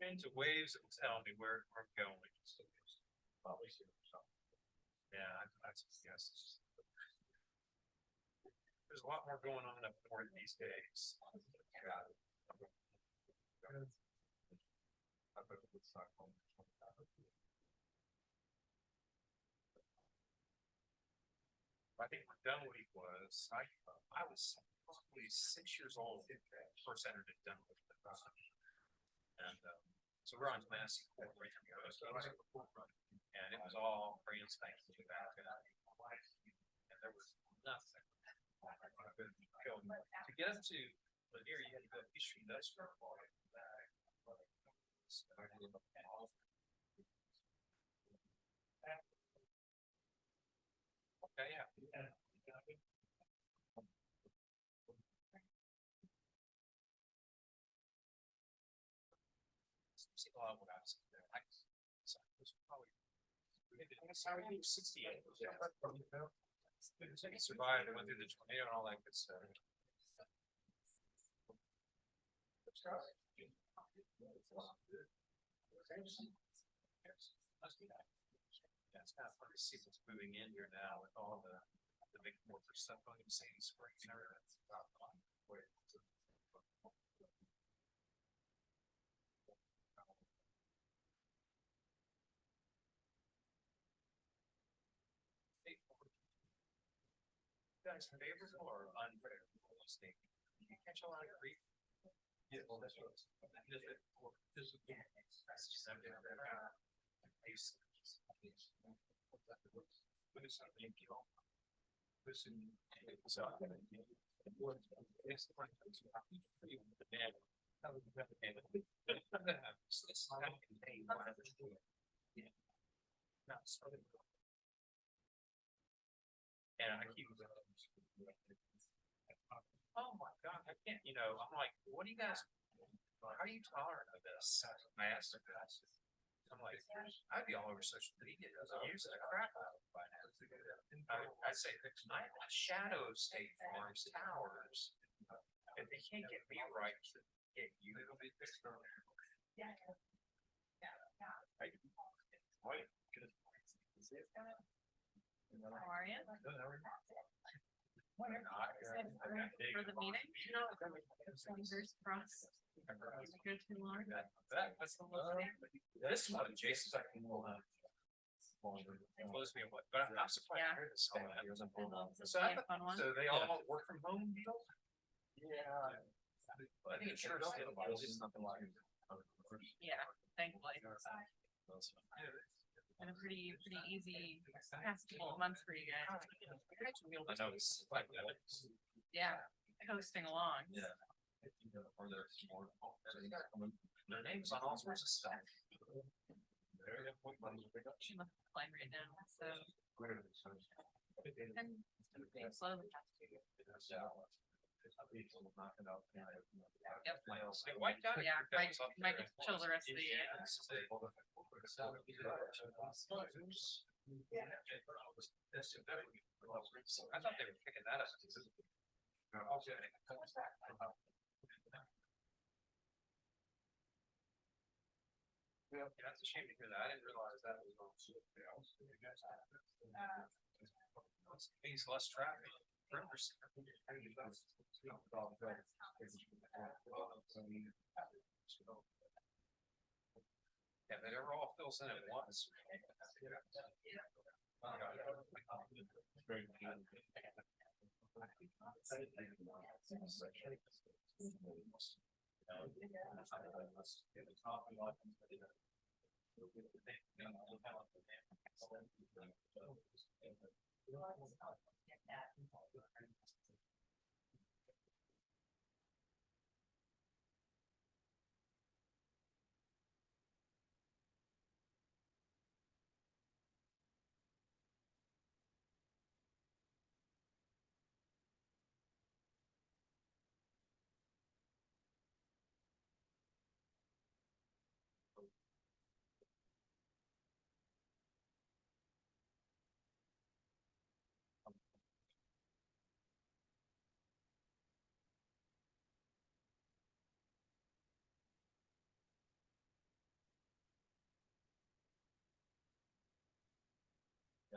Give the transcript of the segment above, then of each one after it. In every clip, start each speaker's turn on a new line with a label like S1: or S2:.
S1: Into waves that will tell me where I'm going.
S2: Probably soon or something.
S1: Yeah, I just guess. There's a lot more going on up north these days.
S2: Got it. I bet it's not home.
S1: I think what Dunwoody was, I was probably 6 years old first entered at Dunwoody. And so we're on Massey Court right now. And it was all brand spanking new back. And there was nothing. To get up to Lanier, you had to go East Industrial Park. Okay, yeah. See a lot of what I was there. So it was probably, I guess I was 68. He survived, went through the tornado and all that good stuff. Yeah, it's kind of fun to see what's moving in here now with all the big corporate stuff on Sandy Springs and everything. Guys, favorable or unfavorable state? You catch a lot of grief.
S2: Yeah, well, that's what.
S1: That's just everything. And I keep oh my God, I can't, I'm like, what do you guys, how are you tolerant of this? I asked her, I'm like, I'd be all over social media, use the crap out of it by now. I say, I have shadow state farms, towers. If they can't get me right, get you. Yeah.
S3: How are you?
S1: For
S3: the meeting? Fingers crossed. Doesn't go too long.
S1: That's the this one, Jason's like, blows me away, but I'm surprised.
S3: Yeah.
S1: To hear this.
S3: I love this.
S1: So,
S3: Be a fun one.
S1: so they all work from home deal?
S2: Yeah.
S1: I think insurance still is nothing like.
S3: Yeah, thankfully. And a pretty easy past couple of months for you guys.
S1: I know it's like that.
S3: Yeah, coasting along.
S1: Yeah. Or their names on all sorts of stuff.
S3: She must be playing right now, so. And being slow the past 2 years. Yep.
S1: Get wiped out.
S3: Yeah, might get to chill the rest of the year.
S1: I thought they were picking that up. Yeah, that's a shame to hear that. I didn't realize that was on. Means less traffic. Yeah, they never all fills in at once.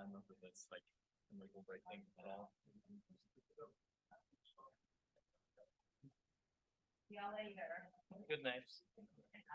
S4: don't know if that's like a make or break thing at all.
S3: See y'all later.
S4: Good night.
S3: If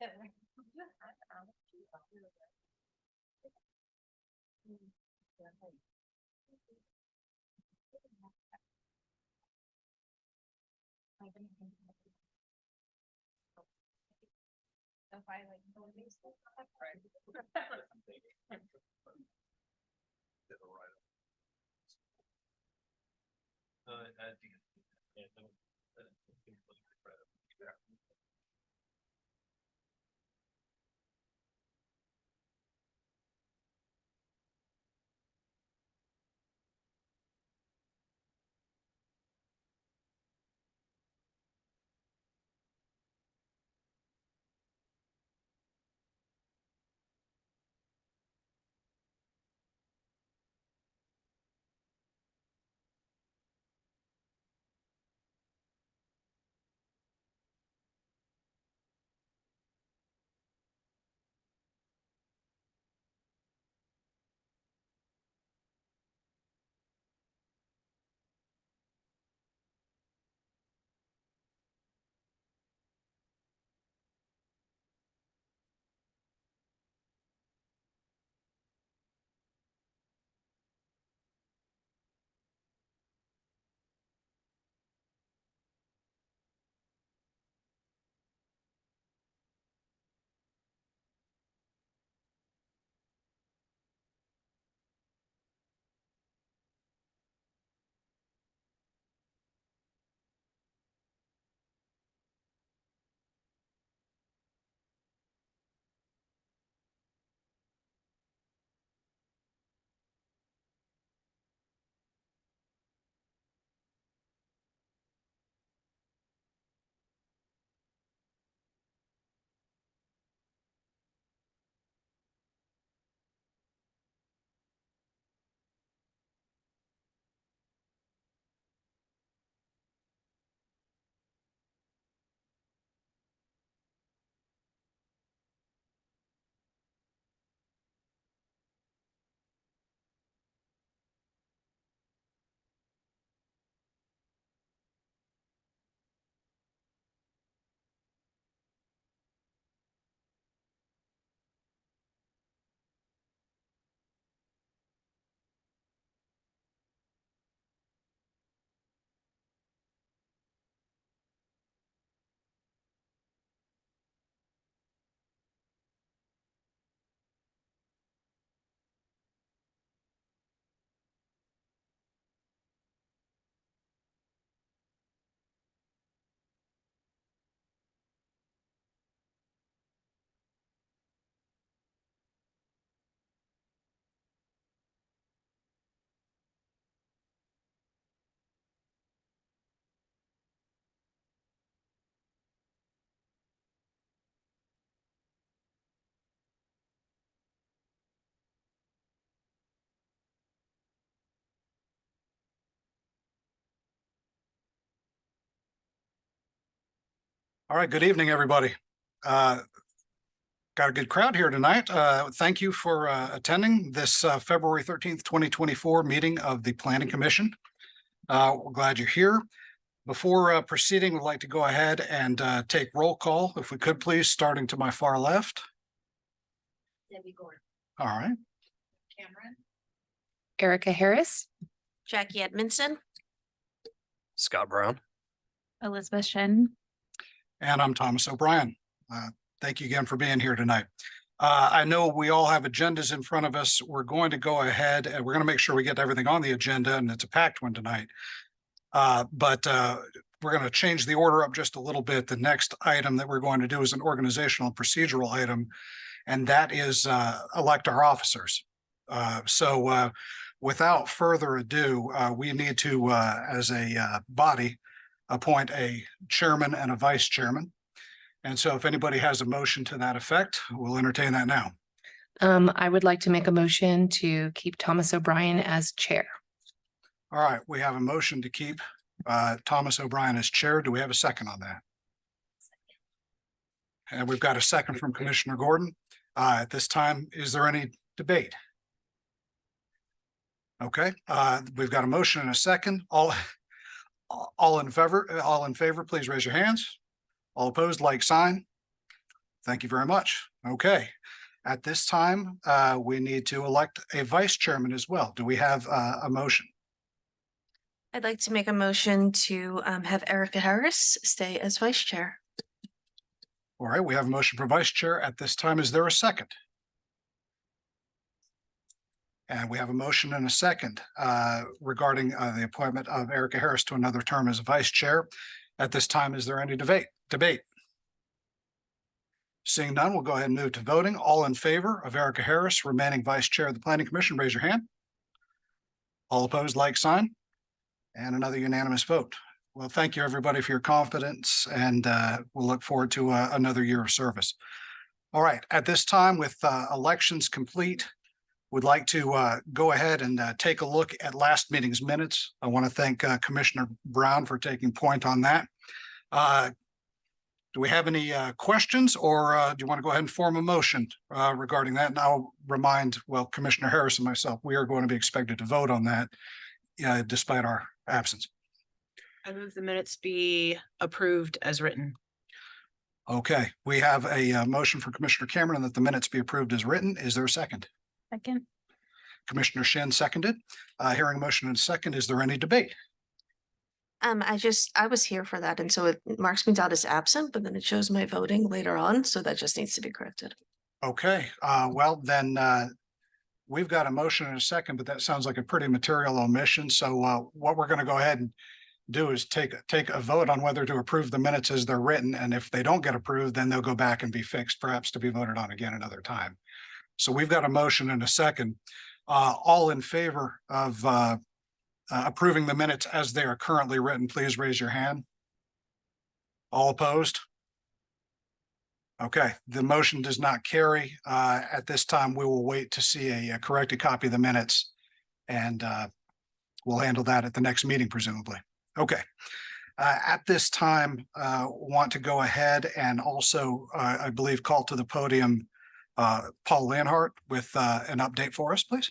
S3: I like.
S4: I think, yeah, no, it's incredible.
S5: All right, good evening, everybody. Got a good crowd here tonight. Thank you for attending this February 13th, 2024 meeting of the Planning Commission. We're glad you're here. Before proceeding, we'd like to go ahead and take roll call, if we could please, starting to my far left.
S3: Debbie Gordon.
S5: All right,
S3: Cameron.
S6: Erica Harris,
S7: Jackie Edmondson.
S4: Scott Brown.
S6: Elizabeth Shen.
S5: and I'm Thomas O'Brien. Thank you again for being here tonight. I know we all have agendas in front of us. We're going to go ahead and we're going to make sure we get everything on the agenda, and it's a packed one tonight. But we're going to change the order up just a little bit. The next item that we're going to do is an organizational and procedural item, and that is elect our officers. So without further ado, we need to, as a body, appoint a chairman and a vice chairman. And so if anybody has a motion to that effect, we'll entertain that now.
S6: I would like to make a motion to keep Thomas O'Brien as chair.
S5: All right, we have a motion to keep Thomas O'Brien as chair. Do we have a second on that? And we've got a second from Commissioner Gordon. At this time, is there any debate? Okay, we've got a motion and a second. All in favor, please raise your hands. All opposed, like sign. Thank you very much. Okay, at this time, we need to elect a vice chairman as well. Do we have a motion?
S7: I'd like to make a motion to have Erica Harris stay as vice chair.
S5: All right, we have a motion for vice chair. At this time, is there a second? And we have a motion and a second regarding the appointment of Erica Harris to another term as vice chair. At this time, is there any debate? Seeing none, we'll go ahead and move to voting. All in favor of Erica Harris remaining vice chair of the Planning Commission, raise your hand. All opposed, like sign. And another unanimous vote. Well, thank you, everybody, for your confidence, and we'll look forward to another year of service. All right, at this time, with elections complete, would like to go ahead and take a look at last meeting's minutes. I want to thank Commissioner Brown for taking point on that. Do we have any questions, or do you want to go ahead and form a motion regarding that? And I'll remind, well, Commissioner Harris and myself, we are going to be expected to vote on that despite our absence.
S8: I move the minutes be approved as written.
S5: Okay, we have a motion for Commissioner Cameron that the minutes be approved as written. Is there a second?
S6: Second.
S5: Commissioner Shin seconded. Hearing a motion and second, is there any debate?
S7: I was here for that, and so it marks me down as absent, but then it shows my voting later on, so that just needs to be corrected.
S5: Okay, well, then we've got a motion and a second, but that sounds like a pretty material omission. So what we're going to go ahead and do is take a vote on whether to approve the minutes as they're written. And if they don't get approved, then they'll go back and be fixed, perhaps to be voted on again another time. So we've got a motion and a second. All in favor of approving the minutes as they are currently written, please raise your hand. All opposed? Okay, the motion does not carry. At this time, we will wait to see a corrected copy of the minutes, and we'll handle that at the next meeting, presumably. Okay. At this time, want to go ahead and also, I believe, call to the podium Paul Leonhardt with an update for us, please.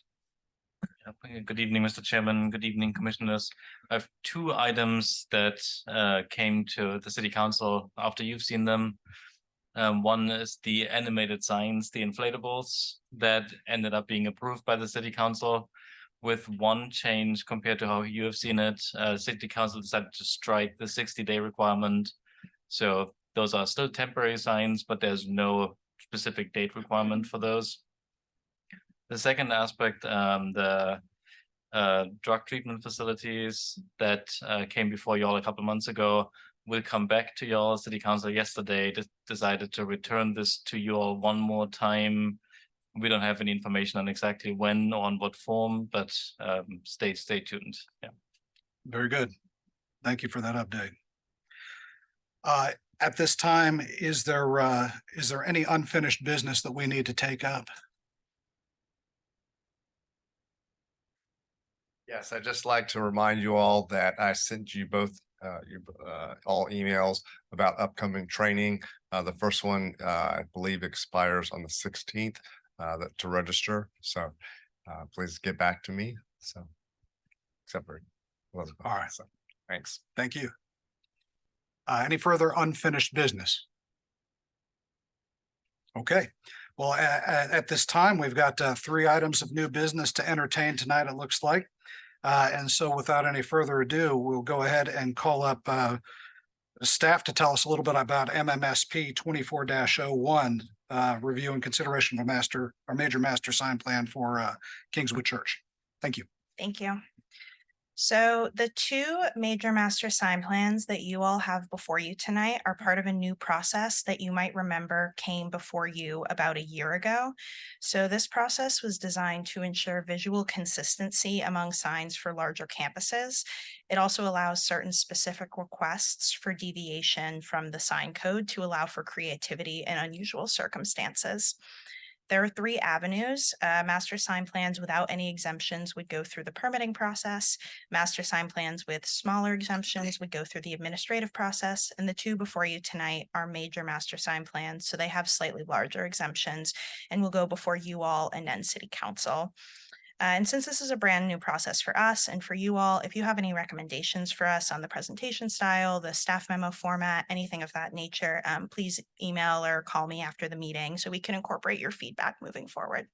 S4: Good evening, Mr. Chairman. Good evening, commissioners. I have two items that came to the City Council after you've seen them. One is the animated signs, the inflatables that ended up being approved by the City Council, with one change compared to how you have seen it. City Council decided to strike the 60-day requirement. So those are still temporary signs, but there's no specific date requirement for those. The second aspect, the drug treatment facilities that came before y'all a couple of months ago will come back to y'all. City Council yesterday decided to return this to you all one more time. We don't have any information on exactly when or on what form, but stay tuned. Yeah.
S5: Very good. Thank you for that update. At this time, is there any unfinished business that we need to take up?
S2: Yes, I'd just like to remind you all that I sent you both all emails about upcoming training. The first one, I believe expires on the 16th, to register. So, please get back to me. So, except for Elizabeth.
S5: All right.
S2: So, thanks.
S5: Thank you. Any further unfinished business? Okay, well, at this time, we've got 3 items of new business to entertain tonight, it looks like. And so without any further ado, we'll go ahead and call up staff to tell us a little bit about MMSP 24-01, review and consideration of a major master sign plan for Kingswood Church. Thank you.
S9: Thank you. So the 2 major master sign plans that you all have before you tonight are part of a new process that you might remember came before you about a year ago. So this process was designed to ensure visual consistency among signs for larger campuses. It also allows certain specific requests for deviation from the sign code to allow for creativity in unusual circumstances. There are 3 avenues. Master sign plans without any exemptions would go through the permitting process. Master sign plans with smaller exemptions would go through the administrative process. And the 2 before you tonight are major master sign plans. So they have slightly larger exemptions and will go before you all and then City Council. And since this is a brand new process for us and for you all, if you have any recommendations for us on the presentation style, the staff memo format, anything of that nature, please email or call me after the meeting so we can incorporate your feedback moving forward.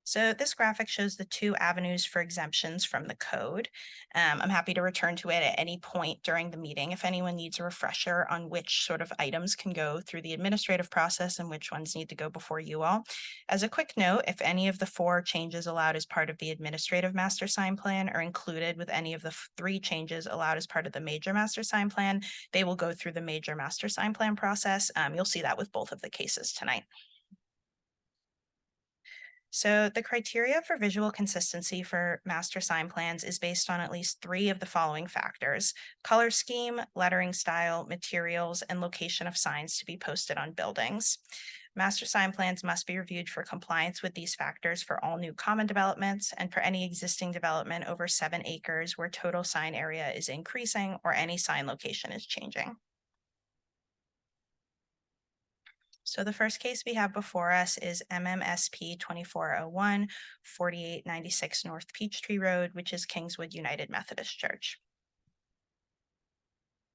S9: So this graphic shows the 2 avenues for exemptions from the code. I'm happy to return to it at any point during the meeting if anyone needs a refresher on which sort of items can go through the administrative process and which ones need to go before you all. As a quick note, if any of the 4 changes allowed as part of the administrative master sign plan are included with any of the 3 changes allowed as part of the major master sign plan, they will go through the major master sign plan process. You'll see that with both of the cases tonight. So the criteria for visual consistency for master sign plans is based on at least 3 of the following factors: color scheme, lettering style, materials, and location of signs to be posted on buildings. Master sign plans must be reviewed for compliance with these factors for all new common developments and for any existing development over 7 acres where total sign area is increasing or any sign location is changing. So the first case we have before us is MMSP 2401, 4896 North Peachtree Road, which is Kingswood United Methodist Church.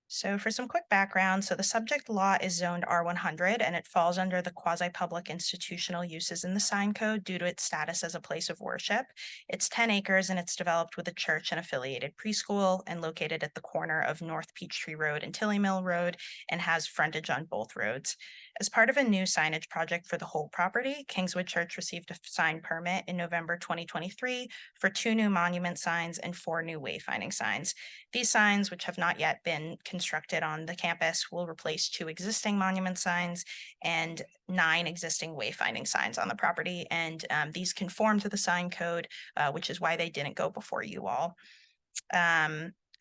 S9: So for some quick background, so the subject lot is zoned R100 and it falls under the quasi-public institutional uses in the sign code due to its status as a place of worship. It's 10 acres and it's developed with a church and affiliated preschool and located at the corner of North Peachtree Road and Tilly Mill Road and has frontage on both roads. As part of a new signage project for the whole property, Kingswood Church received a sign permit in November 2023 for 2 new monument signs and 4 new wayfinding signs. These signs, which have not yet been constructed on the campus, will replace 2 existing monument signs and 9 existing wayfinding signs on the property. And these conform to the sign code, which is why they didn't go before you all.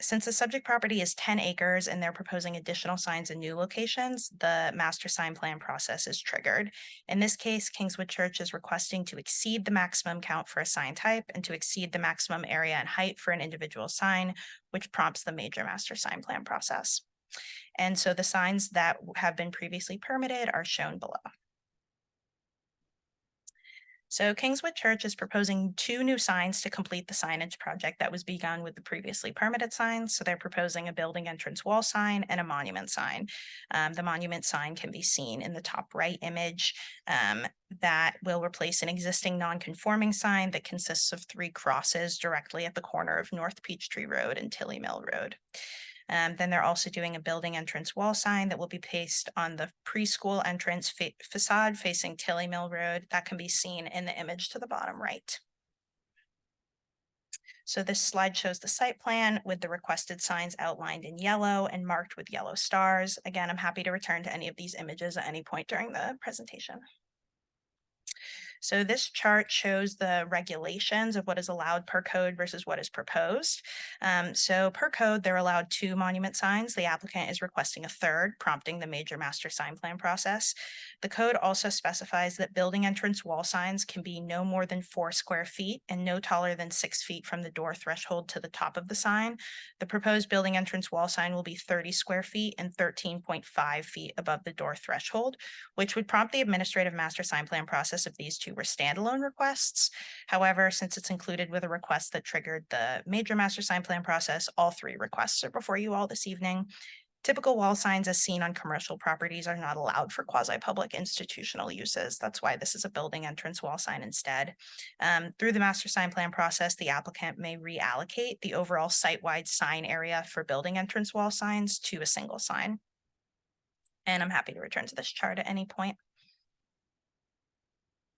S9: Since the subject property is 10 acres and they're proposing additional signs in new locations, the master sign plan process is triggered. In this case, Kingswood Church is requesting to exceed the maximum count for a sign type and to exceed the maximum area and height for an individual sign, which prompts the major master sign plan process. And so the signs that have been previously permitted are shown below. So Kingswood Church is proposing 2 new signs to complete the signage project that was begun with the previously permitted signs. So they're proposing a building entrance wall sign and a monument sign. The monument sign can be seen in the top right image that will replace an existing non-conforming sign that consists of 3 crosses directly at the corner of North Peachtree Road and Tilly Mill Road. Then they're also doing a building entrance wall sign that will be placed on the preschool entrance facade facing Tilly Mill Road. That can be seen in the image to the bottom right. So this slide shows the site plan with the requested signs outlined in yellow and marked with yellow stars. Again, I'm happy to return to any of these images at any point during the presentation. So this chart shows the regulations of what is allowed per code versus what is proposed. So per code, they're allowed 2 monument signs. The applicant is requesting a third, prompting the major master sign plan process. The code also specifies that building entrance wall signs can be no more than 4 square feet and no taller than 6 feet from the door threshold to the top of the sign. The proposed building entrance wall sign will be 30 square feet and 13.5 feet above the door threshold, which would prompt the administrative master sign plan process if these two were standalone requests. However, since it's included with a request that triggered the major master sign plan process, all 3 requests are before you all this evening. Typical wall signs as seen on commercial properties are not allowed for quasi-public institutional uses. That's why this is a building entrance wall sign instead. Through the master sign plan process, the applicant may reallocate the overall site-wide sign area for building entrance wall signs to a single sign. And I'm happy to return to this chart at any point.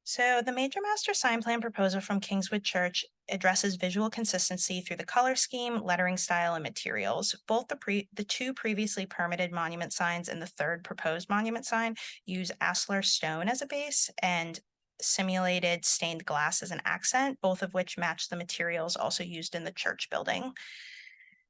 S9: So the major master sign plan proposal from Kingswood Church addresses visual consistency through the color scheme, lettering style, and materials. Both the 2 previously permitted monument signs and the 3rd proposed monument sign use ashlar stone as a base and simulated stained glass as an accent, both of which match the materials also used in the church building.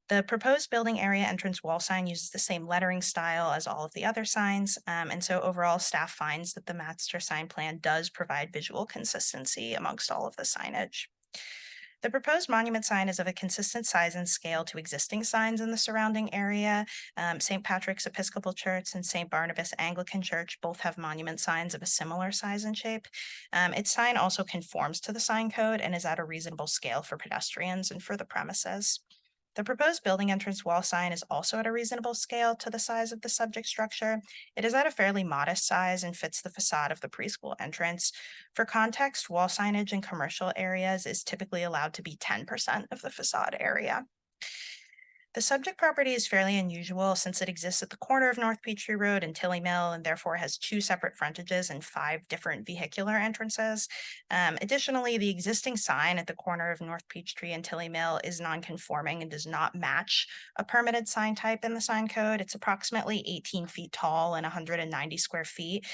S9: The proposed building area entrance wall sign uses the same lettering style as all of the other signs. And so overall staff finds that the master sign plan does provide visual consistency amongst all of the signage. The proposed monument sign is of a consistent size and scale to existing signs in the surrounding area. St. Patrick's Episcopal Church and St. Barnabas Anglican Church both have monument signs of a similar size and shape. Its sign also conforms to the sign code and is at a reasonable scale for pedestrians and for the premises. The proposed building entrance wall sign is also at a reasonable scale to the size of the subject structure. It is at a fairly modest size and fits the facade of the preschool entrance. For context, wall signage in commercial areas is typically allowed to be 10% of the facade area. The subject property is fairly unusual since it exists at the corner of North Peachtree Road and Tilly Mill and therefore has 2 separate frontages and 5 different vehicular entrances. Additionally, the existing sign at the corner of North Peachtree and Tilly Mill is non-conforming and does not match a permitted sign type in the sign code. It's approximately 18 feet tall and 190 square feet,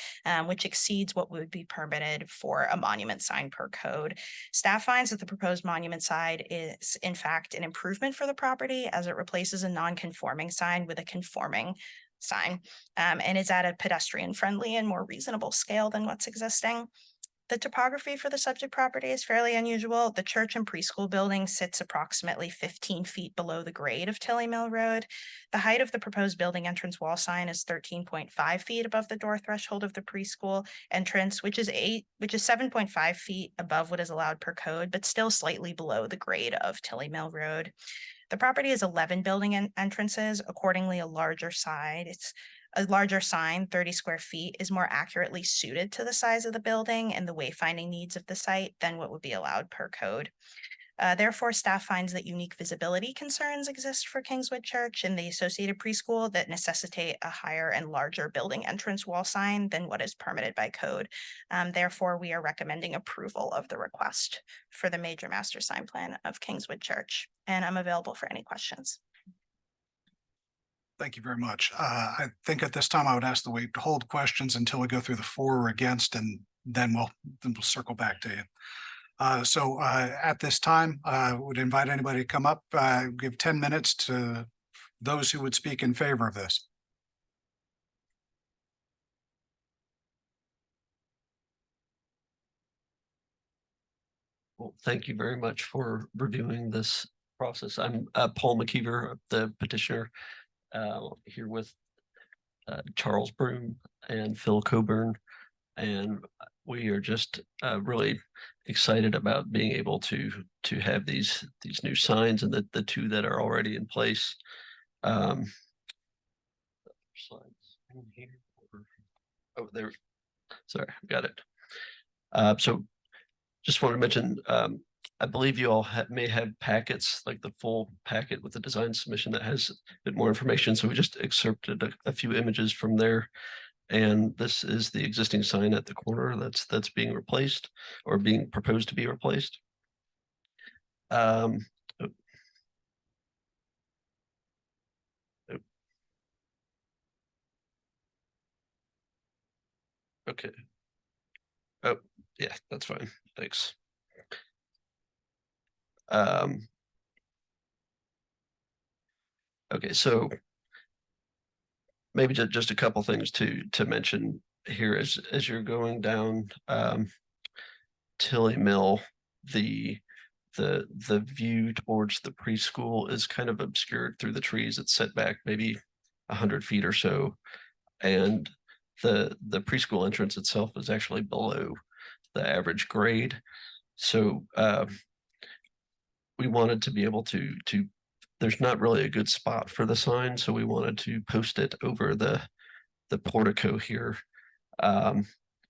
S9: which exceeds what would be permitted for a monument sign per code. Staff finds that the proposed monument sign is in fact an improvement for the property as it replaces a non-conforming sign with a conforming sign, and is at a pedestrian-friendly and more reasonable scale than what's existing. The topography for the subject property is fairly unusual. The church and preschool building sits approximately 15 feet below the grade of Tilly Mill Road. The height of the proposed building entrance wall sign is 13.5 feet above the door threshold of the preschool entrance, which is 7.5 feet above what is allowed per code, but still slightly below the grade of Tilly Mill Road. The property has 11 building entrances. Accordingly, a larger sign, 30 square feet, is more accurately suited to the size of the building and the wayfinding needs of the site than what would be allowed per code. Therefore, staff finds that unique visibility concerns exist for Kingswood Church and the associated preschool that necessitate a higher and larger building entrance wall sign than what is permitted by code. Therefore, we are recommending approval of the request for the major master sign plan of Kingswood Church, and I'm available for any questions.
S5: Thank you very much. I think at this time I would ask that we hold questions until we go through the for or against, and then we'll circle back to you. So at this time, I would invite anybody to come up, give 10 minutes to those who would speak in favor of this.
S10: Well, thank you very much for reviewing this process. I'm Paul McKeever, the petitioner, here with Charles Broom and Phil Coburn. And we are just really excited about being able to have these new signs and the 2 that are already in place. Slides in here. Oh, there. Sorry, got it. So just want to mention, I believe you all may have packets, like the full packet with the design submission that has a bit more information. So we just excerpted a few images from there. And this is the existing sign at the corner that's being replaced or being proposed to be replaced. Okay. Oh, Yeah, that's fine. Thanks. Um. Okay, so maybe just a couple things to mention here as you're going down Tilly Mill, the the view towards the preschool is kind of obscured through the trees. It's set back maybe 100 feet or so. And the preschool entrance itself is actually below the average grade. So we wanted to be able to there's not really a good spot for the sign, so we wanted to post it over the portico here,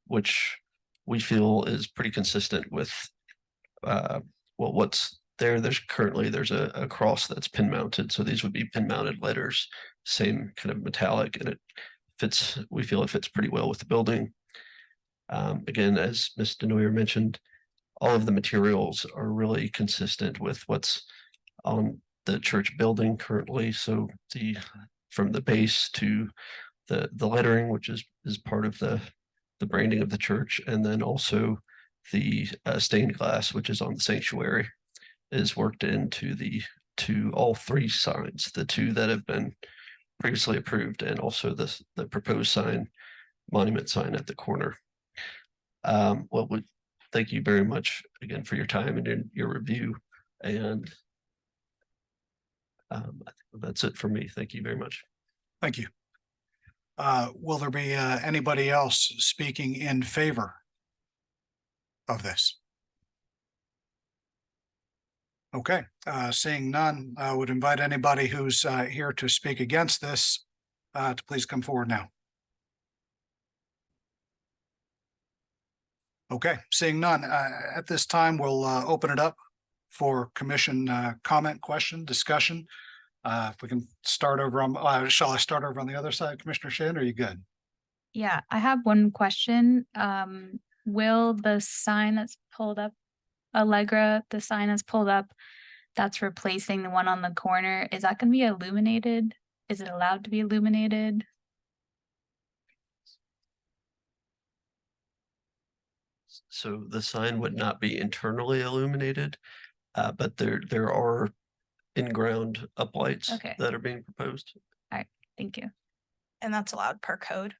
S10: which we feel is pretty consistent with well, what's there. There's a cross that's pin mounted, so these would be pin mounted letters, same kind of metallic, and it fits. We feel it fits pretty well with the building. Again, as Ms. Denoyer mentioned, all of the materials are really consistent with what's on the church building currently. So from the base to the lettering, which is part of the branding of the church, and then also the stained glass, which is on the sanctuary, is worked into all three signs, the two that have been previously approved, and also the proposed monument sign at the corner. Well, thank you very much again for your time and your review. And I think that's it for me. Thank you very much.
S5: Thank you. Will there be anybody else speaking in favor of this? Okay, seeing none, I would invite anybody who's here to speak against this to please come forward now. Okay, seeing none, at this time, we'll open it up for commission comment, question, discussion. If we can start over on, shall I start over on the other side, Commissioner Shand, are you good?
S11: Yeah, I have one question. Will the sign that's pulled up, Allegra, the sign that's pulled up, that's replacing the one on the corner, is that gonna be illuminated? Is it allowed to be illuminated?
S10: So the sign would not be internally illuminated, but there are in-ground uplights
S11: Okay.
S10: that are being proposed.
S11: Thank you.
S9: And that's allowed per code.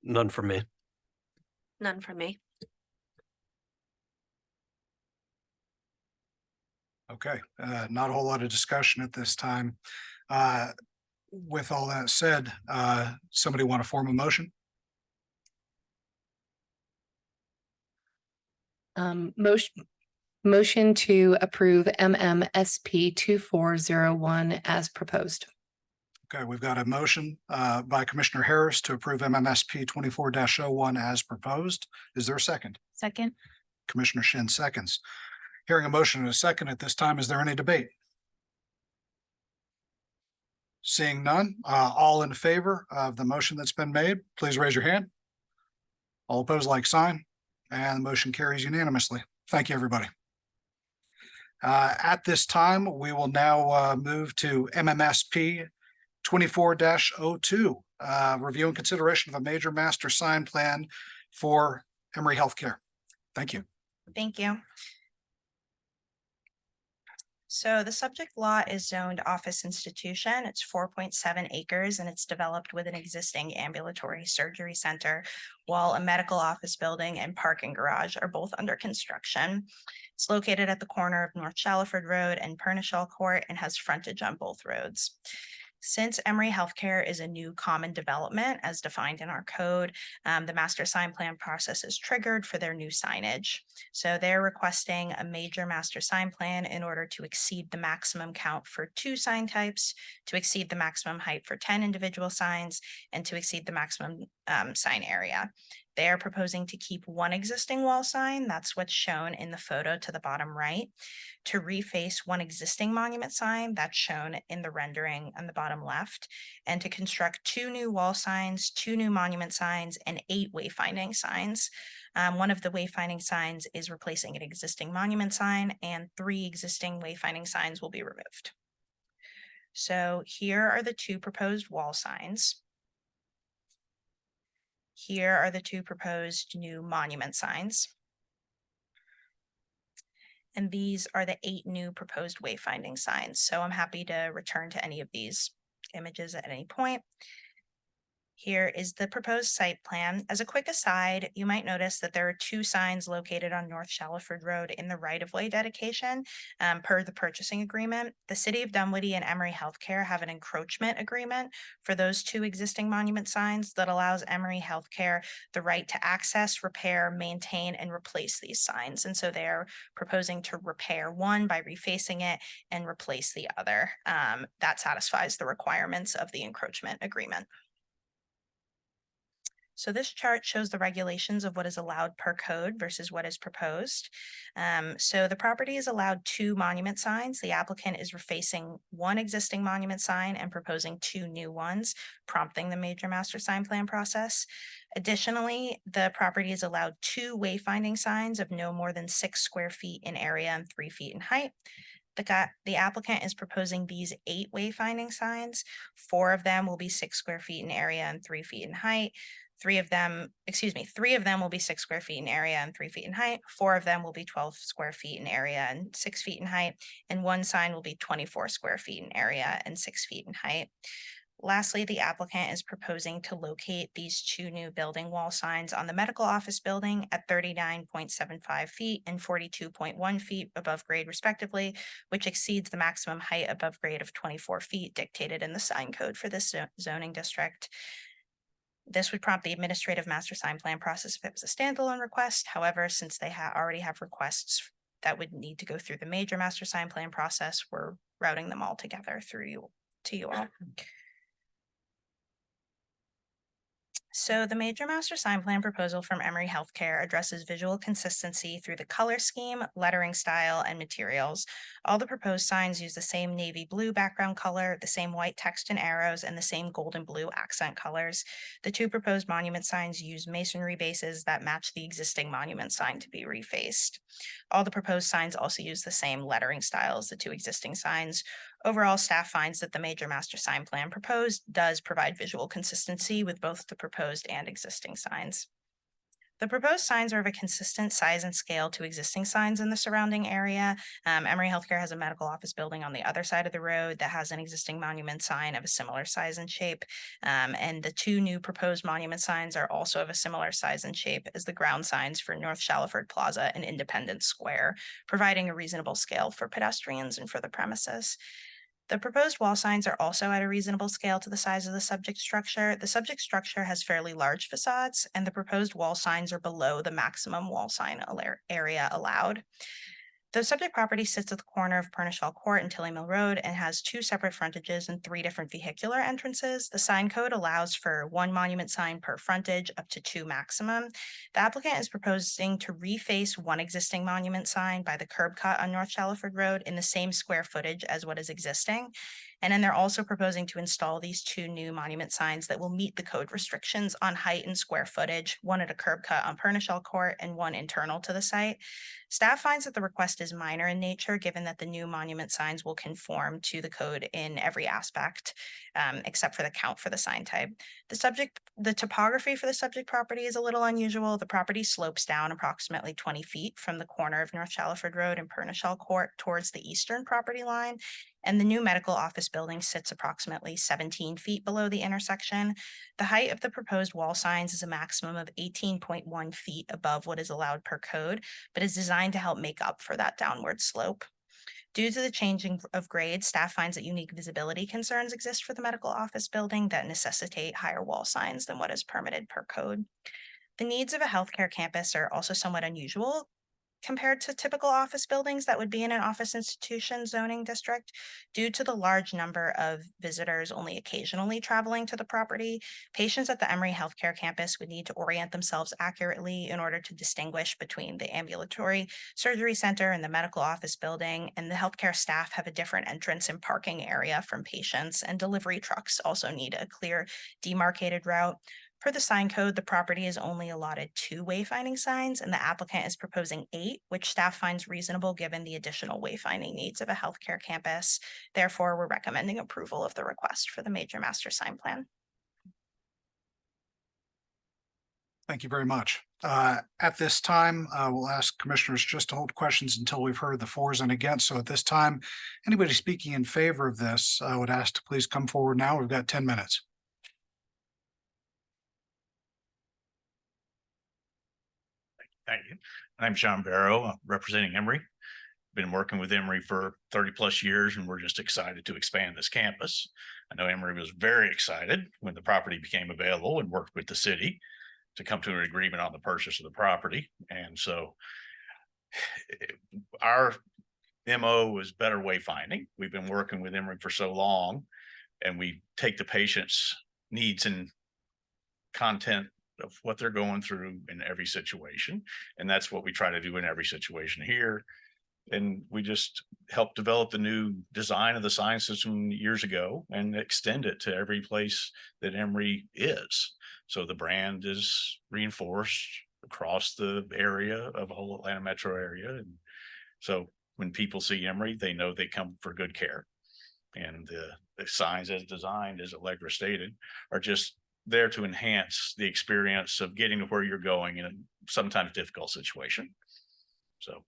S10: None for me.
S7: None from me.
S5: Okay, not a whole lot of discussion at this time. With all that said, somebody want to form a motion?
S6: Motion to approve MMSP 2401 as proposed.
S5: Okay, we've got a motion by Commissioner Harris to approve MMSP 24-01 as proposed. Is there a second?
S11: Second,
S5: Commissioner Shin seconds. Hearing a motion and a second at this time, is there any debate? Seeing none, all in favor of the motion that's been made, please raise your hand. All opposed, like sign, and the motion carries unanimously. Thank you, everybody. At this time, we will now move to MMSP 24-02, review and consideration of a major master sign plan for Emory Healthcare. Thank you.
S9: Thank you. So the subject lot is zoned office institution. It's 4.7 acres and it's developed with an existing ambulatory surgery center, while a medical office building and parking garage are both under construction. It's located at the corner of North Shallowford Road and Pernishall Court and has frontage on both roads. Since Emory Healthcare is a new common development as defined in our code, the master sign plan process is triggered for their new signage. So they're requesting a major master sign plan in order to exceed the maximum count for 2 sign types, to exceed the maximum height for 10 individual signs, and to exceed the maximum sign area. They are proposing to keep 1 existing wall sign, that's what's shown in the photo to the bottom right, to reface 1 existing monument sign, that's shown in the rendering on the bottom left, and to construct 2 new wall signs, 2 new monument signs, and 8 wayfinding signs. One of the wayfinding signs is replacing an existing monument sign, and 3 existing wayfinding signs will be removed. So here are the 2 proposed wall signs. Here are the two proposed new monument signs. And these are the 8 new proposed wayfinding signs. So I'm happy to return to any of these images at any point. Here is the proposed site plan. As a quick aside, you might notice that there are 2 signs located on North Shaliford Road in the right-of-way dedication per the purchasing agreement. The City of Dunwoody and Emory Healthcare have an encroachment agreement for those 2 existing monument signs that allows Emory Healthcare the right to access, repair, maintain, and replace these signs. And so they are proposing to repair one by refacing it and replace the other. That satisfies the requirements of the encroachment agreement. So this chart shows the regulations of what is allowed per code versus what is proposed. So the property is allowed 2 monument signs. The applicant is refacing 1 existing monument sign and proposing 2 new ones, prompting the major master sign plan process. Additionally, the property is allowed 2 wayfinding signs of no more than 6 square feet in area and 3 feet in height. The applicant is proposing these 8 wayfinding signs. 4 of them will be 6 square feet in area and 3 feet in height. 3 of them will be 6 square feet in area and 3 feet in height. 4 of them will be 12 square feet in area and 6 feet in height. And 1 sign will be 24 square feet in area and 6 feet in height. Lastly, the applicant is proposing to locate these 2 new building wall signs on the medical office building at 39.75 feet and 42.1 feet above grade respectively, which exceeds the maximum height above grade of 24 feet dictated in the sign code for this zoning district. This would prompt the administrative master sign plan process if it was a standalone request. However, since they already have requests that would need to go through the major master sign plan process, we're routing them all together to you all. So the major master sign plan proposal from Emory Healthcare addresses visual consistency through the color scheme, lettering style, and materials. All the proposed signs use the same navy blue background color, the same white text and arrows, and the same golden blue accent colors. The 2 proposed monument signs use masonry bases that match the existing monument sign to be refaced. All the proposed signs also use the same lettering style as the 2 existing signs. Overall, staff finds that the major master sign plan proposed does provide visual consistency with both the proposed and existing signs. The proposed signs are of a consistent size and scale to existing signs in the surrounding area. Emory Healthcare has a medical office building on the other side of the road that has an existing monument sign of a similar size and shape. And the 2 new proposed monument signs are also of a similar size and shape as the ground signs for North Shaliford Plaza and Independence Square, providing a reasonable scale for pedestrians and for the premises. The proposed wall signs are also at a reasonable scale to the size of the subject structure. The subject structure has fairly large facades, and the proposed wall signs are below the maximum wall sign area allowed. The subject property sits at the corner of Pernishall Court and Tilly Mill Road and has 2 separate frontages and 3 different vehicular entrances. The sign code allows for 1 monument sign per frontage up to 2 maximum. The applicant is proposing to reface 1 existing monument sign by the curb cut on North Shaliford Road in the same square footage as what is existing. And then they're also proposing to install these 2 new monument signs that will meet the code restrictions on height and square footage, 1 at a curb cut on Pernishall Court and 1 internal to the site. Staff finds that the request is minor in nature, given that the new monument signs will conform to the code in every aspect, except for the count for the sign type. The topography for the subject property is a little unusual. The property slopes down approximately 20 feet from the corner of North Shaliford Road and Pernishall Court towards the eastern property line. And the new medical office building sits approximately 17 feet below the intersection. The height of the proposed wall signs is a maximum of 18.1 feet above what is allowed per code, but is designed to help make up for that downward slope. Due to the changing of grade, staff finds that unique visibility concerns exist for the medical office building that necessitate higher wall signs than what is permitted per code. The needs of a healthcare campus are also somewhat unusual compared to typical office buildings that would be in an office institution zoning district. Due to the large number of visitors only occasionally traveling to the property, patients at the Emory Healthcare campus would need to orient themselves accurately in order to distinguish between the ambulatory surgery center and the medical office building, and the healthcare staff have a different entrance and parking area from patients, and delivery trucks also need a clear demarcated route. Per the sign code, the property is only allotted 2 wayfinding signs, and the applicant is proposing 8, which staff finds reasonable given the additional wayfinding needs of a healthcare campus. Therefore, we're recommending approval of the request for the major master sign plan.
S5: Thank you very much. At this time, we'll ask commissioners just to hold questions until we've heard the fors and against. So at this time, anybody speaking in favor of this, I would ask to please come forward now. We've got 10 minutes.
S12: Thank you. I'm Sean Barrow, representing Emory. Been working with Emory for 30+ years, and we're just excited to expand this campus. I know Emory was very excited when the property became available and worked with the city to come to an agreement on the purchase of the property. And so our MO was better wayfinding. We've been working with Emory for so long, and we take the patient's needs and content of what they're going through in every situation. And that's what we try to do in every situation here. And we just helped develop the new design of the sign system years ago and extend it to every place that Emory is. So the brand is reinforced across the area of the whole Atlanta metro area. And so when people see Emory, they know they come for good care. And the signs as designed, as Allegra stated, are just there to enhance the experience of getting to where you're going in a sometimes difficult situation. So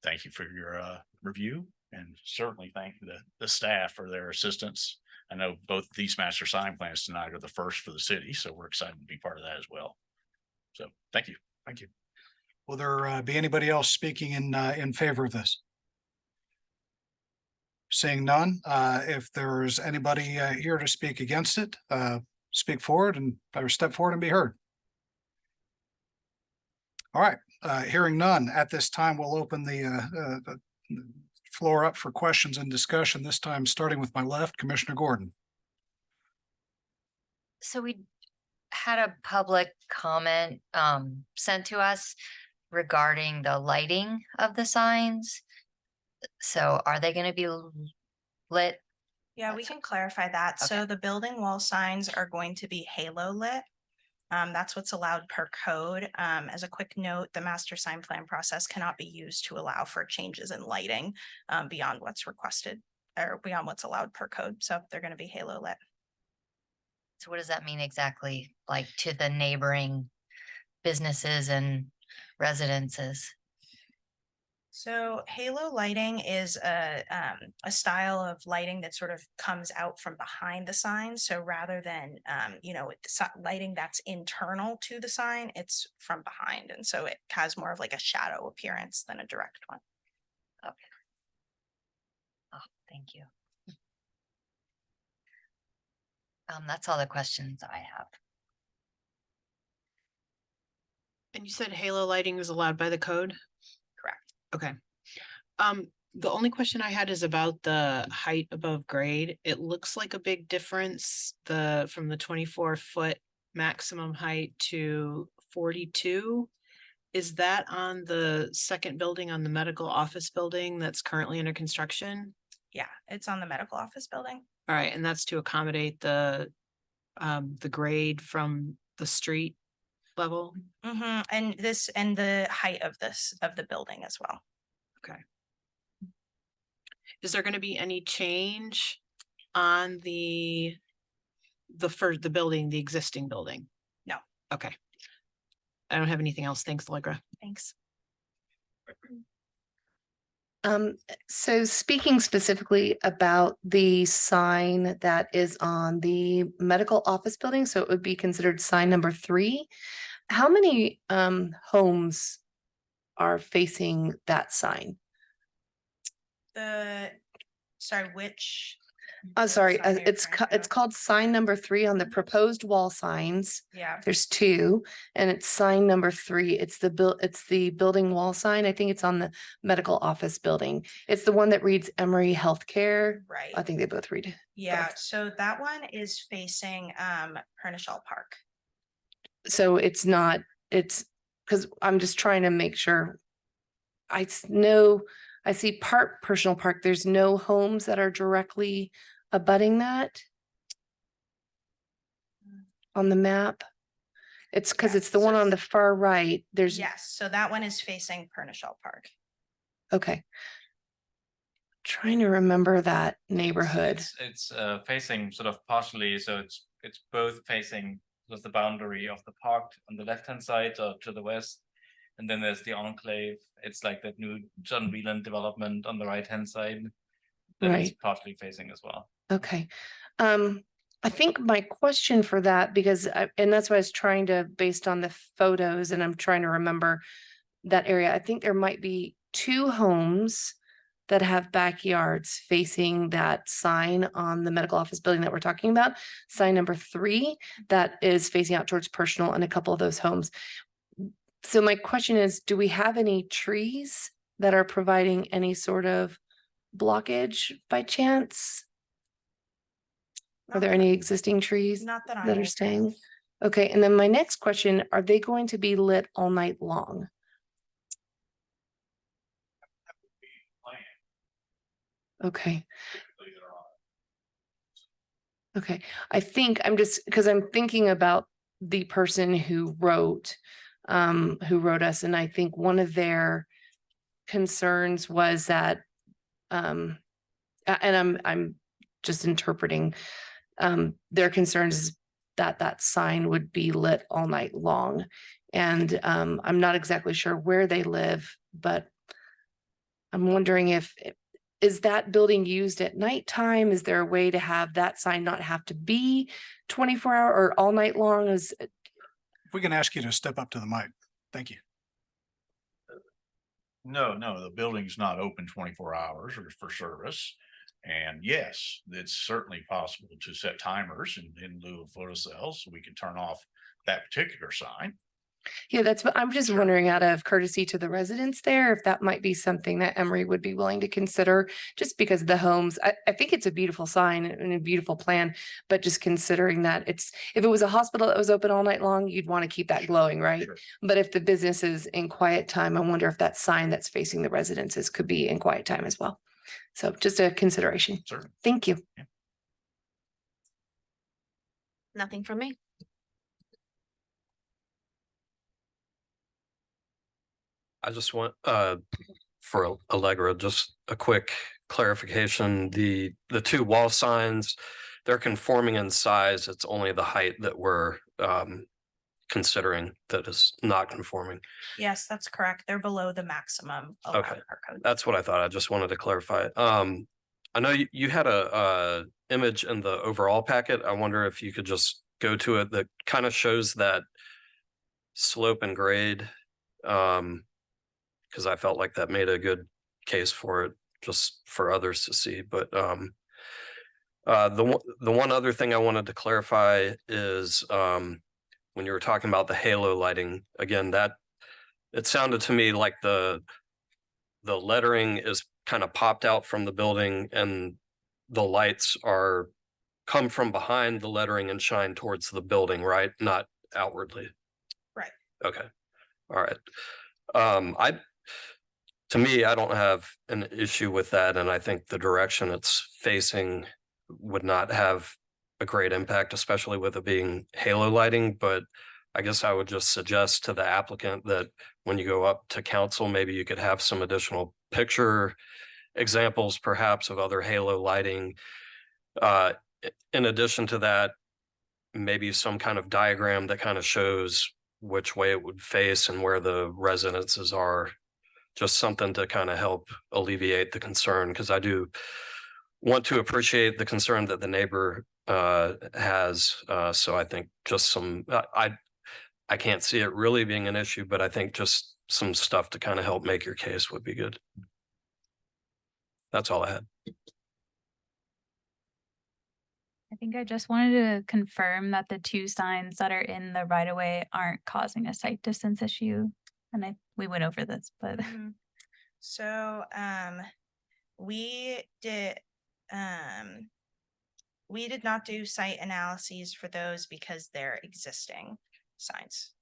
S12: thank you for your review, and certainly thank the staff for their assistance. I know both these master sign plans tonight are the first for the city, so we're excited to be part of that as well. So thank you.
S5: Thank you. Will there be anybody else speaking in favor of this? Seeing none, if there's anybody here to speak against it, speak forward or step forward and be heard. All right, hearing none, at this time, we'll open the floor up for questions and discussion, this time starting with my left, Commissioner Gordon.
S13: So we had a public comment sent to us regarding the lighting of the signs. So are they going to be lit?
S9: Yeah, we can clarify that. So the building wall signs are going to be halo lit. That's what's allowed per code. As a quick note, the master sign plan process cannot be used to allow for changes in lighting beyond what's requested or beyond what's allowed per code. So they're going to be halo lit.
S13: So what does that mean exactly, like to the neighboring businesses and residences?
S9: So halo lighting is a style of lighting that sort of comes out from behind the sign. So rather than, lighting that's internal to the sign, it's from behind. And so it has more of like a shadow appearance than a direct one.
S13: Okay. Oh, thank you. That's all the questions I have.
S8: And you said halo lighting was allowed by the code?
S9: Correct.
S8: Okay. The only question I had is about the height above grade. It looks like a big difference, from the 24-foot maximum height to 42. Is that on the second building on the medical office building that's currently under construction?
S9: Yeah, it's on the medical office building.
S8: All right, and that's to accommodate the grade from the street level?
S9: Mm-hmm. And the height of the building as well.
S8: Okay. Is there going to be any change on the building, the existing building?
S9: No.
S8: Okay. I don't have anything else. Thanks, Allegra.
S9: Thanks.
S6: So speaking specifically about the sign that is on the medical office building, so it would be considered sign number 3. How many homes are facing that sign?
S9: Which?
S6: Sorry,
S9: sign are you
S6: it's
S9: referring
S6: it's
S9: to?
S6: called sign number 3 on the proposed wall signs.
S9: Yeah.
S6: There's 2, and it's sign number 3. It's the building wall sign. I think it's on the medical office building. It's the one that reads Emory Healthcare.
S9: Right.
S6: I think they both read.
S9: Yeah.
S6: both.
S9: So that one is facing Pernishaw Park.
S6: So it's not, it's because I'm just trying to make sure. I see Personal Park. There's no homes that are directly abutting that on the map. It's because it's the one on the far right. There's
S9: Yes. So that one is facing Pernishaw Park.
S6: okay. Trying to remember that neighborhood.
S4: It's facing sort of partially, so it's both facing There's the boundary of the park on the left-hand side or to the west. And then there's the enclave. It's like that new John Wieland development on the right-hand side. That it's
S6: Right.
S4: partially facing as well.
S6: Okay. I think my question for that, because and that's what I was trying to, based on the photos, and I'm trying to remember that area. I think there might be 2 homes that have backyards facing that sign on the medical office building that we're talking about. Sign number 3 that is facing out towards Personal and a couple of those homes. So my question is, do we have any trees that are providing any sort of blockage by chance? Are there any existing trees
S9: Not that I'm
S6: that
S9: aware
S6: are
S9: of.
S6: staying? Okay, and then my next question, are they going to be lit all night long? Okay. Okay, I think I'm just, because I'm thinking about the person who wrote us, and I think one of their concerns was that, and I'm just interpreting, their concerns is that that sign would be lit all night long. And, I'm not exactly sure where they live, but I'm wondering if, is that building used at nighttime? Is there a way to have that sign not have to be 24-hour or all night long? Is,
S5: If we can ask you to step up to the mic. Thank you.
S12: No, the building's not open 24 hours or for service. And yes, it's certainly possible to set timers in lieu of photocells, so we can turn off that particular sign.
S6: yeah, that's what I'm just wondering, out of courtesy to the residents there, if that might be something that Emory would be willing to consider, just because the homes, I think it's a beautiful sign and a beautiful plan, but just considering that it's, if it was a hospital that was open all night long, you'd want to keep that glowing, right?
S12: Sure.
S6: But if the business is in quiet time, I wonder if that sign that's facing the residences could be in quiet time as well. So just a consideration.
S12: Certainly.
S6: Thank you.
S7: Nothing from me.
S14: I just want, for Allegra, just a quick clarification. The 2 wall signs, they're conforming in size. It's only the height that we're considering that is not conforming.
S9: Yes, that's correct. They're below the maximum allowed
S14: Okay.
S9: in our code.
S14: That's what I thought. I just wanted to clarify. I know you had a image in the overall packet. I wonder if you could just go to it that kind of shows that slope and grade. Because I felt like that made a good case for it, just for others to see. But the one other thing I wanted to clarify is when you were talking about the halo lighting, again, that it sounded to me like the lettering is kind of popped out from the building and the lights come from behind the lettering and shine towards the building, right? Not outwardly.
S9: Right.
S14: Okay. All right. To me, I don't have an issue with that, and I think the direction it's facing would not have a great impact, especially with it being halo lighting. But I guess I would just suggest to the applicant that when you go up to council, maybe you could have some additional picture examples, perhaps, of other halo lighting. In addition to that, maybe some kind of diagram that kind of shows which way it would face and where the residences are. Just something to kind of help alleviate the concern, because I do want to appreciate the concern that the neighbor has. So I think just some, I can't see it really being an issue, but I think just some stuff to kind of help make your case would be good. That's all I had.
S11: I think I just wanted to confirm that the 2 signs that are in the right of way aren't causing a sight distance issue. And we went over this, but
S9: Mhm. So, we did not do site analyses for those because they're existing signs.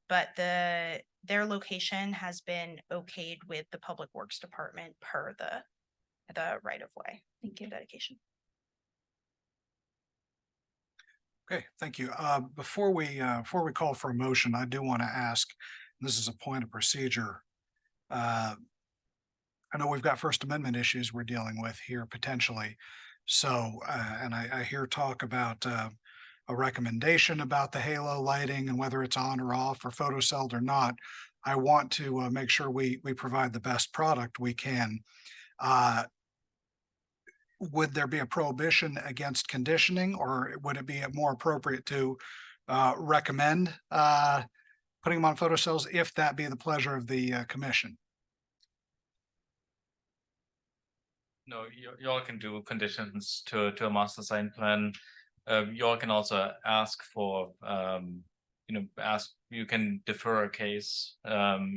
S9: But their location has been okayed with the Public Works Department per the right of way. Thank you. Dedication.
S5: Okay, thank you. Before we call for a motion, I do want to ask, this is a point of procedure. I know we've got First Amendment issues we're dealing with here potentially. So, and I hear talk about a recommendation about the halo lighting and whether it's on or off or photocelled or not. I want to make sure we provide the best product we can. Would there be a prohibition against conditioning, or would it be more appropriate to recommend putting them on photocells if that be the pleasure of the commission?
S4: No, you all can do conditions to a master sign plan. You all can also ask for, you can defer a case,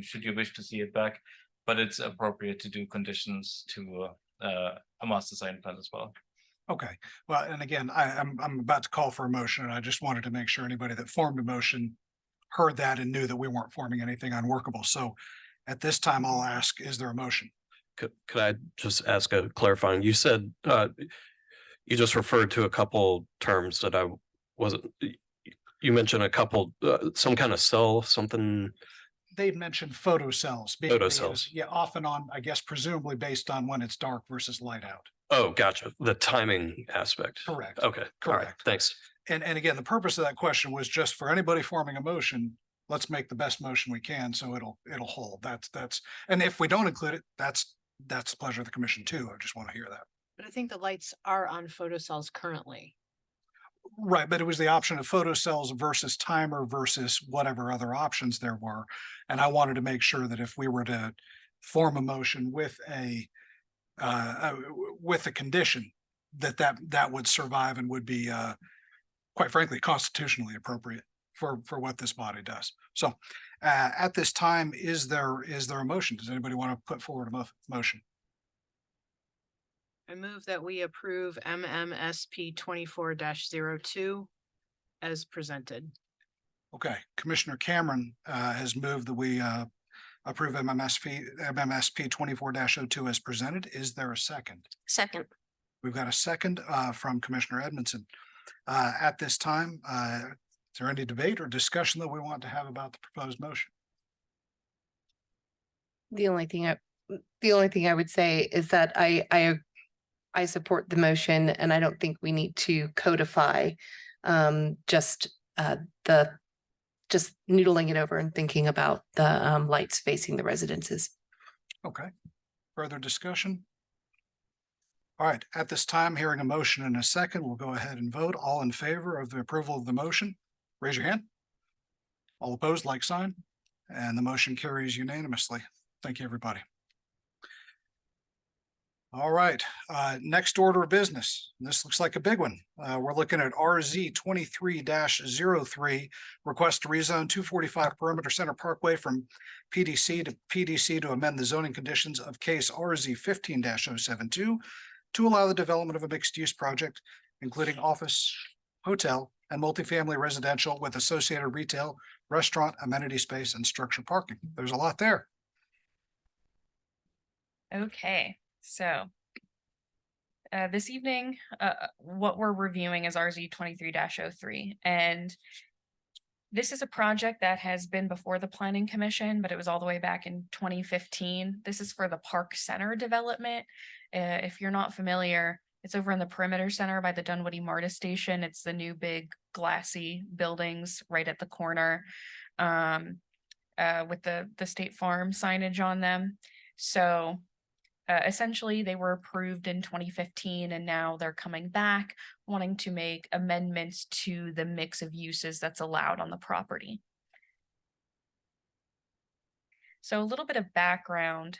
S4: should you wish to see it back. But it's appropriate to do conditions to a master sign plan as well.
S5: Okay, well, and again, I'm about to call for a motion, and I just wanted to make sure anybody that formed a motion heard that and knew that we weren't forming anything unworkable. So at this time, I'll ask, is there a motion?
S14: Could I just ask a clarifying? You said, you just referred to a couple terms that I wasn't, you mentioned a couple, some kind of cell, something.
S5: They've mentioned photocells. being
S14: Photocells.
S5: used, yeah, off and on, I guess presumably based on when it's dark versus light out.
S14: Oh, gotcha. The timing aspect.
S5: Correct.
S14: Okay. All right.
S5: Correct.
S14: Thanks.
S5: And again, the purpose of that question was just for anybody forming a motion, let's make the best motion we can so it'll hold. That's, and if we don't include it, that's the pleasure of the commission too. I just want to hear that.
S8: But I think the lights are on photocells currently.
S5: Right, but it was the option of photocells versus timer versus whatever other options there were. And I wanted to make sure that if we were to form a motion with a condition that would survive and would be quite frankly constitutionally appropriate for what this body does. So at this time, is there a motion? Does anybody want to put forward a motion?
S8: I move that we approve MMSP 24-02 as presented.
S5: Okay, Commissioner Cameron has moved that we approve MMSP 24-02 as presented. Is there a second?
S7: Second.
S5: We've got a second from Commissioner Edmondson. At this time, is there any debate or discussion that we want to have about the proposed motion?
S6: The only thing I would say is that I support the motion, and I don't think we need to codify just noodling it over and thinking about the lights facing the residences.
S5: Okay, further discussion? All right, at this time, hearing a motion in a second, we'll go ahead and vote. All in favor of the approval of the motion, raise your hand. All opposed, like sign, and the motion carries unanimously. Thank you, everybody. All right, next order of business. This looks like a big one. We're looking at RZ 23-03, request to rezone 245 Perimeter Center Parkway from PDC to amend the zoning conditions of case RZ 15-072 to allow the development of a mixed-use project, including office, hotel, and multifamily residential with associated retail, restaurant, amenity space, and structured parking. There's a lot there.
S3: Okay, so this evening, what we're reviewing is RZ 23-03, and this is a project that has been before the Planning Commission, but it was all the way back in 2015. This is for the Park Center development. If you're not familiar, it's over in the Perimeter Center by the Dunwoody MARTA station. It's the new big glassy buildings right at the corner with the State Farm signage on them. So essentially, they were approved in 2015, and now they're coming back wanting to make amendments to the mix of uses that's allowed on the property. So a little bit of background.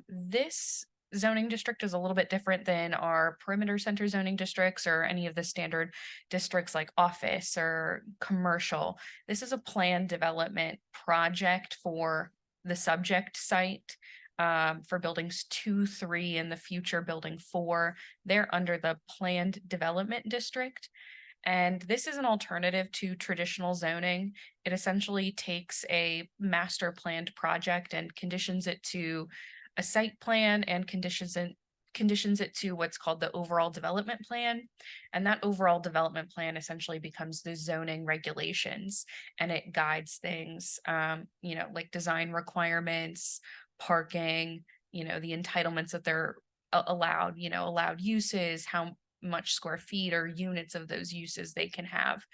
S3: This zoning district is a little bit different than our perimeter center zoning districts or any of the standard districts like office or commercial. This is a planned development project for the subject site. For buildings 2, 3, and the future building 4, they're under the planned development district. And this is an alternative to traditional zoning. It essentially takes a master planned project and conditions it to a site plan and conditions it to what's called the overall development plan. And that overall development plan essentially becomes the zoning regulations, and it guides things, like design requirements, parking, the entitlements that they're allowed, allowed uses, how much square feet or units of those uses they can have.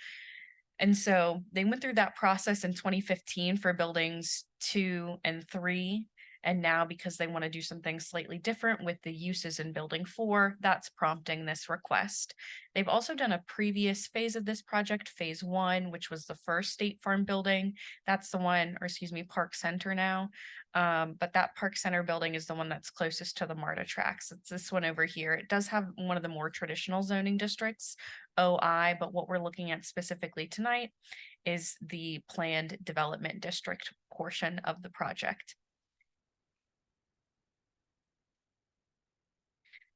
S3: And so they went through that process in 2015 for buildings 2 and 3. And now, because they want to do something slightly different with the uses in building 4, that's prompting this request. They've also done a previous phase of this project, phase 1, which was the first State Farm building. That's the one, or excuse me, Park Center now. But that Park Center building is the one that's closest to the MARTA tracks. It's this one over here. It does have one of the more traditional zoning districts, OI, but what we're looking at specifically tonight is the planned development district portion of the project.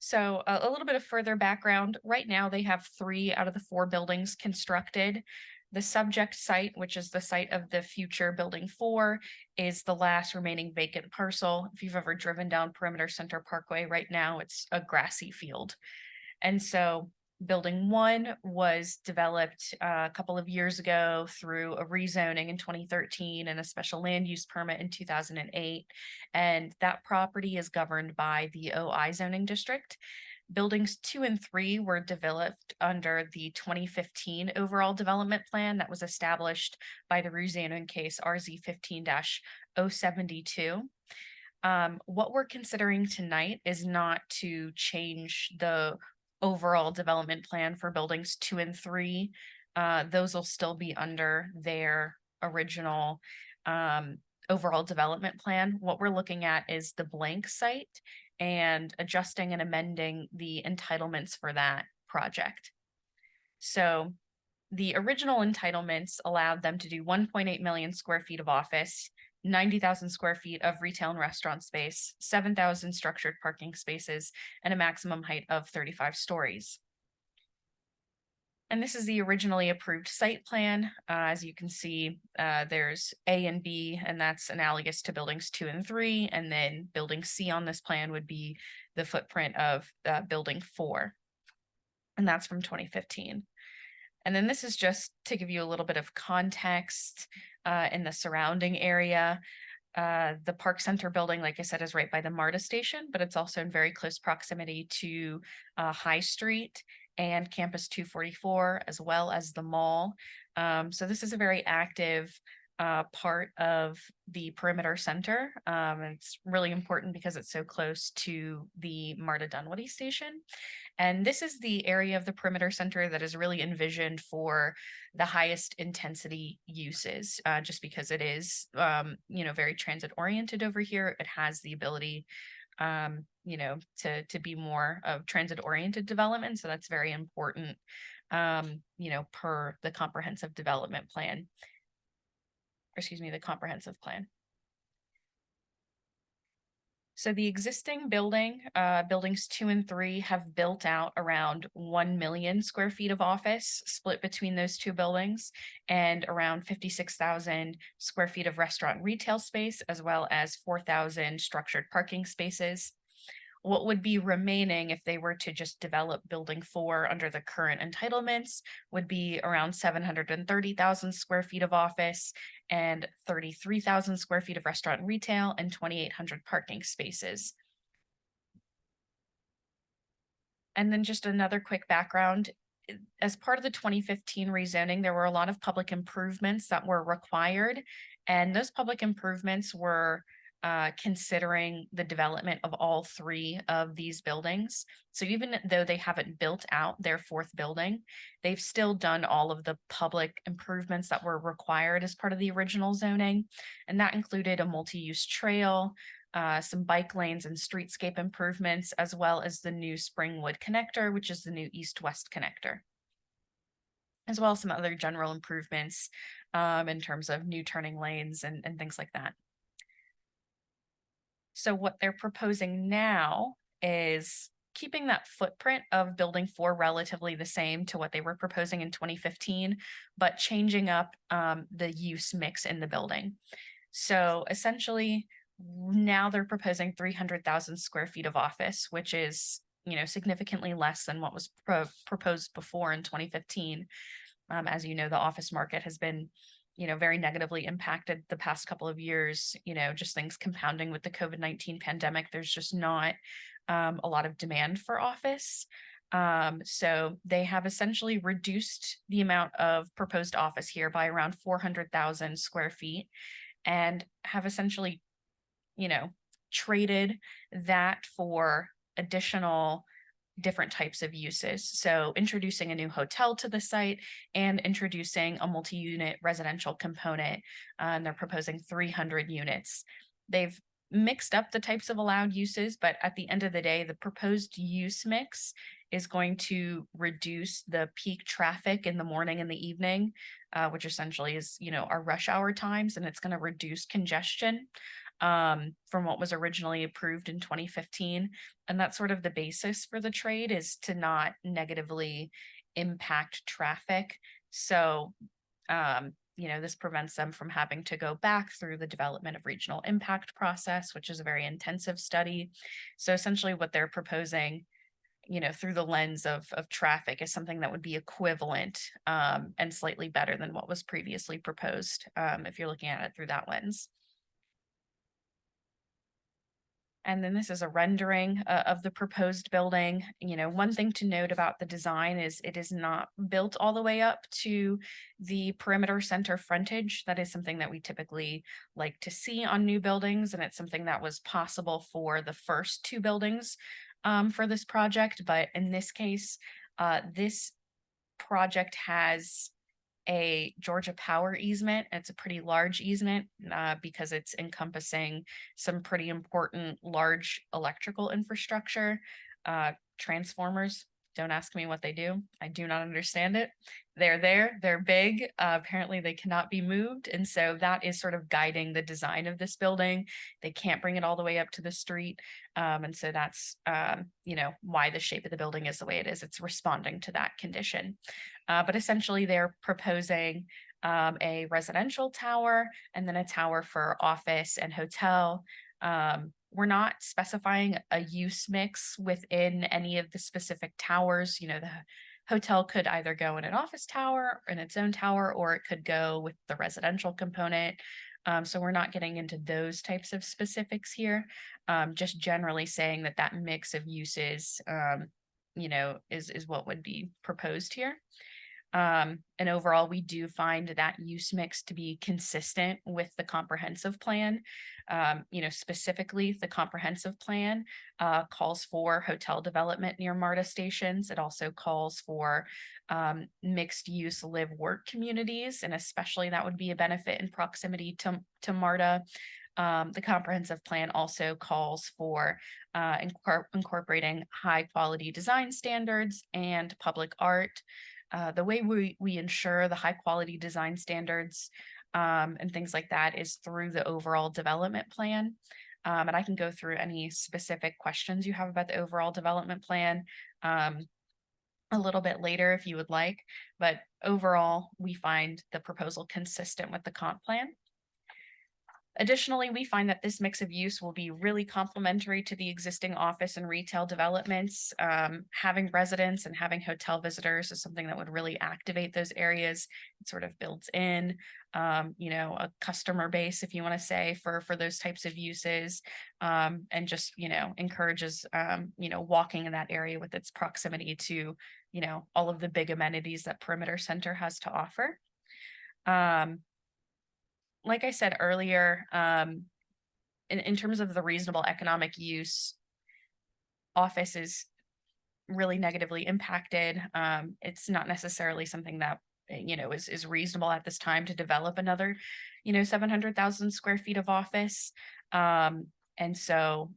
S3: So a little bit of further background. Right now, they have 3 out of the 4 buildings constructed. The subject site, which is the site of the future building 4, is the last remaining vacant parcel. If you've ever driven down Perimeter Center Parkway, right now it's a grassy field. And so building 1 was developed a couple of years ago through a rezoning in 2013 and a special land use permit in 2008. And that property is governed by the OI zoning district. Buildings 2 and 3 were developed under the 2015 overall development plan that was established by the rezoning case RZ 15-072. What we're considering tonight is not to change the overall development plan for buildings 2 and 3. Those will still be under their original overall development plan. What we're looking at is the blank site and adjusting and amending the entitlements for that project. So the original entitlements allowed them to do 1.8 million square feet of office, 90,000 square feet of retail and restaurant space, 7,000 structured parking spaces, and a maximum height of 35 stories. And this is the originally approved site plan. As you can see, there's A and B, and that's analogous to buildings 2 and 3. And then building C on this plan would be the footprint of building 4. And that's from 2015. And then this is just to give you a little bit of context in the surrounding area. The Park Center building, like I said, is right by the MARTA station, but it's also in very close proximity to High Street and Campus 244, as well as the mall. So this is a very active part of the Perimeter Center. It's really important because it's so close to the MARTA Dunwoody station. And this is the area of the Perimeter Center that is really envisioned for the highest intensity uses, just because it is, very transit oriented over here. It has the ability, to be more of transit oriented development. So that's very important, per the comprehensive development plan. The comprehensive plan. So the existing building, buildings 2 and 3 have built out around 1 million square feet of office split between those 2 buildings, and around 56,000 square feet of restaurant retail space, as well as 4,000 structured parking spaces. What would be remaining if they were to just develop building 4 under the current entitlements would be around 730,000 square feet of office and 33,000 square feet of restaurant and retail and 2,800 parking spaces. And then just another quick background. As part of the 2015 rezoning, there were a lot of public improvements that were required, and those public improvements were considering the development of all 3 of these buildings. So even though they haven't built out their 4th building, they've still done all of the public improvements that were required as part of the original zoning. And that included a multi-use trail, some bike lanes and streetscape improvements, as well as the new Springwood connector, which is the new east-west connector, as well as some other general improvements in terms of new turning lanes and things like that. So what they're proposing now is keeping that footprint of building 4 relatively the same to what they were proposing in 2015, but changing up the use mix in the building. So essentially, now they're proposing 300,000 square feet of office, which is, significantly less than what was proposed before in 2015. As you know, the office market has been very negatively impacted the past couple of years, just things compounding with the COVID-19 pandemic. There's just not a lot of demand for office. So they have essentially reduced the amount of proposed office here by around 400,000 square feet and have essentially, traded that for additional different types of uses. So introducing a new hotel to the site and introducing a multi-unit residential component. And they're proposing 300 units. They've mixed up the types of allowed uses, but at the end of the day, the proposed use mix is going to reduce the peak traffic in the morning and the evening, which essentially is, our rush hour times, and it's going to reduce congestion from what was originally approved in 2015. And that's sort of the basis for the trade, is to not negatively impact traffic. So, this prevents them from having to go back through the development of regional impact process, which is a very intensive study. So essentially what they're proposing, through the lens of traffic, is something that would be equivalent and slightly better than what was previously proposed, if you're looking at it through that lens. And then this is a rendering of the proposed building. One thing to note about the design is it is not built all the way up to the perimeter center frontage. That is something that we typically like to see on new buildings, and it's something that was possible for the first two buildings for this project. But in this case, this project has a Georgia Power easement. It's a pretty large easement because it's encompassing some pretty important large electrical infrastructure. Transformers, don't ask me what they do. I do not understand it. They're there, they're big. Apparently they cannot be moved. And so that is sort of guiding the design of this building. They can't bring it all the way up to the street. And so that's, why the shape of the building is the way it is. It's responding to that condition. But essentially they're proposing a residential tower and then a tower for office and hotel. We're not specifying a use mix within any of the specific towers. The hotel could either go in an office tower in its own tower, or it could go with the residential component. So we're not getting into those types of specifics here. Just generally saying that mix of uses, is what would be proposed here. And overall, we do find that use mix to be consistent with the comprehensive plan. Specifically, the comprehensive plan calls for hotel development near MARTA stations. It also calls for mixed use live work communities, and especially that would be a benefit in proximity to MARTA. The comprehensive plan also calls for incorporating high quality design standards and public art. The way we ensure the high quality design standards and things like that is through the overall development plan. And I can go through any specific questions you have about the overall development plan a little bit later if you would like. But overall, we find the proposal consistent with the comp plan. Additionally, we find that this mix of use will be really complementary to the existing office and retail developments. Having residents and having hotel visitors is something that would really activate those areas. It sort of builds in, a customer base, if you want to say, for those types of uses, and just, encourages, walking in that area with its proximity to, all of the big amenities that Perimeter Center has to offer. Like I said earlier, in terms of the reasonable economic use, office is really negatively impacted. It's not necessarily something that, is reasonable at this time to develop another, 700,000 square feet of office. And so,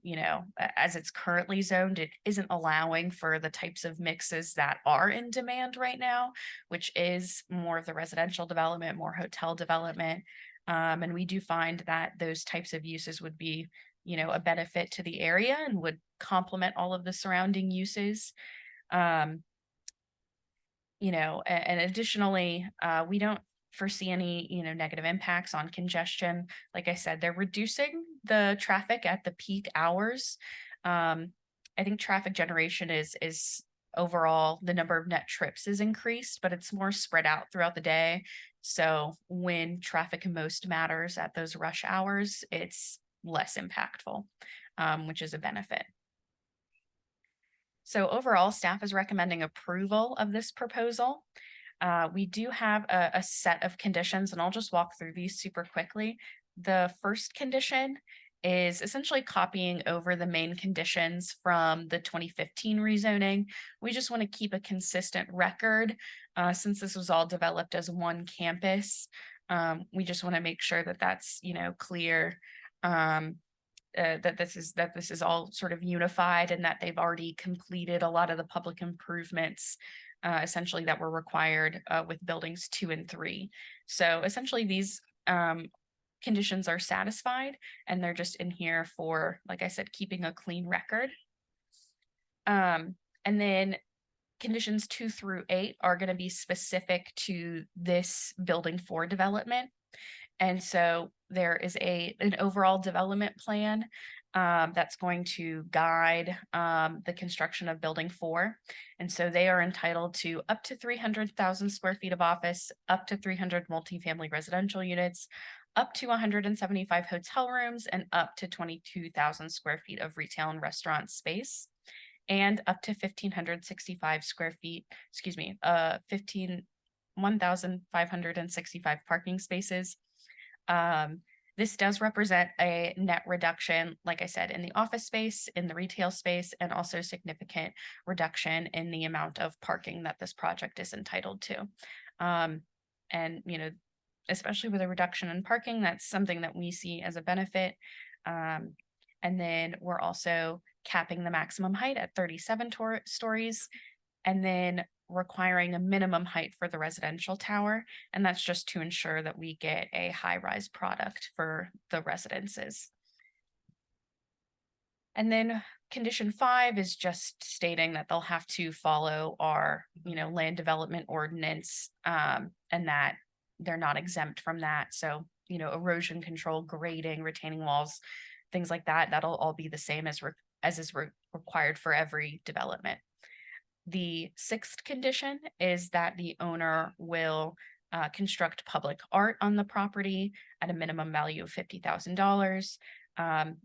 S3: as it's currently zoned, it isn't allowing for the types of mixes that are in demand right now, which is more of the residential development, more hotel development. And we do find that those types of uses would be, a benefit to the area and would complement all of the surrounding uses. And additionally, we don't foresee any, negative impacts on congestion. Like I said, they're reducing the traffic at the peak hours. I think traffic generation is overall, the number of net trips is increased, but it's more spread out throughout the day. So when traffic most matters at those rush hours, it's less impactful, which is a benefit. So overall, staff is recommending approval of this proposal. We do have a set of conditions, and I'll just walk through these super quickly. The first condition is essentially copying over the main conditions from the 2015 rezoning. We just want to keep a consistent record since this was all developed as one campus. We just want to make sure that that's, you know, clear, that this is all sort of unified and that they've already completed a lot of the public improvements essentially that were required with buildings 2 and 3. So essentially these conditions are satisfied, and they're just in here for, like I said, keeping a clean record. And then conditions 2 through 8 are going to be specific to this building 4 development. And so there is an overall development plan that's going to guide the construction of building 4. And so they are entitled to up to 300,000 square feet of office, up to 300 multifamily residential units, up to 175 hotel rooms, and up to 22,000 square feet of retail and restaurant space, and up to 1,565 square feet, 1,565 parking spaces. This does represent a net reduction, like I said, in the office space, in the retail space, and also significant reduction in the amount of parking that this project is entitled to. And, you know, especially with a reduction in parking, that's something that we see as a benefit. And then we're also capping the maximum height at 37 stories, and then requiring a minimum height for the residential tower. And that's just to ensure that we get a high-rise product for the residences. And then condition 5 is just stating that they'll have to follow our, you know, land development ordinance, and that they're not exempt from that. So, you know, erosion control, grading, retaining walls, things like that, that'll all be the same as is required for every development. The 6th condition is that the owner will construct public art on the property at a minimum value of $50,000.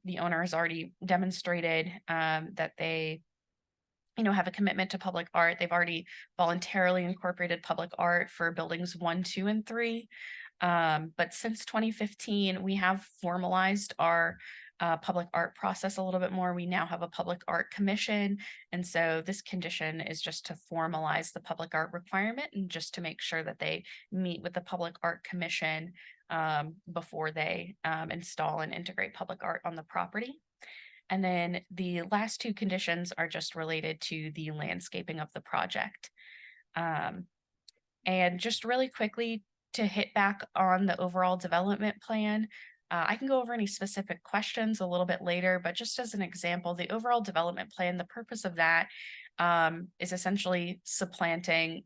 S3: The owner has already demonstrated that they, you know, have a commitment to public art. They've already voluntarily incorporated public art for buildings 1, 2, and 3. But since 2015, we have formalized our public art process a little bit more. We now have a public art commission. And so this condition is just to formalize the public art requirement and just to make sure that they meet with the public art commission before they install and integrate public art on the property. And then the last 2 conditions are just related to the landscaping of the project. And just really quickly to hit back on the overall development plan, I can go over any specific questions a little bit later, but just as an example, the overall development plan, the purpose of that is essentially supplanting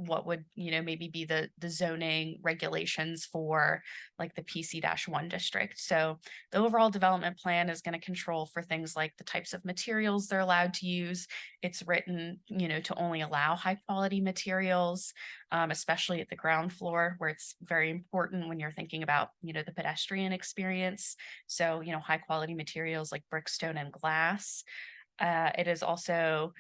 S3: what would, you know, maybe be the zoning regulations for like the PC-1 district. So the overall development plan is going to control for things like the types of materials they're allowed to use. It's written, you know, to only allow high quality materials, especially at the ground floor, where it's very important when you're thinking about, you know, the pedestrian experience. So, you know, high quality materials like brick, stone, and glass. It is also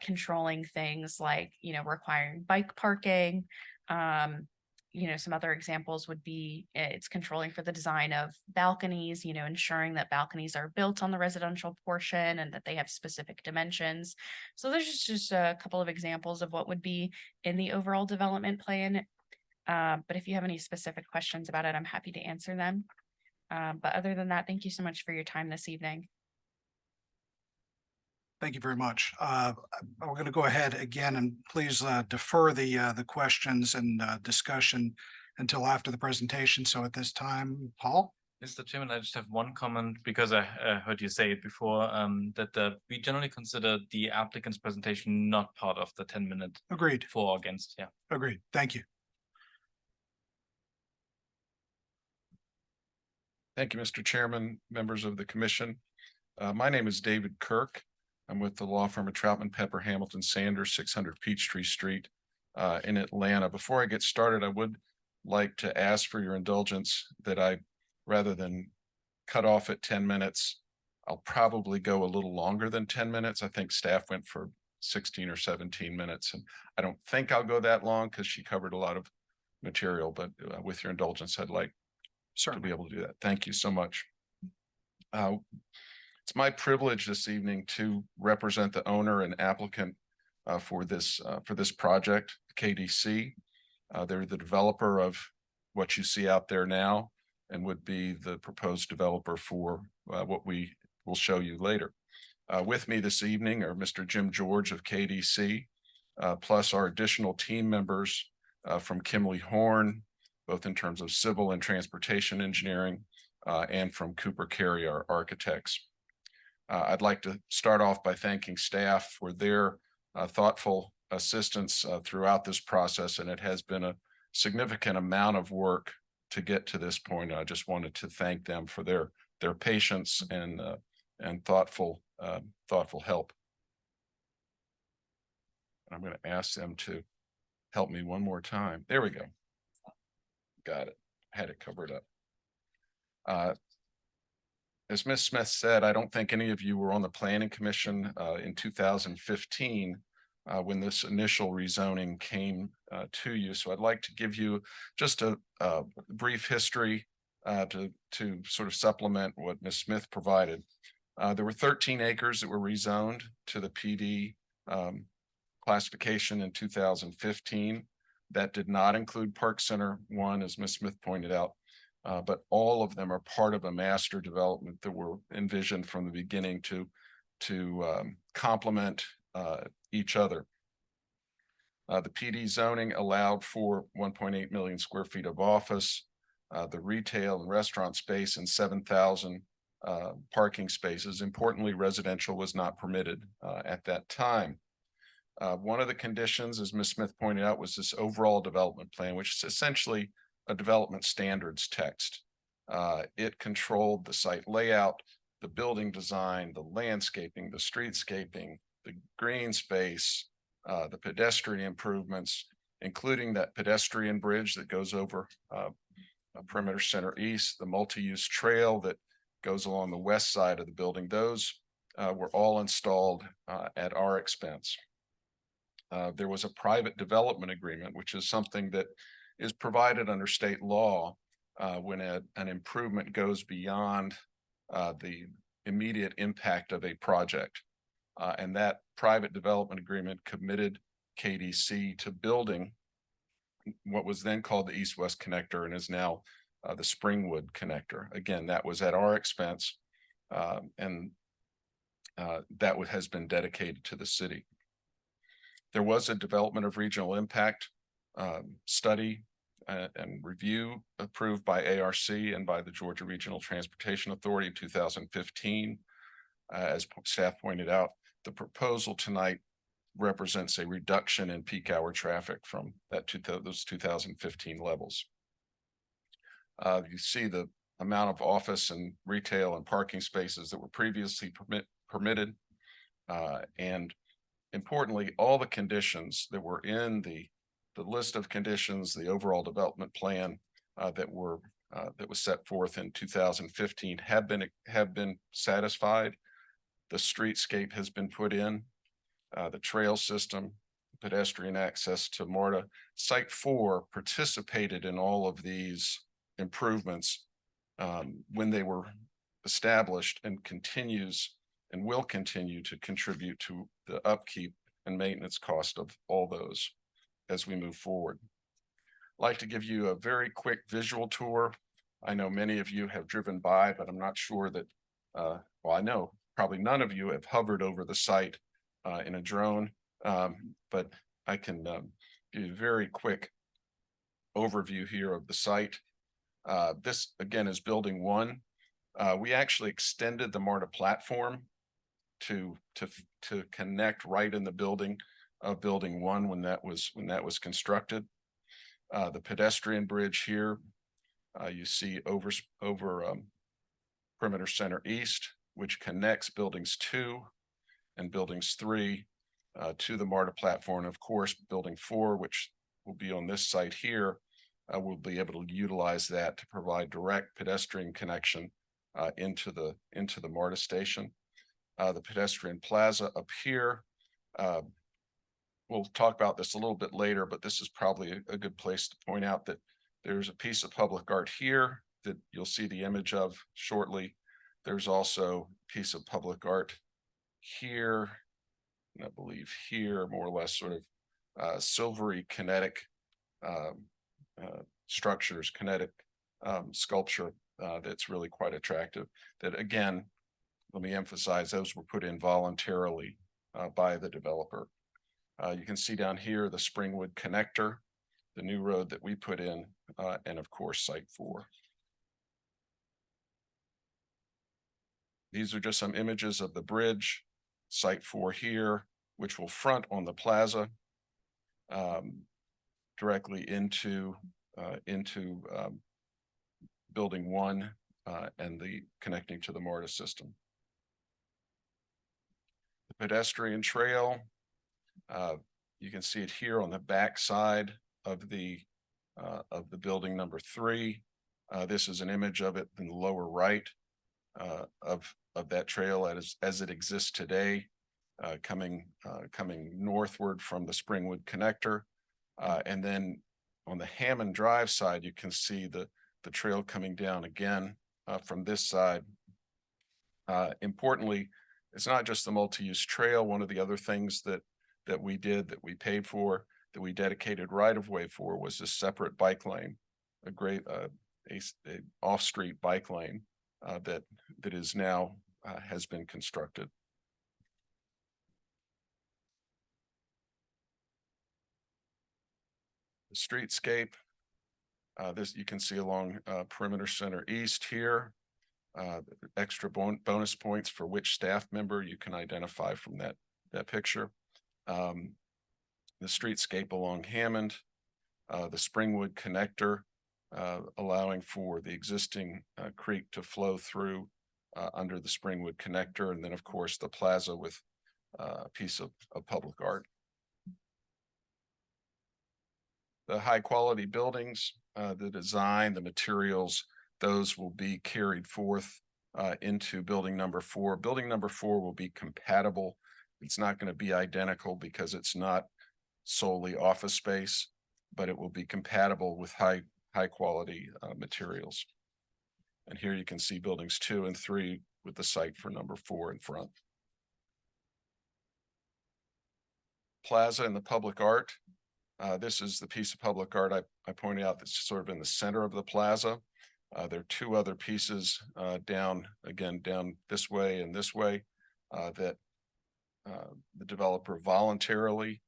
S3: controlling things like, you know, requiring bike parking. You know, some other examples would be it's controlling for the design of balconies, you know, ensuring that balconies are built on the residential portion and that they have specific dimensions. So there's just a couple of examples of what would be in the overall development plan. But if you have any specific questions about it, I'm happy to answer them. But other than that, thank you so much for your time this evening.
S5: Thank you very much. We're going to go ahead again and please defer the questions and discussion until after the presentation. So at this time, Paul?
S4: Mr. Chairman, I just have one comment because I heard you say it before, that we generally consider the applicant's presentation not part of the 10-minute.
S5: Agreed.
S4: For or against, yeah.
S5: Agreed. Thank you.
S15: Thank you, Mr. Chairman, members of the commission. My name is David Kirk. I'm with the law firm of Troutman, Pepper, Hamilton, Sanders, 600 Peachtree Street in Atlanta. Before I get started, I would like to ask for your indulgence that I, rather than cut off at 10 minutes, I'll probably go a little longer than 10 minutes. I think staff went for 16 or 17 minutes, and I don't think I'll go that long because she covered a lot of material, but with your indulgence, I'd like to be able to do that. Thank you so much. It's my privilege this evening to represent the owner and applicant for this project, KDC. They're the developer of what you see out there now and would be the proposed developer for what we will show you later. With me this evening are Mr. Jim George of KDC, plus our additional team members from Kimley Horn, both in terms of civil and transportation engineering, and from Cooper Carey, our architects. I'd like to start off by thanking staff for their thoughtful assistance throughout this process, and it has been a significant amount of work to get to this point. I just wanted to thank them for their patience and thoughtful help. And I'm going to ask them to help me one more time. There we go. Got it. Had it covered up. As Ms. Smith said, I don't think any of you were on the Planning Commission in 2015 when this initial rezoning came to you. So I'd like to give you just a brief history to sort of supplement what Ms. Smith provided. There were 13 acres that were rezoned to the PD classification in 2015. That did not include Park Center 1, as Ms. Smith pointed out. But all of them are part of a master development that were envisioned from the beginning to complement each other. The PD zoning allowed for 1.8 million square feet of office, the retail and restaurant space, and 7,000 parking spaces. Importantly, residential was not permitted at that time. One of the conditions, as Ms. Smith pointed out, was this overall development plan, which is essentially a development standards text. It controlled the site layout, the building design, the landscaping, the streetscaping, the green space, the pedestrian improvements, including that pedestrian bridge that goes over Perimeter Center East, the multi-use trail that goes along the west side of the building. Those were all installed at our expense. There was a private development agreement, which is something that is provided under state law when an improvement goes beyond the immediate impact of a project. And that private development agreement committed KDC to building what was then called the East-West Connector and is now the Springwood Connector. Again, that was at our expense, and that has been dedicated to the city. There was a development of regional impact study and review approved by ARC and by the Georgia Regional Transportation Authority in 2015. As staff pointed out, the proposal tonight represents a reduction in peak hour traffic from those 2015 levels. You see the amount of office and retail and parking spaces that were previously permitted. And importantly, all the conditions that were in the list of conditions, the overall development plan that was set forth in 2015 have been satisfied. The streetscape has been put in, the trail system, pedestrian access to MARTA. Site 4 participated in all of these improvements when they were established, and continues and will continue to contribute to the upkeep and maintenance cost of all those as we move forward. I'd like to give you a very quick visual tour. I know many of you have driven by, but I'm not sure that, well, I know probably none of you have hovered over the site in a drone, but I can give you a very quick overview here of the site. This again is building 1. We actually extended the MARTA platform to connect right in the building of building 1 when that was constructed. The pedestrian bridge here, you see over Perimeter Center East, which connects buildings 2 and buildings 3 to the MARTA platform. Of course, building 4, which will be on this site here, we'll be able to utilize that to provide direct pedestrian connection into the MARTA station. The pedestrian plaza up here. We'll talk about this a little bit later, but this is probably a good place to point out that there's a piece of public art here that you'll see the image of shortly. There's also a piece of public art here, and I believe here, more or less sort of silvery kinetic structures, kinetic sculpture that's really quite attractive. That again, let me emphasize, those were put in voluntarily by the developer. You can see down here the Springwood connector, the new road that we put in, and of course, Site 4. These are just some images of the bridge, Site 4 here, which will front on the plaza directly into Building 1 and the connecting to the MARTA system. The pedestrian trail, you can see it here on the back side of the building number 3. This is an image of it in the lower right of that trail as it exists today, coming northward from the Springwood connector. And then on the Hammond Drive side, you can see the trail coming down again from this side. Importantly, it's not just the multi-use trail. One of the other things that we did, that we paid for, that we dedicated right-of-way for, was a separate bike lane, a great a off-street bike lane that is now has been constructed. The streetscape, this you can see along Perimeter Center East here. Extra bonus points for which staff member you can identify from that picture. The streetscape along Hammond, the Springwood connector, allowing for the existing creek to flow through under the Springwood connector, and then of course the plaza with a piece of public art. The high quality buildings, the design, the materials, those will be carried forth into building number 4. Building number 4 will be compatible. It's not going to be identical because it's not solely office space, but it will be compatible with high quality materials. And here you can see buildings 2 and 3 with the site for number 4 in front. Plaza and the public art. This is the piece of public art I pointed out that's sort of in the center of the plaza. There are 2 other pieces down this way and this way that the developer voluntarily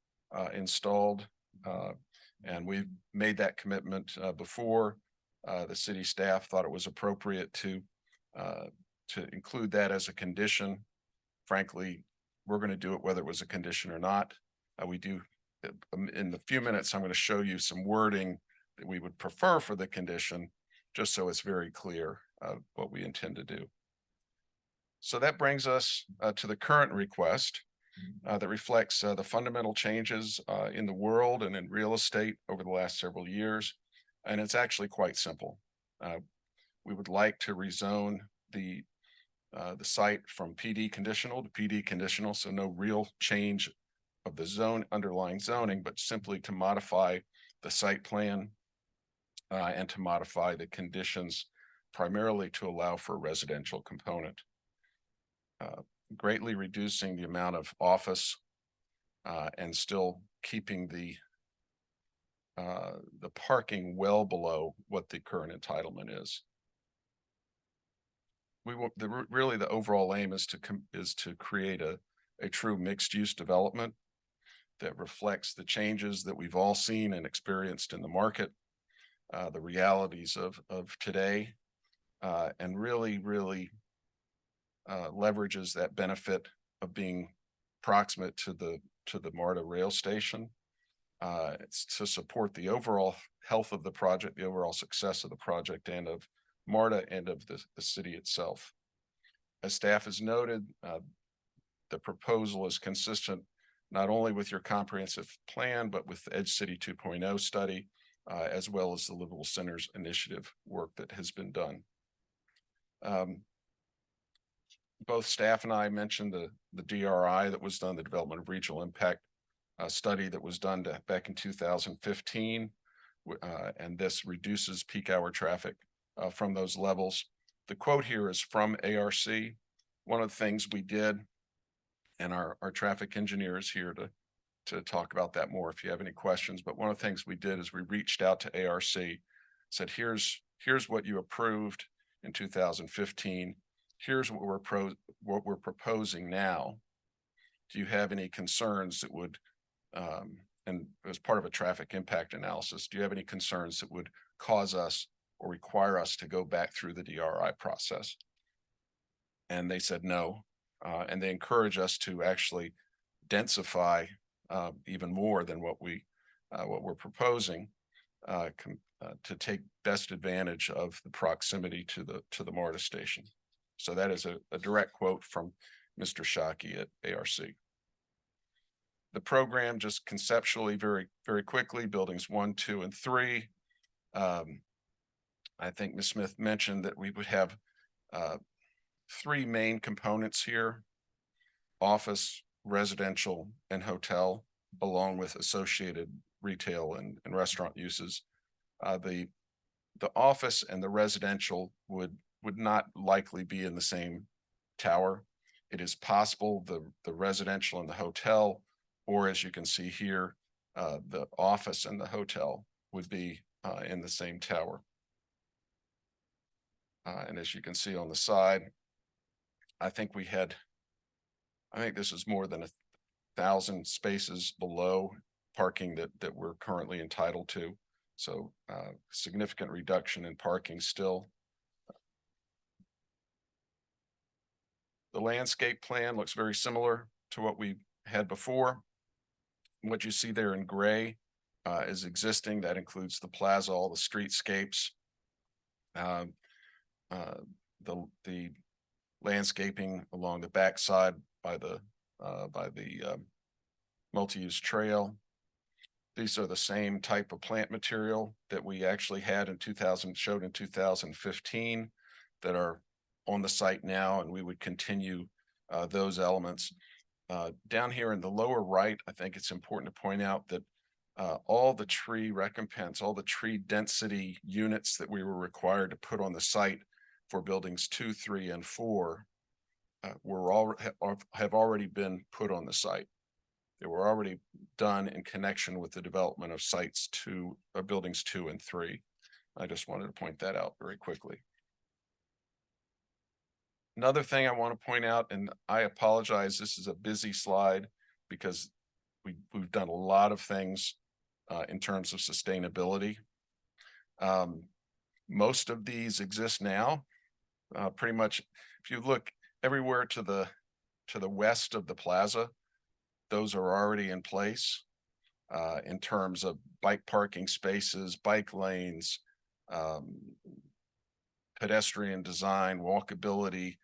S15: installed, and we've made that commitment before. The city staff thought it was appropriate to include that as a condition. Frankly, we're going to do it whether it was a condition or not. We do. In the few minutes, I'm going to show you some wording that we would prefer for the condition, just so it's very clear what we intend to do. So that brings us to the current request that reflects the fundamental changes in the world and in real estate over the last several years. And it's actually quite simple. We would like to rezone the site from PD conditional to PD conditional, so no real change of the underlying zoning, but simply to modify the site plan and to modify the conditions primarily to allow for a residential component, greatly reducing the amount of office and still keeping the parking well below what the current entitlement is. We want really the overall aim is to create a true mixed-use development that reflects the changes that we've all seen and experienced in the market, the realities of today, and really leverages that benefit of being proximate to the MARTA rail station. It's to support the overall health of the project, the overall success of the project, and of MARTA and of the city itself. As staff has noted, the proposal is consistent not only with your comprehensive plan, but with the Edge City 2.0 study, as well as the Livable Centers initiative work that has been done. both staff and I mentioned the DRI that was done, the Development of Regional Impact study that was done back in 2015. And this reduces peak hour traffic from those levels. The quote here is from ARC. One of the things we did, and our traffic engineer is here to talk about that more if you have any questions, but one of the things we did is we reached out to ARC, said, here's what you approved in 2015. Here's what we're proposing now. Do you have any concerns that would, and as part of a traffic impact analysis, do you have any concerns that would cause us or require us to go back through the DRI process? And they said no, and they encourage us to actually densify even more than what we're proposing to take best advantage of the proximity to the MARTA station. So that is a direct quote from Mr. Shockey at ARC. The program, just conceptually, very, very quickly, buildings 1, 2, and 3. I think Ms. Smith mentioned that we would have 3 main components here: office, residential, and hotel, along with associated retail and restaurant uses. The office and the residential would not likely be in the same tower. It is possible the residential and the hotel, or as you can see here, the office and the hotel would be in the same tower. And as you can see on the side, I think this is more than 1,000 spaces below parking that we're currently entitled to. So significant reduction in parking still. The landscape plan looks very similar to what we had before. What you see there in gray is existing. That includes the plaza, all the streetscapes, the landscaping along the backside by the multi-use trail. These are the same type of plant material that we actually had showed in 2015 that are on the site now, and we would continue those elements. Down here in the lower right, I think it's important to point out that all the tree recompense, all the tree density units that we were required to put on the site for buildings 2, 3, and 4 have already been put on the site. They were already done in connection with the development of buildings 2 and 3. I just wanted to point that out very quickly. Another thing I want to point out, and I apologize, this is a busy slide because we've done a lot of things in terms of sustainability. Most of these exist now. Pretty much, if you look everywhere to the west of the plaza, those are already in place in terms of bike parking spaces, bike lanes, pedestrian design, walkability,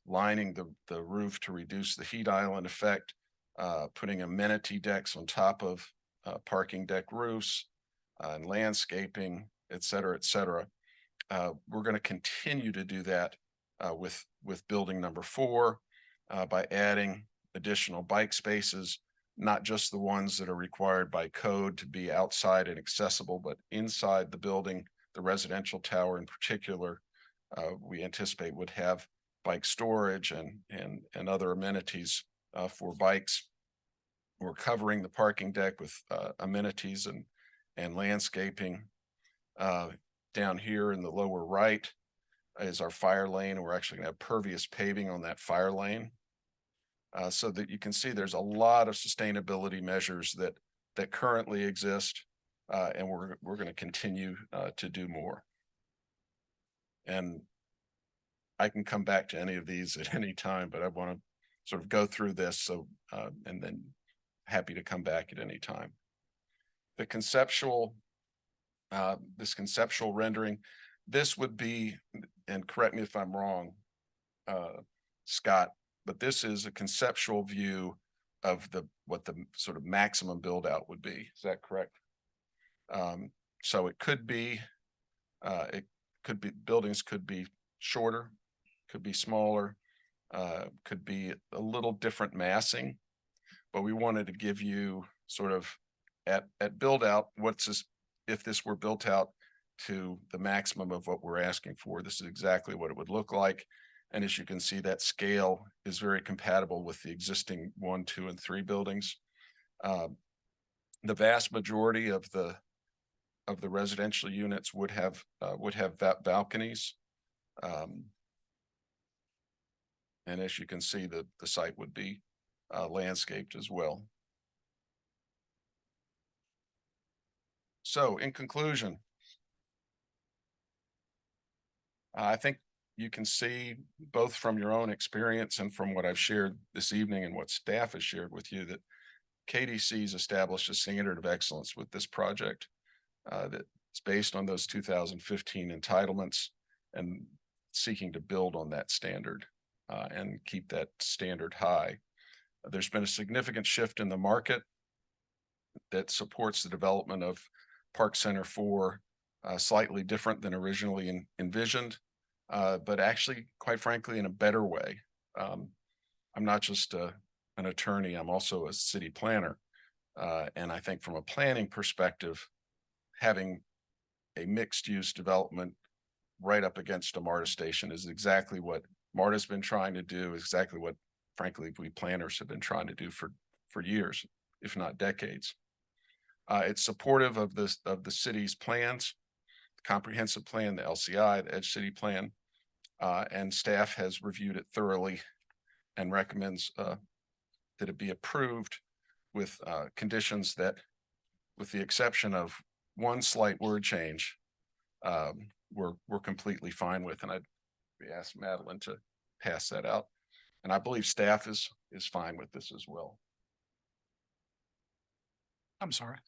S15: lining the roof to reduce the heat island effect, putting amenity decks on top of parking deck roofs, and landscaping, et cetera, et cetera. We're going to continue to do that with building number 4 by adding additional bike spaces, not just the ones that are required by code to be outside and accessible, but inside the building. The residential tower in particular, we anticipate would have bike storage and other amenities for bikes. We're covering the parking deck with amenities and landscaping. Down here in the lower right is our fire lane. We're actually going to have pervious paving on that fire lane. So that you can see there's a lot of sustainability measures that currently exist, and we're going to continue to do more. And I can come back to any of these at any time, but I want to sort of go through this, so and then happy to come back at any time. The conceptual, this conceptual rendering, this would be, and correct me if I'm wrong, Scott, but this is a conceptual view of what the sort of maximum build out would be. Is that correct? So it could be buildings could be shorter, could be smaller, could be a little different massing. But we wanted to give you sort of at build out, if this were built out to the maximum of what we're asking for, this is exactly what it would look like. And as you can see, that scale is very compatible with the existing 1, 2, and 3 buildings. The vast majority of the residential units would have balconies. And as you can see, the site would be landscaped as well. So in conclusion, I think you can see both from your own experience and from what I've shared this evening and what staff has shared with you that KDC's established a standard of excellence with this project that's based on those 2015 entitlements and seeking to build on that standard and keep that standard high. There's been a significant shift in the market that supports the development of Park Center 4 slightly different than originally envisioned, but actually, quite frankly, in a better way. I'm not just an attorney, I'm also a city planner. And I think from a planning perspective, having a mixed use development right up against a MARTA station is exactly what MARTA's been trying to do, exactly what, frankly, we planners have been trying to do for years, if not decades. It's supportive of the city's plans, the comprehensive plan, the LCI, the Edge City plan, and staff has reviewed it thoroughly and recommends that it be approved with conditions that, with the exception of one slight word change, we're completely fine with. And I'd ask Madeline to pass that out. And I believe staff is fine with this as well.
S5: I'm sorry.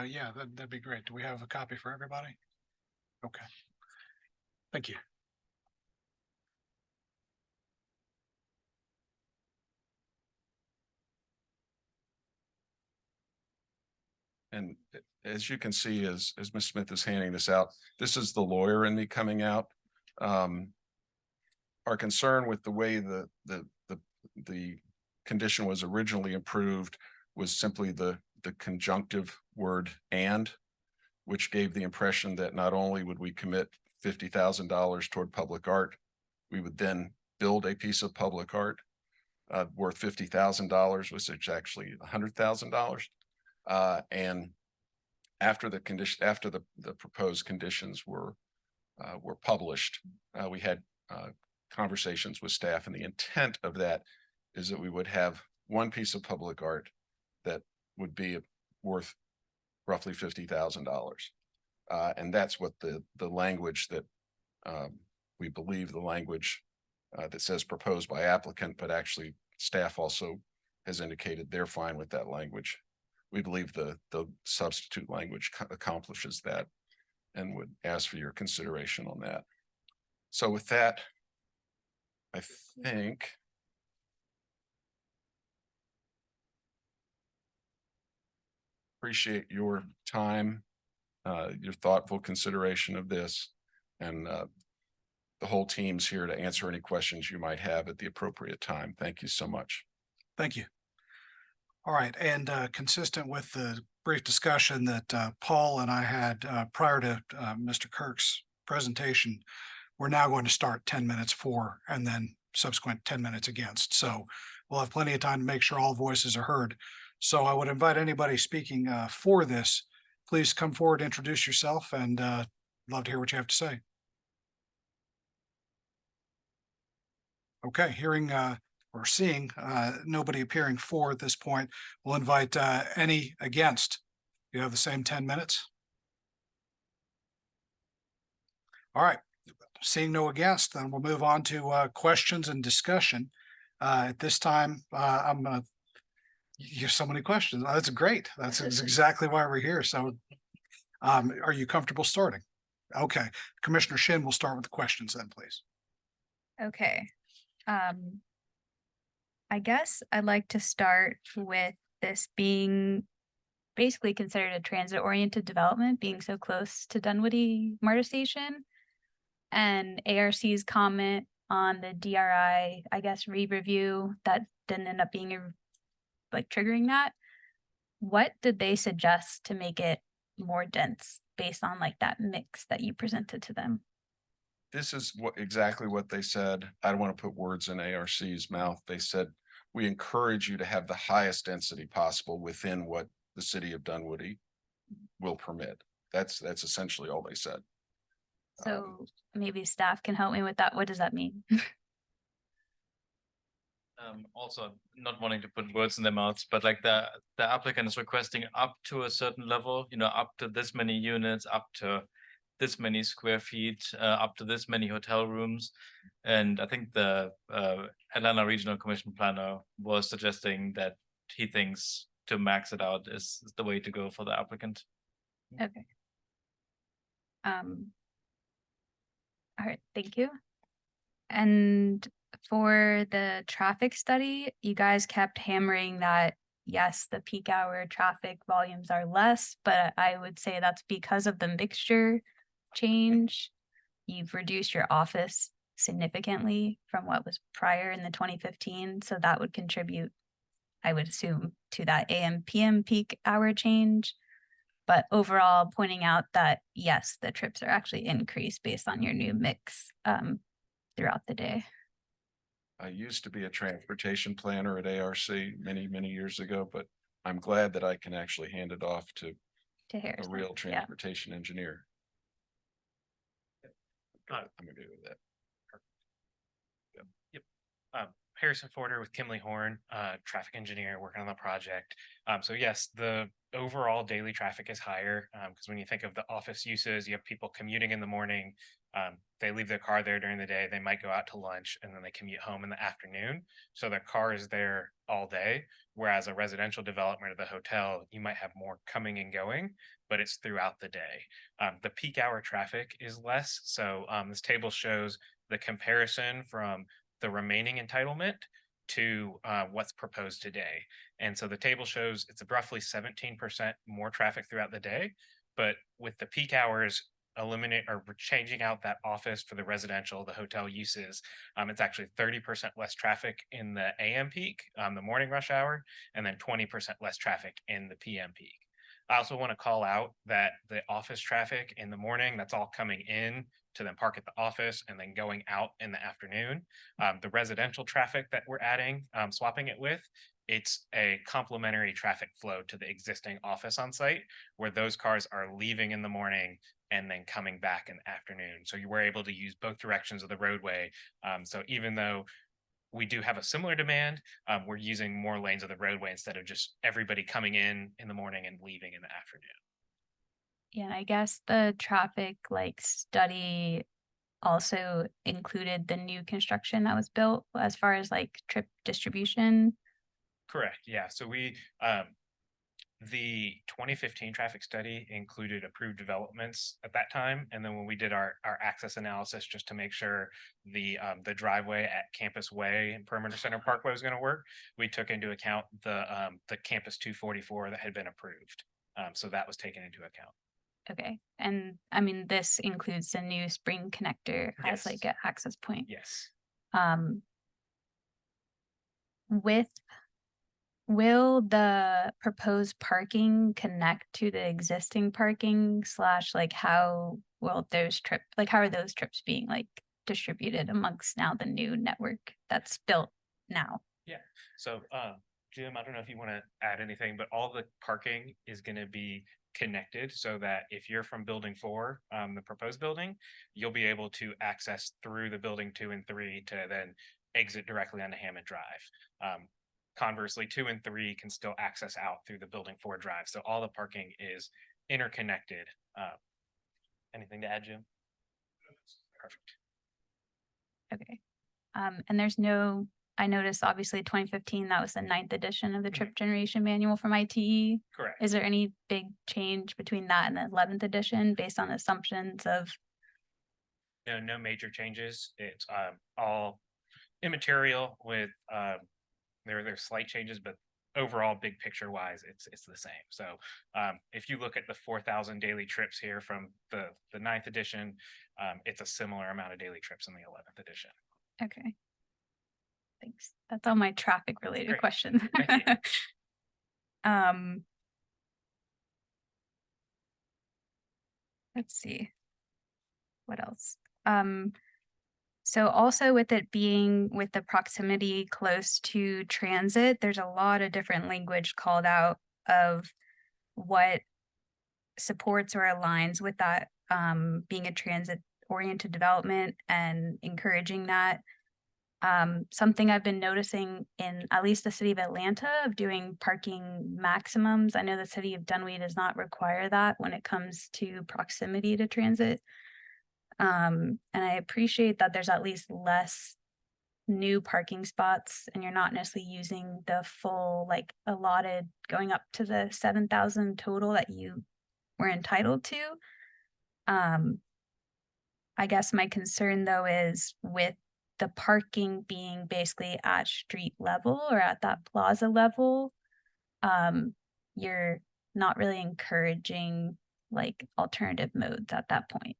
S5: Yeah, that'd be great. Do we have a copy for everybody? Okay. Thank you.
S15: And as you can see, as Ms. Smith is handing this out, this is the lawyer in me coming out. Our concern with the way the condition was originally approved was simply the conjunctive word "and," which gave the impression that not only would we commit $50,000 toward public art, we would then build a piece of public art worth $50,000, which is actually $100,000. And after the proposed conditions were published, we had conversations with staff, and the intent of that is that we would have one piece of public art that would be worth roughly $50,000. And that's what the language that we believe the language that says proposed by applicant, but actually staff also has indicated they're fine with that language. We believe the substitute language accomplishes that and would ask for your consideration on that. So with that, I think appreciate your time, your thoughtful consideration of this, and the whole team's here to answer any questions you might have at the appropriate time. Thank you so much.
S5: Thank you. All right, and consistent with the brief discussion that Paul and I had prior to Mr. Kirk's presentation, we're now going to start 10 minutes for and then subsequent 10 minutes against. So we'll have plenty of time to make sure all voices are heard. So I would invite anybody speaking for this, please come forward, introduce yourself, and love to hear what you have to say. Okay, hearing or seeing nobody appearing for at this point, we'll invite any against. You have the same 10 minutes. All right, seeing no against, then we'll move on to questions and discussion. At this time, I'm gonna, you have so many questions. That's great. That's exactly why we're here. So are you comfortable starting? Okay, Commissioner Shin will start with the questions then, please.
S11: Okay. I guess I'd like to start with this being basically considered a transit-oriented development, being so close to Dunwoody MARTA station. and ARC's comment on the DRI, I guess, re-review that didn't end up being like triggering that. What did they suggest to make it more dense based on like that mix that you presented to them?
S15: This is exactly what they said. I don't want to put words in ARC's mouth. They said, we encourage you to have the highest density possible within what the city of Dunwoody will permit. That's essentially all they said.
S11: So maybe staff can help me with that. What does that mean?
S4: Also not wanting to put words in their mouths, but like the applicant is requesting up to a certain level, you know, up to this many units, up to this many square feet, up to this many hotel rooms. And I think the Atlanta Regional Commission planner was suggesting that he thinks to max it out is the way to go for the applicant.
S11: Okay. All right, thank you. And for the traffic study, you guys kept hammering that, yes, the peak hour traffic volumes are less, but I would say that's because of the mixture change. You've reduced your office significantly from what was prior in the 2015. So that would contribute, I would assume, to that AM PM peak hour change. But overall, pointing out that, yes, the trips are actually increased based on your new mix throughout the day.
S15: I used to be a transportation planner at ARC many, many years ago, but I'm glad that I can actually hand it off to a
S11: Harrison.
S15: real
S11: Yeah.
S15: transportation engineer.
S1: Uh,
S15: I'm gonna do that.
S1: Harrison Forder with Kimley Horn, traffic engineer working on the project. So yes, the overall daily traffic is higher because when you think of the office uses, you have people commuting in the morning. They leave their car there during the day. They might go out to lunch and then they commute home in the afternoon. So their car is there all day. Whereas a residential development of the hotel, you might have more coming and going, but it's throughout the day. The peak hour traffic is less. So this table shows the comparison from the remaining entitlement to what's proposed today. And so the table shows it's roughly 17% more traffic throughout the day, but with the peak hours eliminate or changing out that office for the residential, the hotel uses, it's actually 30% less traffic in the AM peak, the morning rush hour, and then 20% less traffic in the PM peak. I also want to call out that the office traffic in the morning, that's all coming in to then park at the office and then going out in the afternoon. The residential traffic that we're adding, swapping it with, it's a complementary traffic flow to the existing office on site where those cars are leaving in the morning and then coming back in the afternoon. So you were able to use both directions of the roadway. So even though we do have a similar demand, we're using more lanes of the roadway instead of just everybody coming in the morning and leaving in the afternoon.
S11: Yeah, and I guess the traffic like study also included the new construction that was built as far as like trip distribution.
S1: Correct. Yeah. So the 2015 traffic study included approved developments at that time. And then when we did our access analysis, just to make sure the driveway at Campus Way and Perimeter Center Parkway was going to work, we took into account the Campus 244 that had been approved. So that was taken into account.
S11: Okay. And I mean, this includes the new spring connector as
S1: Yes.
S11: like an access point.
S1: Yes.
S11: Will the proposed parking connect to the existing parking / like how will those how are those trips being like distributed amongst now the new network that's built now?
S1: Yeah. So Jim, I don't know if you want to add anything, but all the parking is going to be connected so that if you're from building 4, the proposed building, you'll be able to access through the building 2 and 3 to then exit directly onto Hammond Drive. Conversely, 2 and 3 can still access out through the building 4 drive. So all the parking is interconnected. Anything to add, Jim? Perfect.
S11: Okay. And there's no, I noticed obviously 2015, that was the 9th edition of the trip generation manual from ITE.
S1: Correct.
S11: Is there any big change between that and the 11th edition based on assumptions of?
S1: No major changes. It's all immaterial with there's slight changes, but
S16: overall, big picture wise, it's the same. So if you look at the 4,000 daily trips here from the 9th edition, it's a similar amount of daily trips in the 11th edition.
S11: Okay. Thanks. That's all my traffic related
S16: Great.
S11: questions.
S16: Thank you.
S11: Let's see. What else? So also with it being with the proximity close to transit, there's a lot of different language called out of what supports or aligns with that being a transit oriented development and encouraging that. Something I've been noticing in at least the city of Atlanta of doing parking maximums. I know the city of Dunwoody does not require that when it comes to proximity to transit. And I appreciate that there's at least less new parking spots and you're not necessarily using the full like allotted going up to the 7,000 total that you were entitled to. I guess my concern though is with the parking being basically at street level or at that plaza level, you're not really encouraging like alternative modes at that point.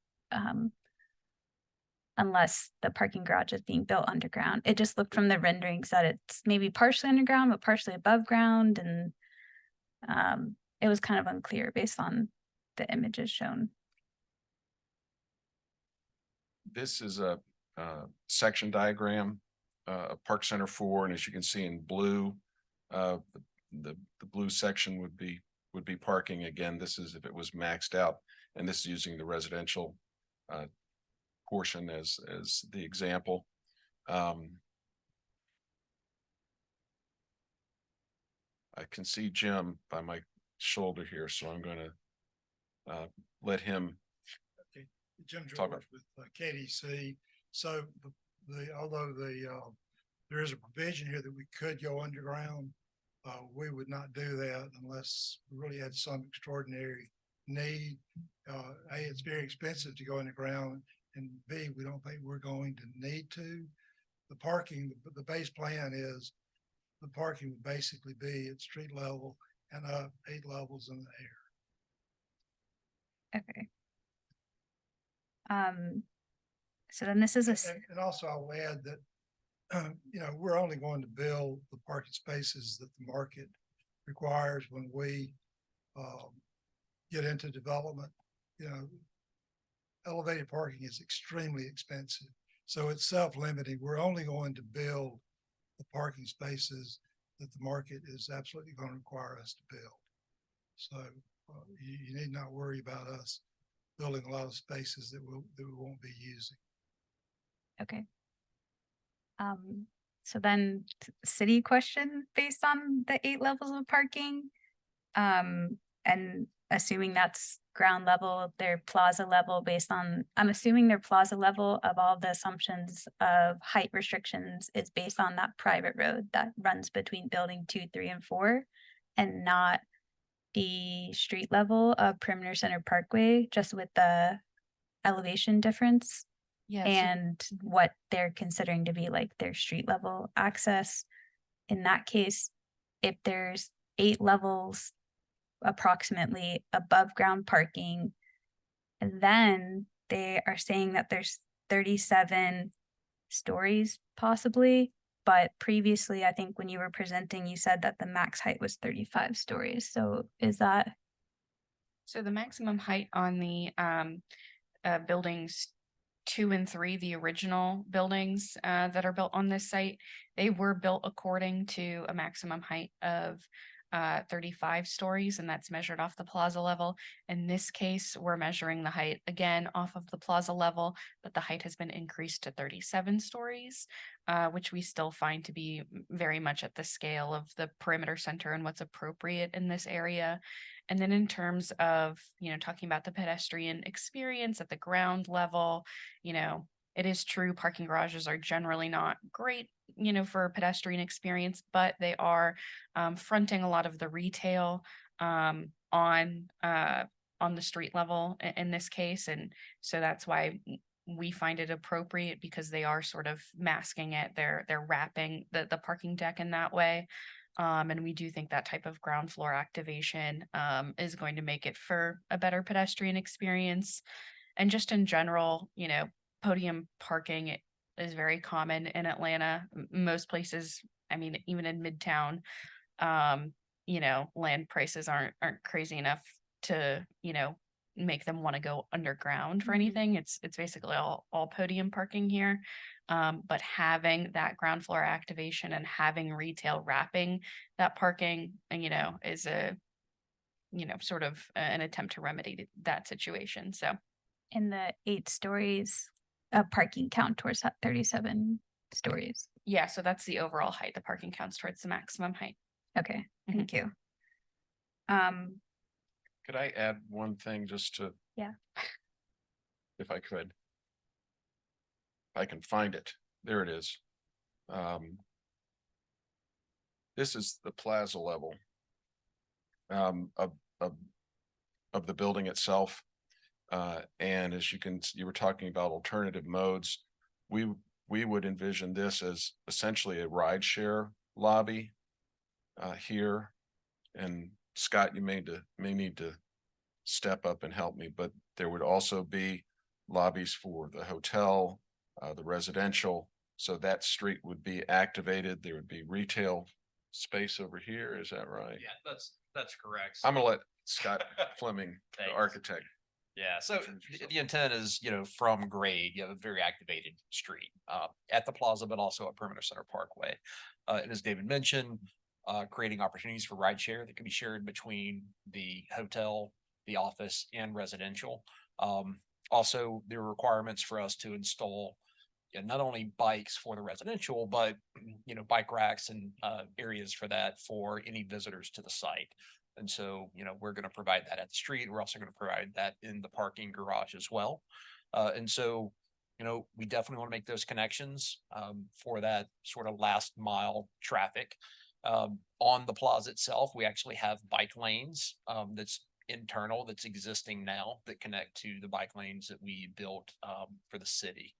S11: Unless the parking garage is being built underground. It just looked from the renderings that it's maybe partially underground, but partially above ground. And it was kind of unclear based on the images shown.
S15: This is a section diagram of Park Center 4, and as you can see in blue, the blue section would be parking. Again, this is if it was maxed out, and this is using the residential portion as the example. I can see Jim by my shoulder here, so I'm going to let him.
S17: Jim
S15: talk
S17: George with KDC. So although there is a provision here that we could go underground, we would not do that unless we really had some extraordinary need. A, it's very expensive to go underground, and B, we don't think we're going to need to. The parking, the base plan is the parking would basically be at street level and up 8 levels in the air.
S11: Okay. So then this is
S17: And also I'll add that, we're only going to build the parking spaces that the market requires when we get into development. Elevated parking is extremely expensive. So it's self-limiting. We're only going to build the parking spaces that the market is absolutely going to require us to build. So you need not worry about us building a lot of spaces that we won't be using.
S11: okay. So then city question based on the 8 levels of parking. And assuming that's ground level, their plaza level based on, I'm assuming their plaza level of all the assumptions of height restrictions is based on that private road that runs between building 2, 3, and 4, and not the street level of Perimeter Center Parkway, just with the elevation difference.
S3: Yes.
S11: And what they're considering to be like their street level access. In that case, if there's 8 levels approximately above ground parking, and then they are saying that there's 37 stories possibly, but previously I think when you were presenting you said that the max height was 35 stories. So is that?
S3: So the maximum height on the buildings 2 and 3, the original buildings that are built on this site, they were built according to a maximum height of 35 stories, and that's measured off the plaza level. In this case, we're measuring the height again off of the plaza level, but the height has been increased to 37 stories, which we still find to be very much at the scale of the perimeter center and what's appropriate in this area. And then in terms of, talking about the pedestrian experience at the ground level, it is true parking garages are generally not great, for a pedestrian experience, but they are fronting a lot of the retail on the street level in this case. And so that's why we find it appropriate, because they are sort of masking it. They're wrapping the parking deck in that way. And we do think that type of ground floor activation is going to make it for a better pedestrian experience. And just in general, you know, podium parking is very common in Atlanta. Most places, I mean, even in Midtown, you know, land prices aren't crazy enough to, you know, make them want to go underground for anything. It's basically all podium parking here. But having that ground floor activation and having retail wrapping that parking, you know, is a, you know, sort of an attempt to remedy that situation. So
S11: In the 8 stories, parking count towards that 37 stories.
S3: yeah, so that's the overall height. The parking counts towards the maximum height.
S11: Okay, thank you.
S15: Could I add one thing just to,
S11: Yeah.
S15: if I could? If I can find it. There it is. This is the plaza level of the building itself. And as you were talking about alternative modes, we would envision this as essentially a ride share lobby here. And Scott, you may need to step up and help me, but there would also be lobbies for the hotel, the residential. So that street would be activated. There would be retail space over here. Is that right?
S1: Yeah, that's correct.
S15: I'm gonna let Scott Fleming, the
S1: Thanks.
S15: architect.
S1: Yeah, so the intent is, you know, from grade, you have a very activated street at the plaza, but also at Perimeter Center Parkway. And as David mentioned, creating opportunities for rideshare that can be shared between the hotel, the office, and residential. Also, there are requirements for us to install not only bikes for the residential, but you know, bike racks and areas for that for any visitors to the site. And so, you know, we're going to provide that at the street. We're also going to provide that in the parking garage as well. And so, you know, we definitely want to make those connections for that sort of last mile traffic. On the plaza itself, we actually have bike lanes that's internal, that's existing now, that connect to the bike lanes that we built for the city.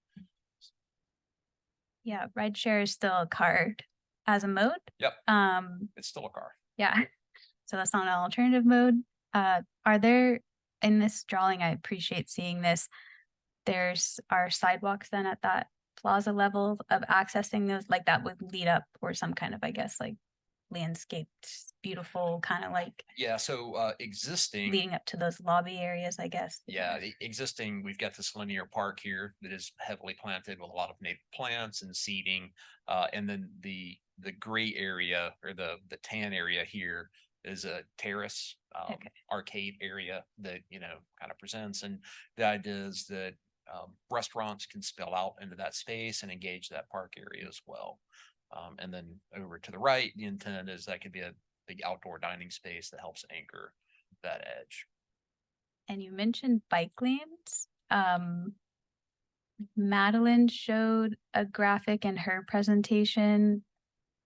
S11: Yeah, rideshare is still a card as a mode.
S1: Yep. It's still a car.
S11: Yeah. So that's not an alternative mode. Are there, in this drawing, I appreciate seeing this, are sidewalks then at that plaza level of accessing those, like that would lead up or some kind of, I guess, like landscaped, beautiful kind of like
S1: Yeah, so existing.
S11: leading up to those lobby areas, I guess.
S1: Yeah, the existing, we've got this linear park here that is heavily planted with a lot of native plants and seeding. And then the gray area or the tan area here is a terrace arcade area that, you know, kind of presents. And the idea is that restaurants can spill out into that space and engage that park area as well. And then over to the right, the intent is that could be a big outdoor dining space that helps anchor that edge.
S11: And you mentioned bike lanes. Madeline showed a graphic in her presentation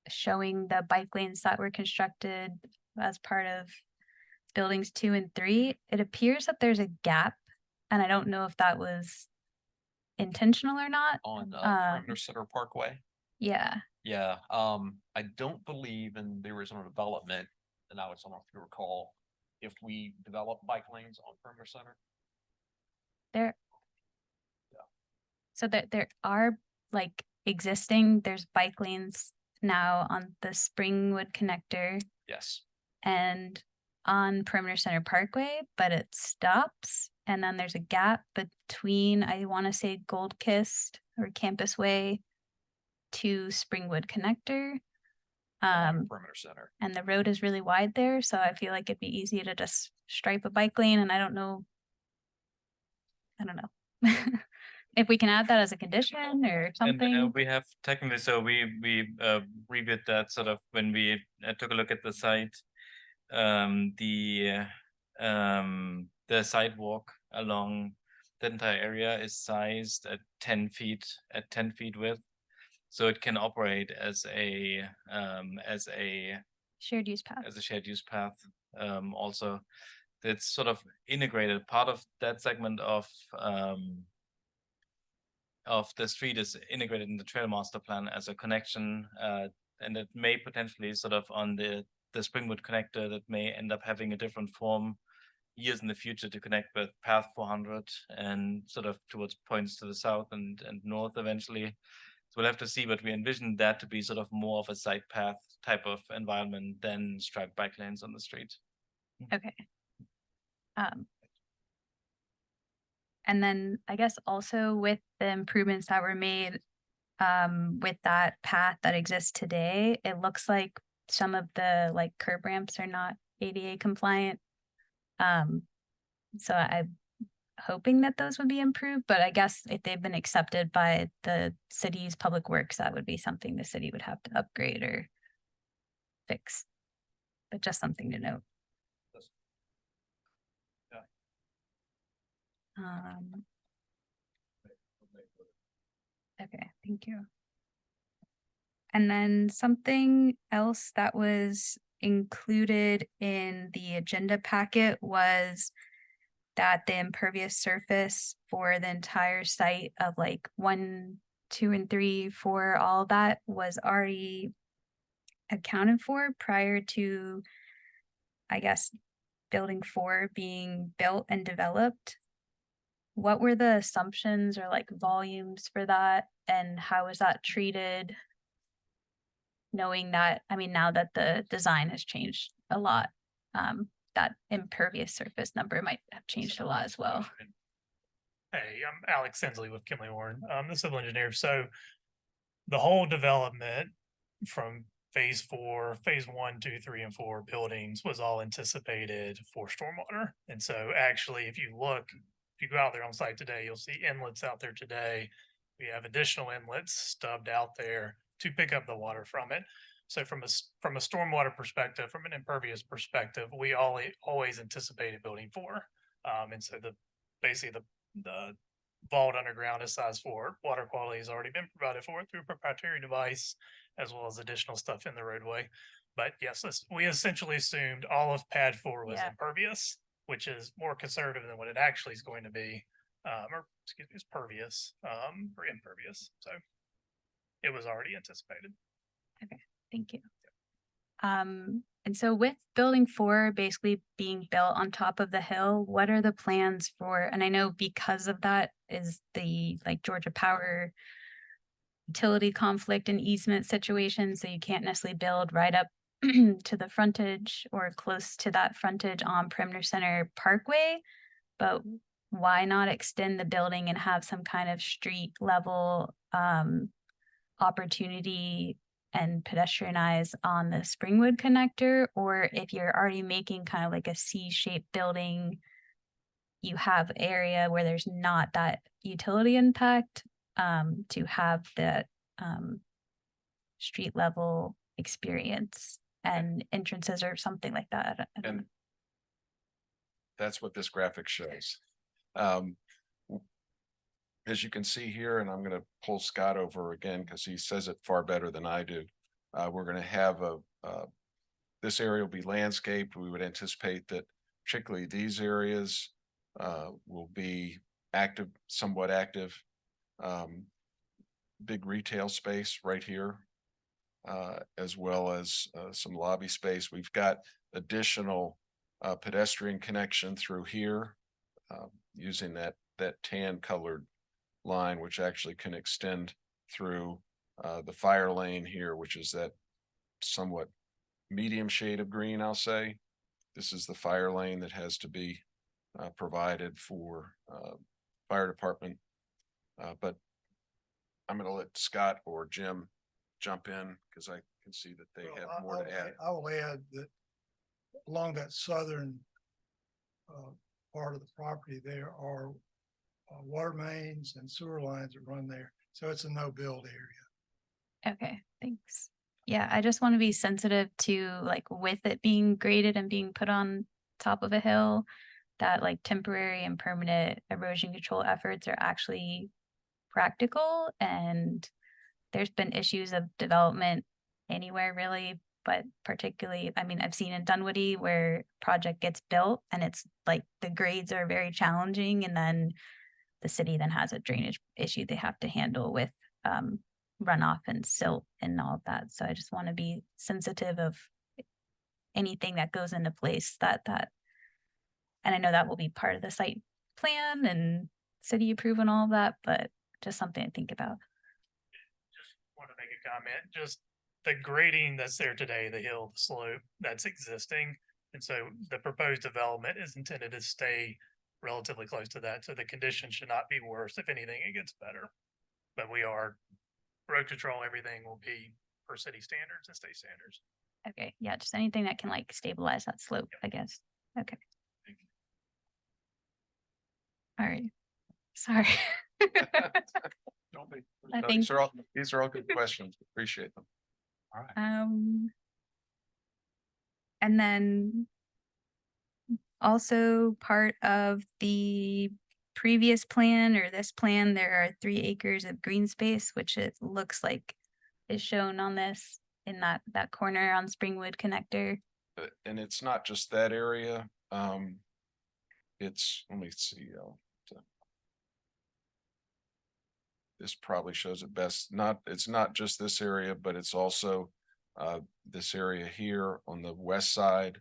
S11: showing the bike lanes that were constructed as part of buildings 2 and 3. It appears that there's a gap, and I don't know if that was intentional or not.
S1: On Perimeter Center Parkway.
S11: Yeah.
S1: Yeah, I don't believe in the original development, and I don't know if you recall, if we developed bike lanes on Perimeter Center.
S11: So there are like there's bike lanes now on the Springwood connector
S1: Yes.
S11: and on Perimeter Center Parkway, but it stops and then there's a gap between, I want to say, Gold Kist or Campus Way to Springwood connector.
S1: Perimeter Center.
S11: And the road is really wide there, so I feel like it'd be easy to just stripe a bike lane, and I don't know if we can add that as a condition or something.
S4: And we have technically, so we reviewed that sort of when we took a look at the site. The sidewalk along the entire area is sized at 10 feet width. So it can operate as a
S11: shared use path.
S4: As a shared use path. Also, it's sort of integrated. Part of that segment of the street is integrated in the trail master plan as a connection and it may potentially sort of on the Springwood connector that may end up having a different form years in the future to connect with Path 400 and sort of towards points to the south and north eventually. So we'll have to see, but we envision that to be sort of more of a side path type of environment than striped bike lanes on the street.
S11: Okay. And then I guess also with the improvements that were made with that path that exists today, it looks like some of the like curb ramps are not ADA compliant. So I'm hoping that those would be improved, but I guess if they've been accepted by the city's public works, that would be something the city would have to upgrade or fix. But just something to note. Okay, thank you. And then something else that was included in the agenda packet was that the impervious surface for the entire site of like 1, 2, and 3, 4, all that was already accounted for prior to, I guess, building 4 being built and developed. What were the assumptions or like volumes for that, and how is that treated? Knowing that, I mean, now that the design has changed a lot, that impervious surface number might have changed a lot as well.
S18: Hey, I'm Alex Sensley with Kimley Warren. I'm the civil engineer. So the whole development from phase 4, phase 1, 2, 3, and 4 buildings was all anticipated for stormwater. And so actually, if you go out there on site today, you'll see inlets out there today. We have additional inlets stubbed out there to pick up the water from it. So from a stormwater perspective, from an impervious perspective, we always anticipated building 4. And so basically the vault underground is size 4. Water quality has already been provided for it through a proprietary device, as well as additional stuff in the roadway. But yes, we essentially assumed all of pad 4 was impervious, which is more conservative than what it actually is going to be, or excuse me, it's pervious, or impervious. So it was already anticipated.
S11: Okay, thank you. And so with building 4 basically being built on top of the hill, what are the plans for, and I know because of that is the like Georgia Power utility conflict and easement situation, so you can't necessarily build right up to the frontage or close to that frontage on Perimeter Center Parkway, but why not extend the building and have some kind of street level opportunity and pedestrianize on the Springwood connector? Or if you're already making kind of like a C-shaped building, you have area where there's not that utility impact, to have that street level experience and entrances or something like that. I don't know.
S15: That's what this graphic shows. As you can see here, and I'm going to pull Scott over again because he says it far better than I do. We're going to have this area will be landscaped. We would anticipate that particularly these areas will be active, somewhat active. Big retail space right here, as well as some lobby space. We've got additional pedestrian connection through here, using that tan colored line, which actually can extend through the fire lane here, which is that somewhat medium shade of green, I'll say. This is the fire lane that has to be provided for fire department. But I'm going to let Scott or Jim jump in because I can see that they have more to add.
S17: I will add that along that southern part of the property, there are water mains and sewer lines that run there. So it's a no build area.
S11: Okay, thanks. Yeah, I just want to be sensitive to like with it being graded and being put on top of a hill, that like temporary and permanent erosion control efforts are actually practical. And there's been issues of development anywhere really, but particularly, I mean, I've seen in Dunwoody where project gets built and it's like the grades are very challenging, and then the city then has a drainage issue they have to handle with runoff and silt and all of that. So I just want to be sensitive of anything that goes into place and I know that will be part of the site plan and city approval and all of that, but just something to think about.
S18: Just want to make a comment, just the grading that's there today, the hill, the slope that's existing. And so the proposed development is intended to stay relatively close to that. So the condition should not be worse. If anything, it gets better. But road control, everything will be per city standards and state standards.
S11: Okay, yeah, just anything that can like stabilize that slope, I guess. Okay. All right. Sorry.
S15: Don't be.
S11: I
S15: No,
S11: think-
S15: these are all good questions. Appreciate them.
S1: All right.
S11: And then also part of the previous plan or this plan, there are 3 acres of green space, which it looks like is shown on this in that corner on Springwood Connector.
S15: And it's not just that area. It's, let me see. This probably shows it best. It's not just this area, but it's also this area here on the west side.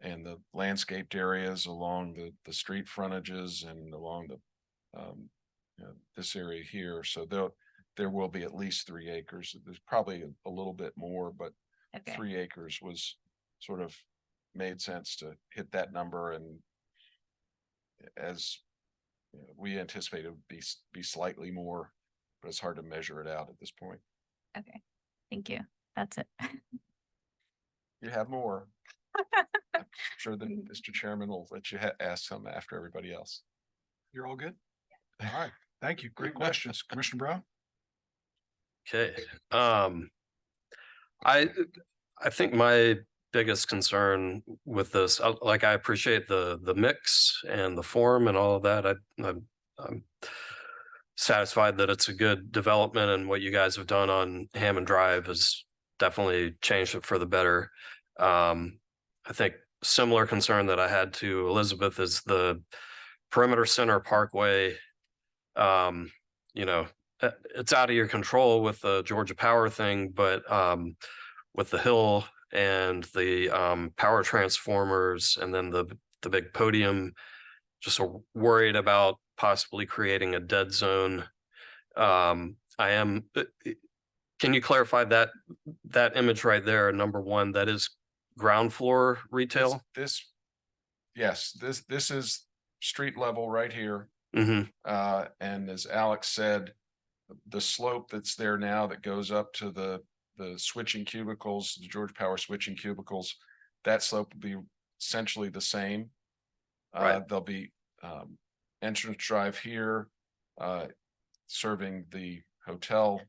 S15: And the landscaped areas along the street frontages and along this area here. So there will be at least 3 acres. There's probably a little bit more, but
S11: Okay.
S15: 3 acres was sort of made sense to hit that number. And as we anticipate it would be slightly more, but it's hard to measure it out at this point.
S11: Okay, thank you. That's it.
S15: You have more. I'm sure that Mr. Chairman will let you ask some after everybody else.
S5: You're all good? All right, thank you. Great questions. Commissioner Brown?
S14: Okay, I think my biggest concern with this, like I appreciate the mix and the form and all of that. I'm satisfied that it's a good development, and what you guys have done on Hammond Drive has definitely changed it for the better. I think similar concern that I had to Elizabeth is the Perimeter Center Parkway. It's out of your control with the Georgia Power thing, but with the hill and the power transformers and then the big podium, just worried about possibly creating a dead zone. Can you clarify that image right there, number 1, that is ground floor retail?
S15: Yes, this is street level right here.
S14: Mm-hmm.
S15: And as Alex said, the slope that's there now that goes up to the switching cubicles, the Georgia Power switching cubicles, that slope will be essentially the same.
S14: Right.
S15: There'll be entrance drive here, serving the hotel.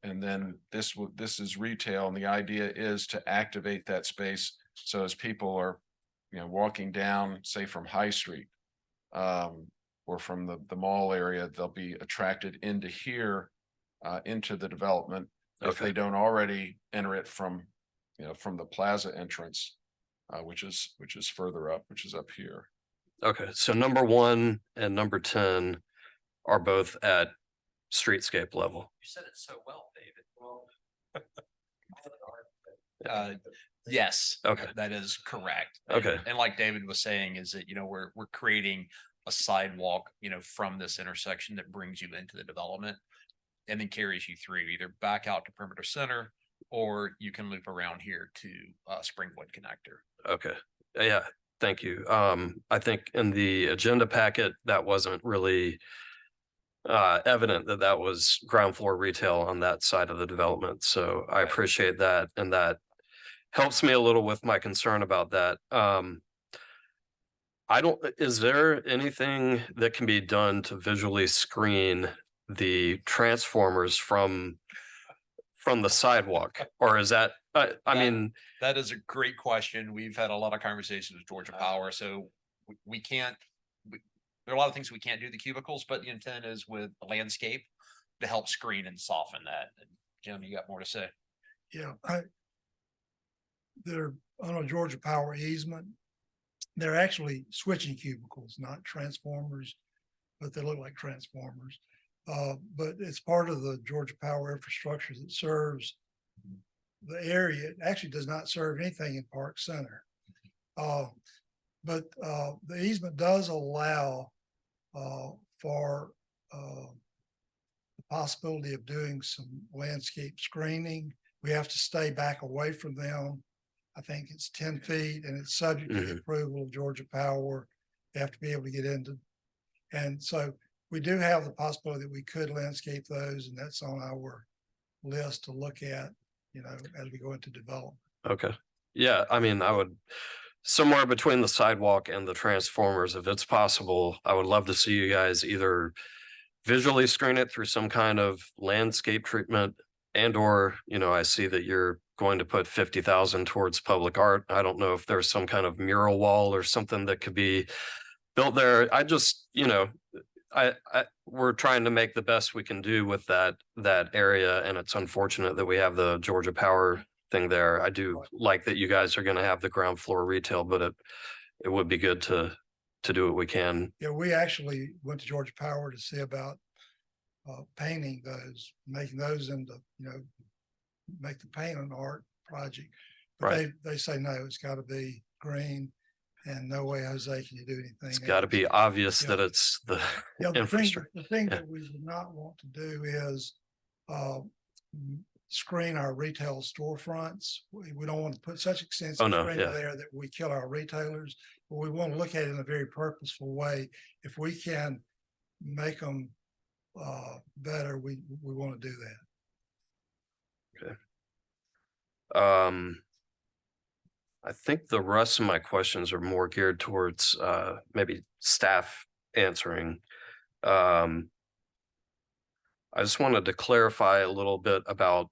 S15: And then this is retail, and the idea is to activate that space. So as people are, walking down, say from High Street, or from the mall area, they'll be attracted into here, into the development. If they don't already enter it from the plaza entrance, which is further up, which is up here.
S14: Okay, so number 1 and number 10 are both at streetscape level.
S1: You said it so well, David. Yes.
S14: Okay.
S1: That is correct.
S14: Okay.
S1: And like David was saying, is that, we're creating a sidewalk, from this intersection that brings you into the development and then carries you through either back out to Perimeter Center, or you can loop around here to Springwood Connector.
S14: Okay, yeah, thank you. I think in the agenda packet, that wasn't really evident that was ground floor retail on that side of the development. So I appreciate that. And that helps me a little with my concern about that. Is there anything that can be done to visually screen the transformers from the sidewalk? Or is that, I mean,
S1: That is a great question. We've had a lot of conversations with Georgia Power, so we can't, there are a lot of things we can't do the cubicles, but the intent is with the landscape to help screen and soften that. And Jim, you got more to say?
S17: Yeah, they're on a Georgia Power easement. They're actually switching cubicles, not transformers, but they look like transformers. But it's part of the Georgia Power infrastructure that serves the area. It actually does not serve anything in Park Center. But the easement does allow for the possibility of doing some landscape screening. We have to stay back away from them. I think it's 10 feet and it's subject to the approval of Georgia Power. They have to be able to get into. And so we do have the possibility that we could landscape those, and that's on our list to look at, you know, as we go into development.
S14: Okay. Yeah, I mean, I would, somewhere between the sidewalk and the transformers, if it's possible, I would love to see you guys either visually screen it through some kind of landscape treatment, and or, you know, I see that you're going to put 50,000 towards public art. I don't know if there's some kind of mural wall or something that could be built there. I just, you know, we're trying to make the best we can do with that area, and it's unfortunate that we have the Georgia Power thing there. I do like that you guys are going to have the ground floor retail, but it would be good to do what we can.
S17: Yeah, we actually went to Georgia Power to see about painting those, making those into, you know, make the paint an art project. But
S14: Right.
S17: they say no, it's got to be green, and no way, Jose, can you do anything.
S14: It's got to be obvious that it's the
S17: Yeah,
S14: infrastructure.
S17: the thing that we would not want to do is screen our retail storefronts. We don't want to put such extensive screen there that we kill our retailers, but we want to look at it in a very purposeful way. If we can make them better, we want to do that.
S14: Okay. I think the rest of my questions are more geared towards maybe staff answering. I just wanted to clarify a little bit about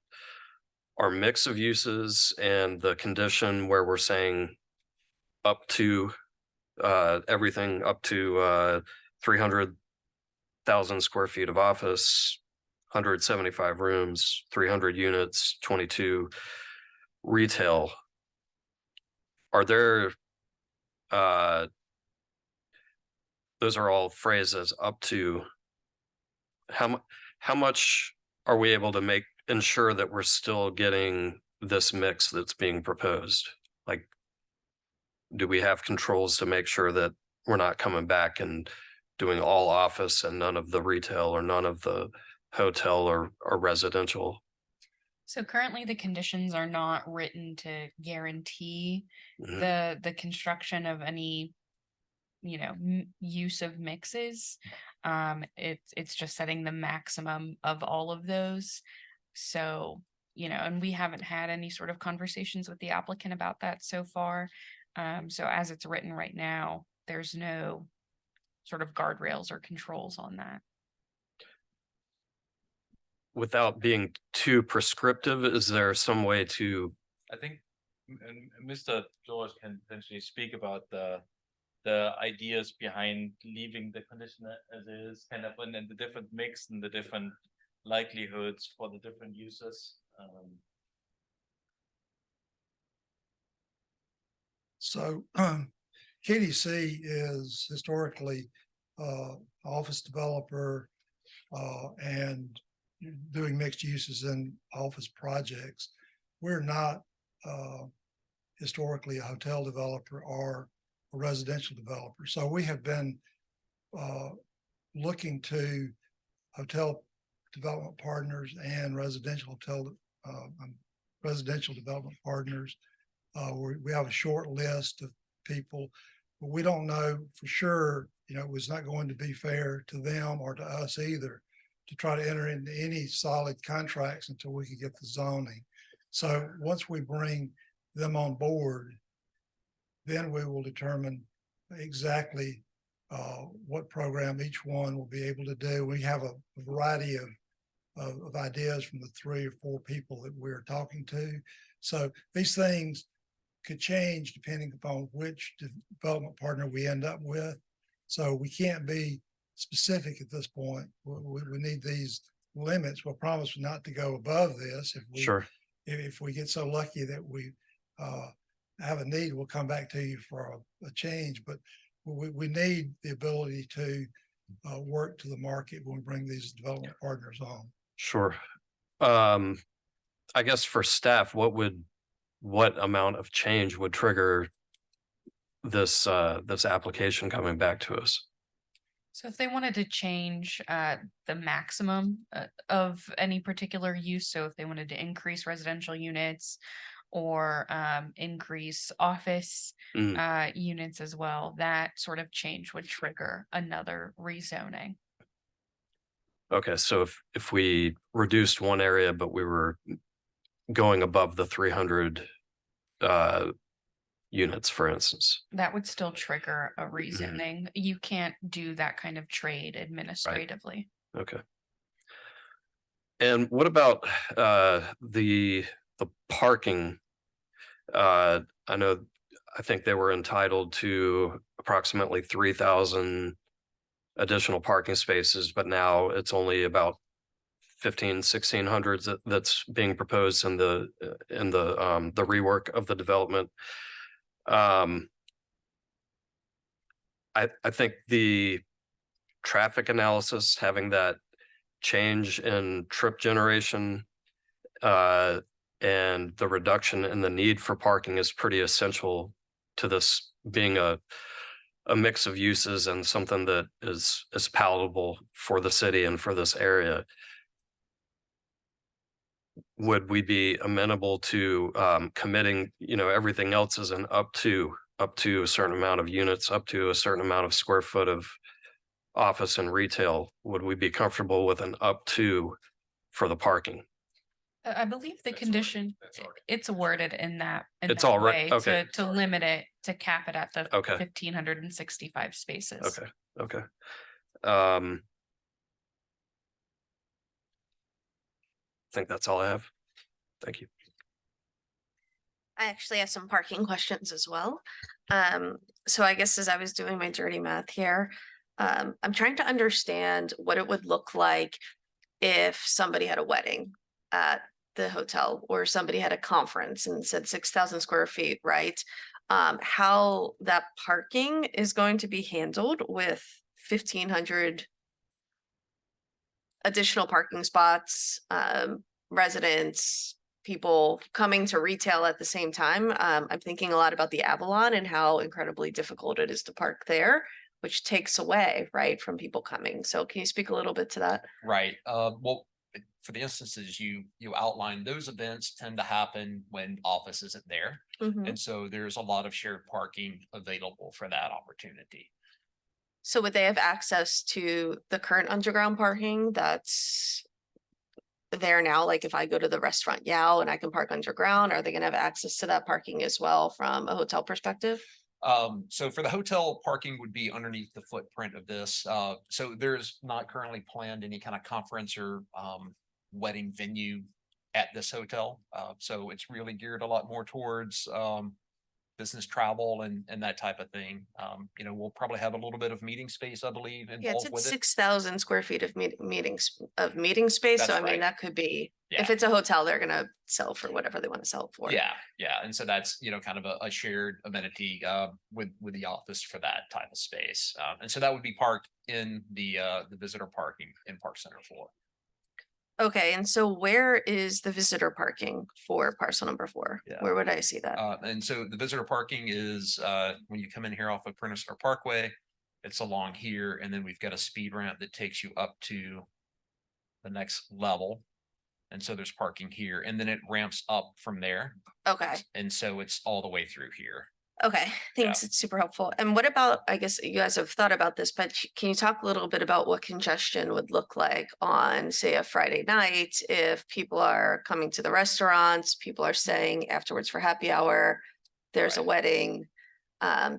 S14: our mix of uses and the condition where we're saying up to everything up to 300,000 square feet of office, 175 rooms, 300 units, 22 retail. Are there, those are all phrases up to, how much are we able to ensure that we're still getting this mix that's being proposed? Like, do we have controls to make sure that we're not coming back and doing all office and none of the retail or none of the hotel or residential?
S3: So currently the conditions are not written to guarantee the construction of any, you know, use of mixes. It's just setting the maximum of all of those. So, you know, and we haven't had any sort of conversations with the applicant about that so far. So as it's written right now, there's no sort of guardrails or controls on that.
S14: Without being too prescriptive, is there some way to?
S4: I think Mr. George can potentially speak about the ideas behind leaving the condition as is, kind of, and the different mix and the different likelihoods for the different uses.
S17: So KDC is historically office developer and doing mixed uses in office projects. We're not historically a hotel developer or a residential developer. So we have been looking to hotel development partners and residential development partners. We have a short list of people, but we don't know for sure, you know, it was not going to be fair to them or to us either to try to enter into any solid contracts until we could get the zoning. So once we bring them on board, then we will determine exactly what program each one will be able to do. We have a variety of ideas from the 3 or 4 people that we're talking to. So these things could change depending upon which development partner we end up with. So we can't be specific at this point. We need these limits. We'll promise not to go above this. If we get so lucky that we have a need, we'll come back to you for a change. But we need the ability to work to the market when we bring these development partners on.
S14: Sure. I guess for staff, what amount of change would trigger this application coming back to us?
S3: So if they wanted to change the maximum of any particular use, so if they wanted to increase residential units or increase office units as well, that sort of change would trigger another rezoning.
S14: Okay, so if we reduced one area, but we were going above the 300 units, for instance.
S3: That would still trigger a rezoning. You can't do that kind of trade administratively.
S14: Okay. And what about the parking? I think they were entitled to approximately 3,000 additional parking spaces, but now it's only about 1,600 that's being proposed in the rework of the development. I think the traffic analysis, having that change in trip generation and the reduction in the need for parking is pretty essential to this being a mix of uses and something that is palatable for the city and for this area. Would we be amenable to committing, everything else is an up to a certain amount of units, up to a certain amount of square foot of office and retail? Would we be comfortable with an up to for the parking?
S3: I believe the condition, it's worded in that.
S14: It's all right,
S3: way
S14: okay.
S3: To limit it, to cap it at the
S14: Okay.
S3: 1,565 spaces.
S14: Okay. I think that's all I have. Thank you.
S7: I actually have some parking questions as well. So I guess as I was doing my dirty math here, I'm trying to understand what it would look like if somebody had a wedding at the hotel or somebody had a conference and said 6,000 square feet, right? How that parking is going to be handled with 1,500 additional parking spots, residents, people coming to retail at the same time. I'm thinking a lot about the Avalon and how incredibly difficult it is to park there, which takes away, right, from people coming. So can you speak a little bit to that?
S19: Right. Well, for the instances you outlined, those events tend to happen when office isn't there. And so there's a lot of shared parking available for that opportunity.
S7: So would they have access to the current underground parking that's there now? Like if I go to the restaurant Yao and I can park underground, are they gonna have access to that parking as well from a hotel perspective?
S19: So for the hotel, parking would be underneath the footprint of this. So there's not currently planned any kind of conference or wedding venue at this hotel. So it's really geared a lot more towards business travel and that type of thing. We'll probably have a little bit of meeting space, I believe,
S7: Yeah, it's
S19: involved
S7: at
S19: with it.
S7: 6,000 square feet of meeting space. So
S19: That's
S7: I mean,
S19: right.
S7: that could be,
S19: Yeah.
S7: if it's a hotel, they're gonna sell for whatever they want to sell it for.
S19: Yeah, and so that's, kind of a shared amenity with the office for that type of space. And so that would be parked in the visitor parking in Park Center 4.
S7: Okay, and so where is the visitor parking for parcel number 4?
S19: Yeah.
S7: Where would I see that?
S19: And so the visitor parking is when you come in here off of Prentice Center Parkway, it's along here, and then we've got a speed ramp that takes you up to the next level. And so there's parking here, and then it ramps up from there.
S7: Okay,
S19: And so it's all the way through here.
S7: okay, thanks. It's super helpful. And what about, I guess you guys have thought about this, but can you talk a little bit about what congestion would look like on, say, a Friday night if people are coming to the restaurants, people are staying afterwards for happy hour, there's a wedding,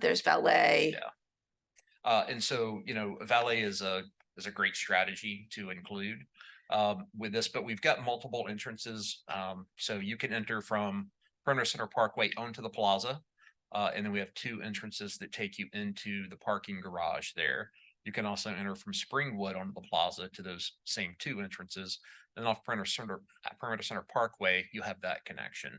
S7: there's valet.
S19: And so, valet is a great strategy to include with this, but we've got multiple entrances. So you can enter from Prentice Center Parkway onto the plaza. And then we have 2 entrances that take you into the parking garage there. You can also enter from Springwood onto the plaza to those same 2 entrances. Then off Prentice Center Parkway, you have that connection.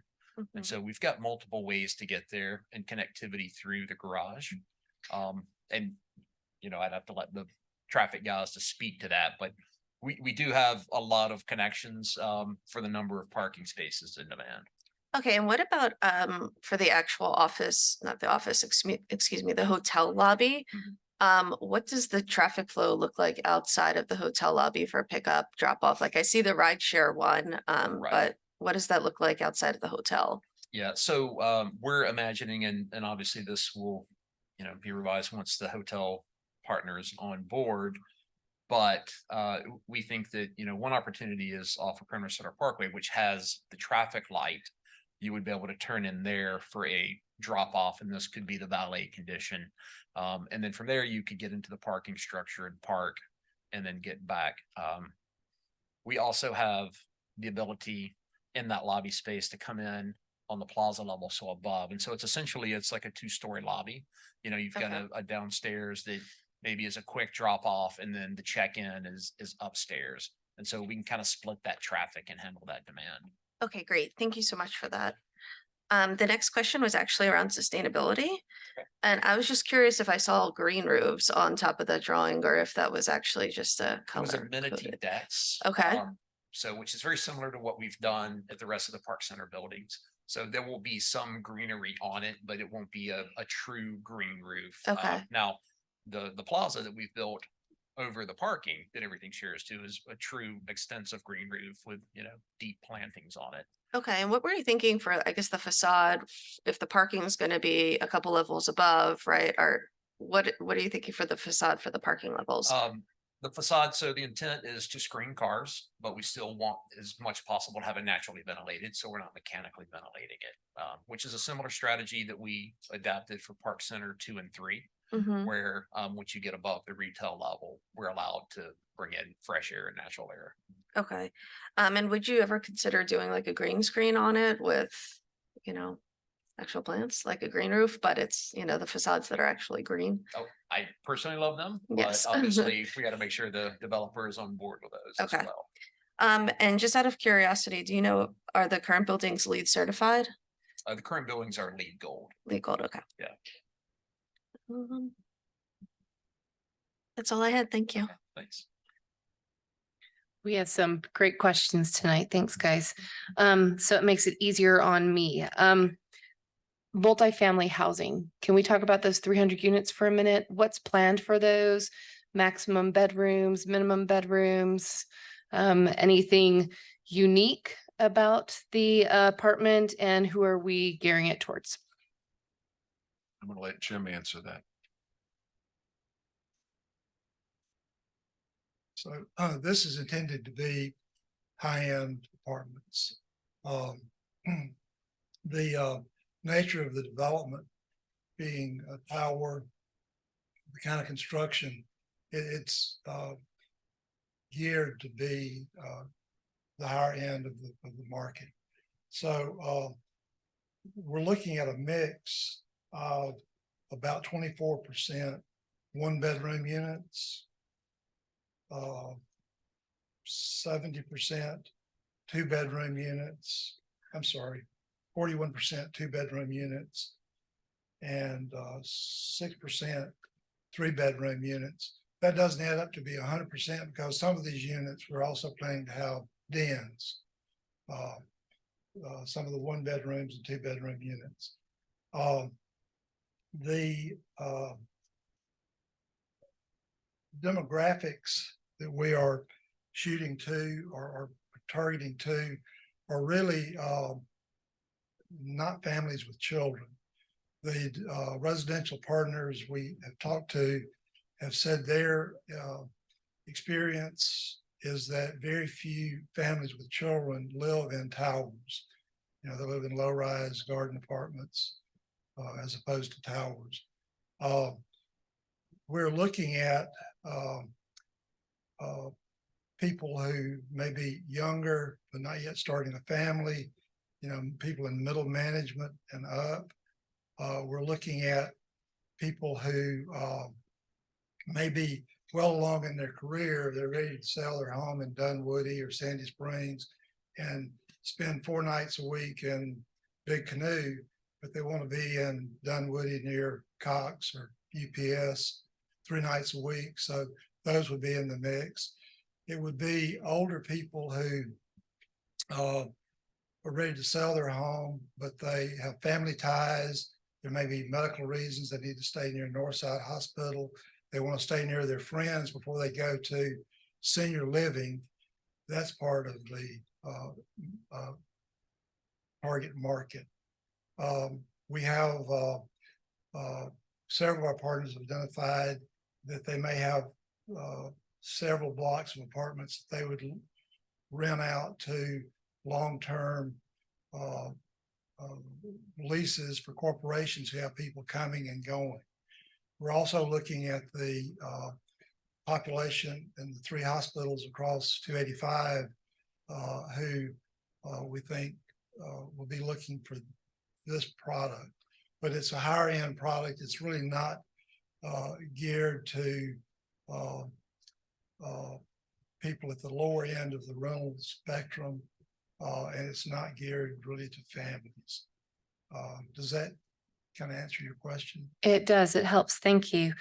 S19: And so we've got multiple ways to get there and connectivity through the garage. And I'd have to let the traffic guys to speak to that, but we do have a lot of connections for the number of parking spaces in demand.
S7: Okay, and what about for the actual office, not the office, excuse me, the hotel lobby? What does the traffic flow look like outside of the hotel lobby for pickup, drop off? Like I see the rideshare one, but what does that look like outside of the hotel?
S19: Yeah, so we're imagining, and obviously this will, you know, be revised once the hotel partner is on board. But we think that, you know, one opportunity is off of Perimeter Center Parkway, which has the traffic light. You would be able to turn in there for a drop off, and this could be the valet condition. And then from there, you could get into the parking structure and park and then get back. We also have the ability in that lobby space to come in on the plaza level, so above. And so it's essentially, it's like a 2-story lobby. You know, you've got a downstairs that maybe is a quick drop off, and then the check-in is upstairs. And so we can kind of split that traffic and handle that demand.
S7: Okay, great. Thank you so much for that. The next question was actually around sustainability. And I was just curious if I saw green roofs on top of the drawing, or if that was actually just a
S19: It was
S7: color
S19: amenity
S7: coded.
S19: decks.
S7: Okay.
S19: So which is very similar to what we've done at the rest of the Park Center buildings. So there will be some greenery on it, but it won't be a true green roof.
S7: Okay.
S19: Now, the plaza that we've built over the parking that everything shares to is a true extensive green roof with, you know, deep plantings on it.
S7: Okay, and what were you thinking for, I guess, the facade, if the parking is going to be a couple levels above, right? Or what are you thinking for the facade for the parking levels?
S19: The facade, so the intent is to screen cars, but we still want as much possible to have it naturally ventilated, so we're not mechanically ventilating it, which is a similar strategy that we adapted for Park Center 2 and 3, where once you get above the retail level, we're allowed to bring in fresh air and natural air.
S7: Okay. And would you ever consider doing like a green screen on it with, you know, actual plants, like a green roof, but it's, you know, the facades that are actually green?
S19: Oh, I personally love them,
S7: Yes.
S19: but obviously we got to make sure the developer is on board with those as
S7: Okay.
S19: well.
S7: And just out of curiosity, do you know, are the current buildings LEED certified?
S19: The current buildings are LEED Gold.
S7: LEED Gold, okay.
S19: Yeah.
S7: That's all I had. Thank you.
S19: Thanks.
S6: We have some great questions tonight. Thanks, guys. So it makes it easier on me. Multifamily housing. Can we talk about those 300 units for a minute? What's planned for those? Maximum bedrooms, minimum bedrooms? Anything unique about the apartment, and who are we gearing it towards?
S15: I'm gonna let Jim answer that.
S17: So this is intended to be high-end apartments. The nature of the development being a tower, the kind of construction, it's geared to be the higher end of the market. So we're looking at a mix of about 24% 1-bedroom units, 70% 2-bedroom units. I'm sorry, 41% 2-bedroom units, and 6% 3-bedroom units. That doesn't add up to be 100% because some of these units we're also planning to have dens. Some of the 1-bedrooms and 2-bedroom units. The demographics that we are shooting to or targeting to are really not families with children. The residential partners we have talked to have said their experience is that very few families with children live in towers. You know, they live in low-rise garden apartments as opposed to towers. We're looking at people who may be younger but not yet starting a family, you know, people in middle management and up. We're looking at people who may be well along in their career. They're ready to sell their home in Dunwoody or Sandy Springs and spend 4 nights a week in Big Canoe, but they want to be in Dunwoody near Cox or UPS 3 nights a week. So those would be in the mix. It would be older people who are ready to sell their home, but they have family ties. There may be medical reasons they need to stay near Northside Hospital. They want to stay near their friends before they go to senior living. That's part of the target market. We have several of our partners have identified that they may have several blocks of apartments that they would rent out to long-term leases for corporations who have people coming and going. We're also looking at the population in the 3 hospitals across 285 who we think will be looking for this product, but it's a higher end product. It's really not geared to people at the lower end of the rental spectrum, and it's not geared really to families. Does that kind of answer your question?
S6: It does. It helps. Thank you.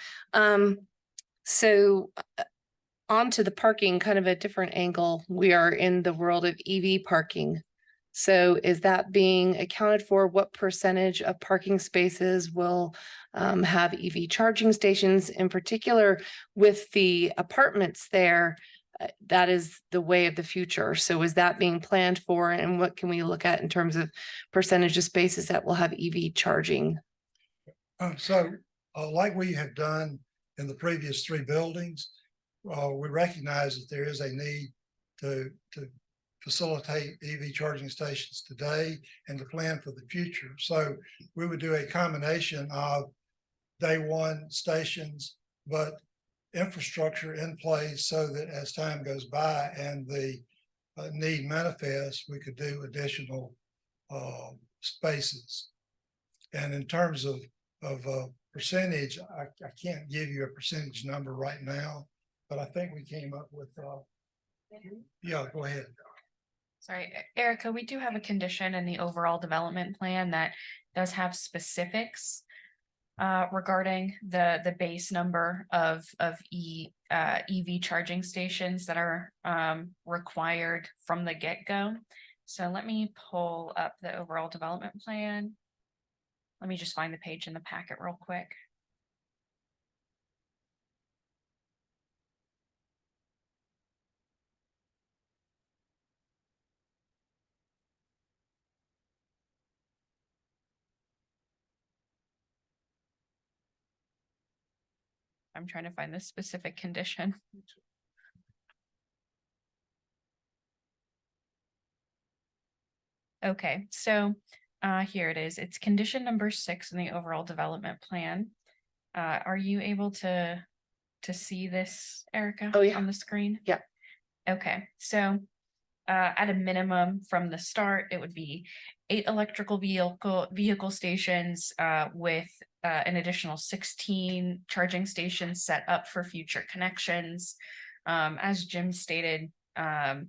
S6: So on to the parking, kind of a different angle. We are in the world of EV parking. So is that being accounted for? What percentage of parking spaces will have EV charging stations? In particular, with the apartments there, that is the way of the future. So is that being planned for? And what can we look at in terms of percentage of spaces that will have EV charging?
S17: Like we have done in the previous 3 buildings, we recognize that there is a need to facilitate EV charging stations today and to plan for the future. So we would do a combination of day one stations, but infrastructure in place so that as time goes by and the need manifests, we could do additional spaces. And in terms of percentage, I can't give you a percentage number right now, but I think we came up with, yeah, go ahead.
S3: Sorry, Erica, we do have a condition in the overall development plan that does have specifics regarding the base number of EV charging stations that are required from the get-go. So let me pull up the overall development plan. Let me just find the page in the packet real quick. I'm trying to find this specific condition. Okay, so here it is. It's condition number 6 in the overall development plan. Are you able to see this, Erica?
S6: Oh, yeah.
S3: On the screen?
S6: Yeah.
S3: Okay, so at a minimum from the start, it would be 8 electrical vehicle stations with an additional 16 charging stations set up for future connections. As Jim stated, as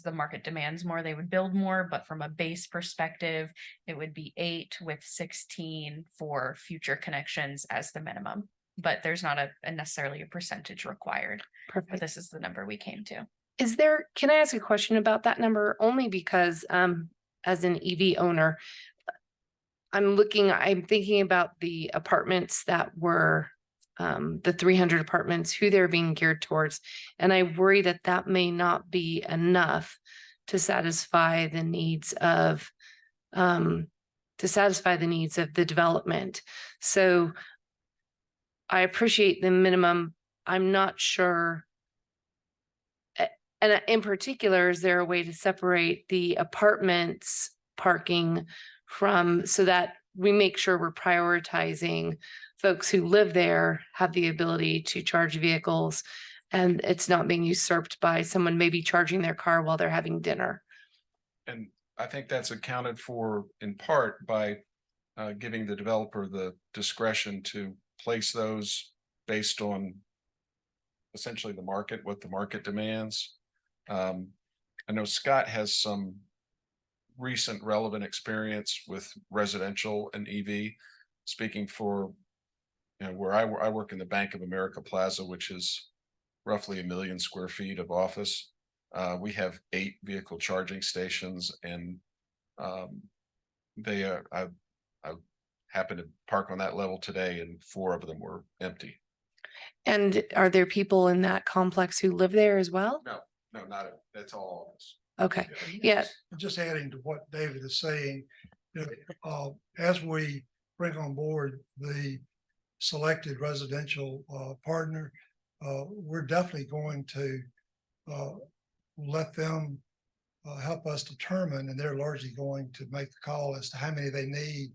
S3: the market demands more, they would build more, but from a base perspective, it would be 8 with 16 for future connections as the minimum. But there's not a necessarily a percentage required.
S6: Perfect.
S3: But this is the number we came to.
S6: Can I ask a question about that number? Only because as an EV owner, I'm thinking about the apartments that were the 300 apartments, who they're being geared towards. And I worry that that may not be enough to satisfy the needs of the development. So I appreciate the minimum. I'm not sure. And in particular, is there a way to separate the apartments parking from, so that we make sure we're prioritizing folks who live there, have the ability to charge vehicles, and it's not being usurped by someone maybe charging their car while they're having dinner?
S15: And I think that's accounted for in part by giving the developer the discretion to place those based on essentially the market, what the market demands. I know Scott has some recent relevant experience with residential and EV, speaking for where I work in the Bank of America Plaza, which is roughly 1 million square feet of office. We have 8 vehicle charging stations, and I happened to park on that level today, and 4 of them were empty.
S6: And are there people in that complex who live there as well?
S15: No, not it. That's all office.
S6: Okay,
S17: And
S6: yeah.
S17: just adding to what David is saying, as we bring on board the selected residential partner, we're definitely going to let them help us determine, and they're largely going to make the call as to how many they need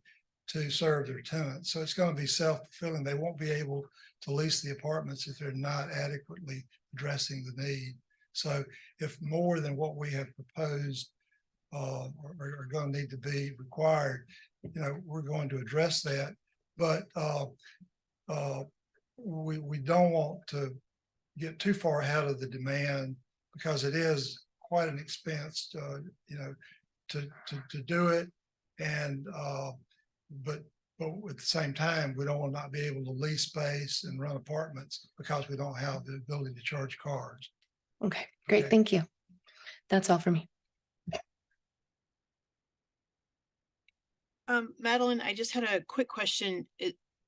S17: to serve their tenants. So it's going to be self-fulfilling. They won't be able to lease the apartments if they're not adequately addressing the need. So if more than what we have proposed are going to need to be required, we're going to address that. But we don't want to get too far ahead of the demand, because it is quite an expense, to do it. And but at the same time, we don't want to not be able to lease space and run apartments because we don't have the ability to charge cars.
S6: Okay, great.
S17: Okay.
S6: Thank you. That's all for me.
S8: Madeline, I just had a quick question.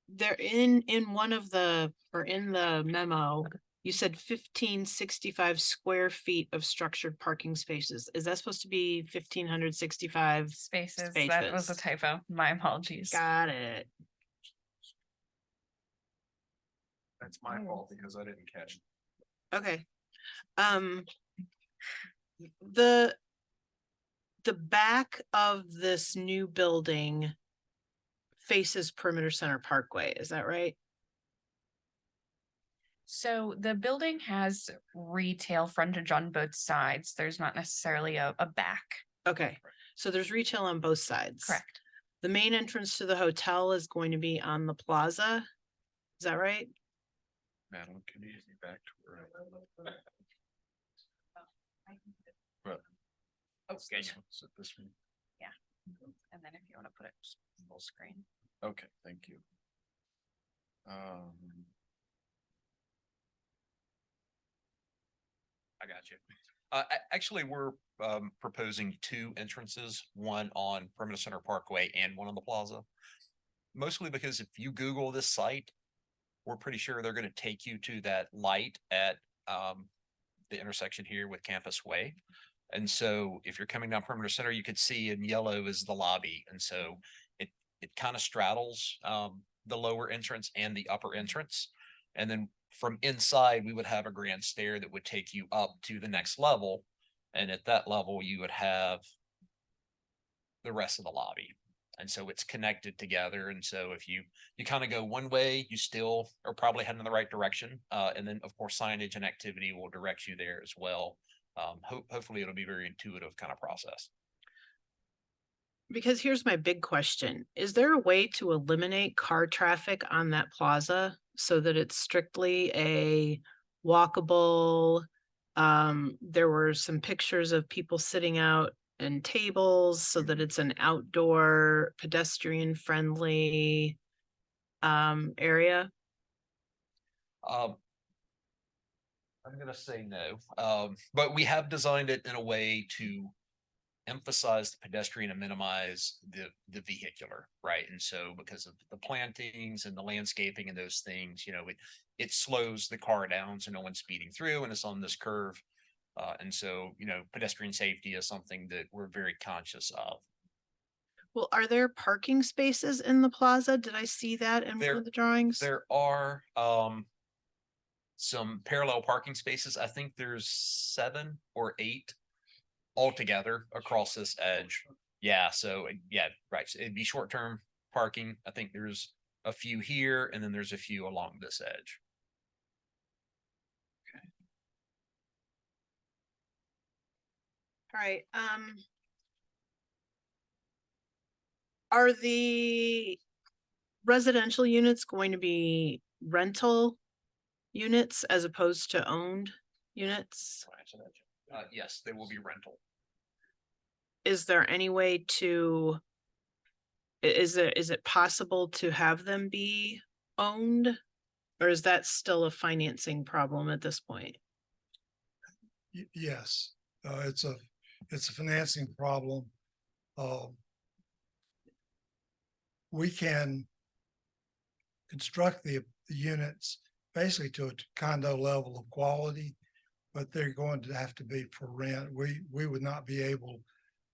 S8: They're in one of the, or in the memo, you said 1565 square feet of structured parking spaces. Is that supposed to be 1565
S3: Spaces. That was a typo. My apologies.
S8: Got it.
S15: That's my fault because I didn't catch it.
S8: Okay. The back of this new building faces Perimeter Center Parkway, is that right?
S3: So the building has retail frontage on both sides. There's not necessarily a back.
S8: Okay, so there's retail on both sides.
S3: Correct.
S8: The main entrance to the hotel is going to be on the plaza. Is that right?
S15: Madeline, can you get me back to where? But.
S3: Okay.
S15: Is it this one?
S3: Yeah. And then if you want to put it full screen.
S15: Okay, thank you.
S19: I got you. Actually, we're proposing 2 entrances, one on Perimeter Center Parkway and one on the plaza. Mostly because if you Google this site, we're pretty sure they're going to take you to that light at the intersection here with Campus Way. And so if you're coming down Perimeter Center, you could see in yellow is the lobby. And so it kind of straddles the lower entrance and the upper entrance. And then from inside, we would have a grand stair that would take you up to the next level. And at that level, you would have the rest of the lobby. And so it's connected together. And so if you kind of go one way, you still are probably heading in the right direction. And then of course, signage and activity will direct you there as well. Hopefully it'll be a very intuitive kind of process.
S8: Because here's my big question. Is there a way to eliminate car traffic on that plaza so that it's strictly a walkable? There were some pictures of people sitting out and tables so that it's an outdoor pedestrian friendly area.
S19: I'm going to say no, but we have designed it in a way to emphasize the pedestrian and minimize the vehicular, right? And so because of the plantings and the landscaping and those things, it slows the car down so no one's speeding through and it's on this curve. And so, pedestrian safety is something that we're very conscious of.
S8: Well, are there parking spaces in the plaza? Did I see that in one of the drawings?
S19: There are some parallel parking spaces. I think there's 7 or 8 altogether across this edge. Yeah. So yeah, right. So it'd be short-term parking. I think there's a few here and then there's a few along this edge.
S8: All right. Are the residential units going to be rental units as opposed to owned units?
S19: Yes, they will be rental.
S8: Is there any way to, is it possible to have them be owned? Or is that still a financing problem at this point?
S17: Yes, it's a financing problem. We can construct the units basically to a condo level of quality, but they're going to have to be for rent. We would not be able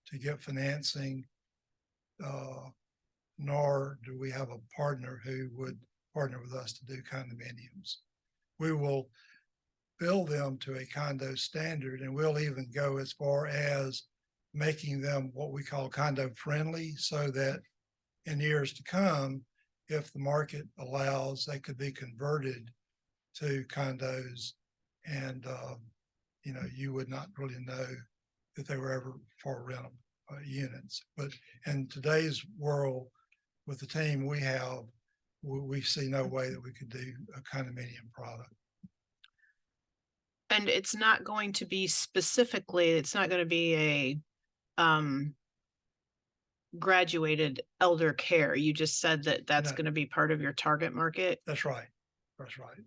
S17: to get financing, nor do we have a partner who would partner with us to do condominiums. We will build them to a condo standard, and we'll even go as far as making them what we call condo friendly, so that in years to come, if the market allows, they could be converted to condos, and you know, you would not really know that they were ever for rental units. But in today's world, with the team we have, we see no way that we could do a condominium product.
S8: And it's not going to be specifically, it's not going to be a graduated elder care. You just said that that's
S17: No.
S8: going to be part of your target market.
S17: That's right. That's right.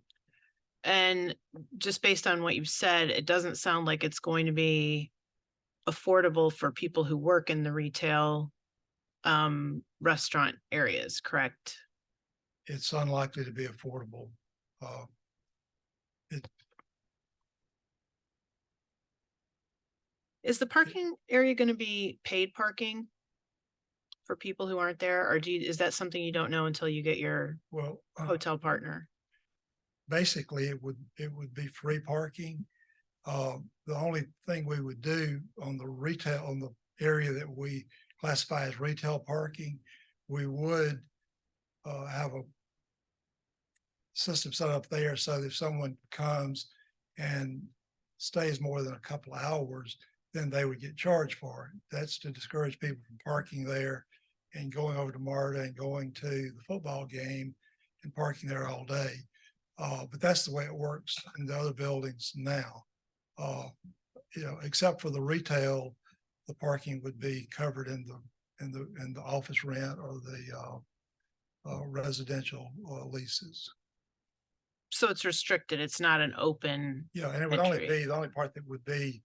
S8: And just based on what you've said, it doesn't sound like it's going to be affordable for people who work in the retail restaurant areas, correct?
S17: It's unlikely to be affordable.
S8: Is the parking area going to be paid parking for people who aren't there, or is that something you don't know until you get your hotel partner?
S17: Basically, it would be free parking. The only thing we would do on the retail, on the area that we classify as retail parking, we would have a system set up there so that if someone comes and stays more than a couple of hours, then they would get charged for it. That's to discourage people from parking there and going over to MARTA and going to the football game and parking there all day. But that's the way it works in the other buildings now. You know, except for the retail, the parking would be covered in the office rent or the residential leases.
S8: So it's restricted. It's not an open.
S17: Yeah, and it would only be, the only part that would be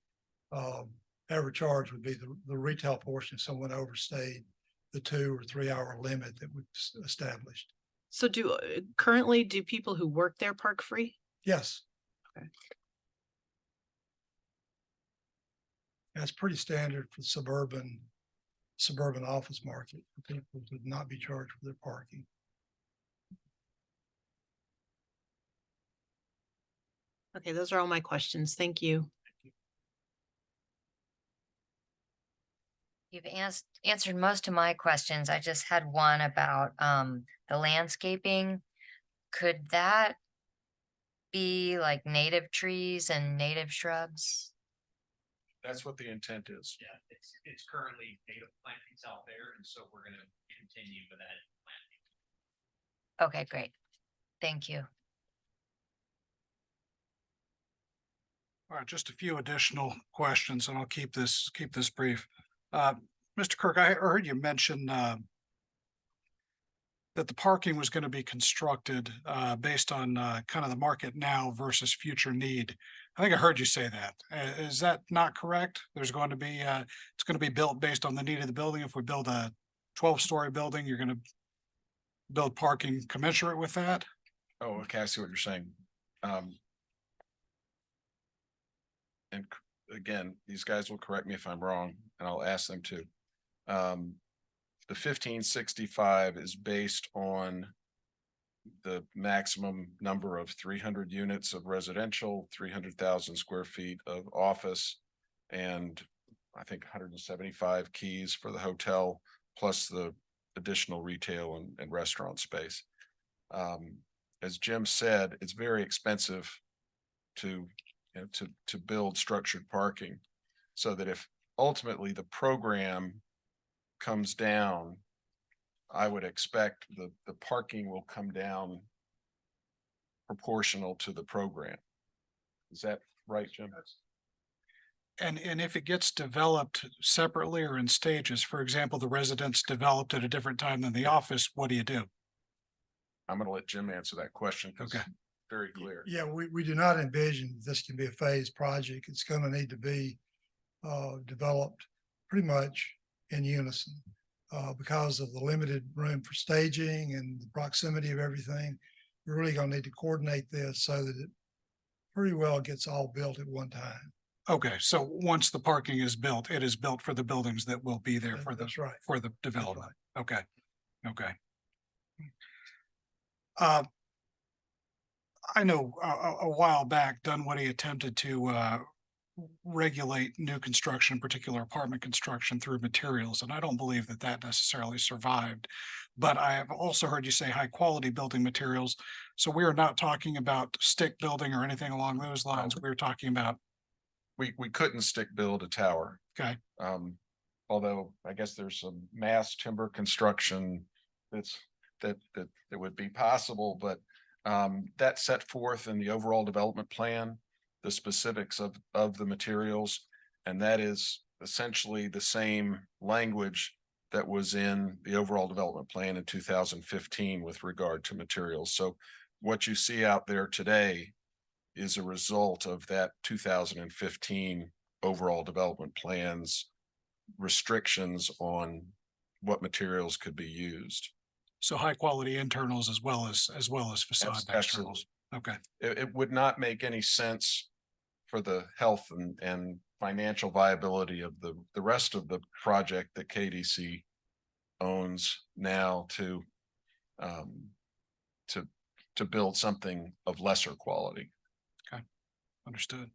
S17: ever charged would be the retail portion if someone overstayed the 2 or 3 hour limit that was established.
S8: So currently do people who work there park free?
S17: Yes.
S8: Okay.
S17: That's pretty standard for suburban office market. People would not be charged for their parking.
S8: Okay, those are all my questions. Thank you.
S13: You've answered most of my questions. I just had one about the landscaping. Could that be like native trees and native shrubs?
S15: That's what the intent is.
S19: Yeah, it's currently native plantings out there, and so we're gonna continue with that planting.
S13: Okay, great. Thank you.
S5: All right, just a few additional questions and I'll keep this brief. Mr. Kirk, I heard you mention that the parking was going to be constructed based on kind of the market now versus future need. I think I heard you say that. Is that not correct? There's going to be it's going to be built based on the need of the building. If we build a 12-story building, you're going to build parking commensurate with that?
S15: Oh, okay, I see what you're saying. And again, these guys will correct me if I'm wrong, and I'll ask them to. The 1565 is based on the maximum number of 300 units of residential, 300,000 square feet of office, and I think 175 keys for the hotel, plus the additional retail and restaurant space. As Jim said, it's very expensive to build structured parking, so that if ultimately the program comes down, I would expect the parking will come down proportional to the program. Is that right, Jim?
S5: And if it gets developed separately or in stages, for example, the residence developed at a different time than the office, what do you do?
S15: I'm gonna let Jim answer that question. 'Cause
S5: Okay.
S15: very clear.
S17: Yeah, we do not envision this can be a phased project. It's gonna need to be developed pretty much in unison. Because of the limited room for staging and the proximity of everything, we're really gonna need to coordinate this so that it pretty well gets all built at one time.
S5: Okay, so once the parking is built, it is built for the buildings that will be there for the,
S17: That's right.
S5: for the development. Okay, okay. I know a while back Dunwoody attempted to regulate new construction, particular apartment construction through materials, and I don't believe that that necessarily survived. But I have also heard you say high quality building materials. So we are not talking about stick building or anything along those lines. We're talking about,
S15: We couldn't stick build a tower.
S5: okay,
S15: Although I guess there's some mass timber construction that would be possible, but that's set forth in the overall development plan, the specifics of the materials, and that is essentially the same language that was in the overall development plan in 2015 with regard to materials. So what you see out there today is a result of that 2015 overall development plans restrictions on what materials could be used.
S5: so high quality internals as well as facade
S15: Absolutely.
S5: externals. Okay,
S15: It would not make any sense for the health and financial viability of the rest of the project that KDC owns now to build something of lesser quality.
S5: understood.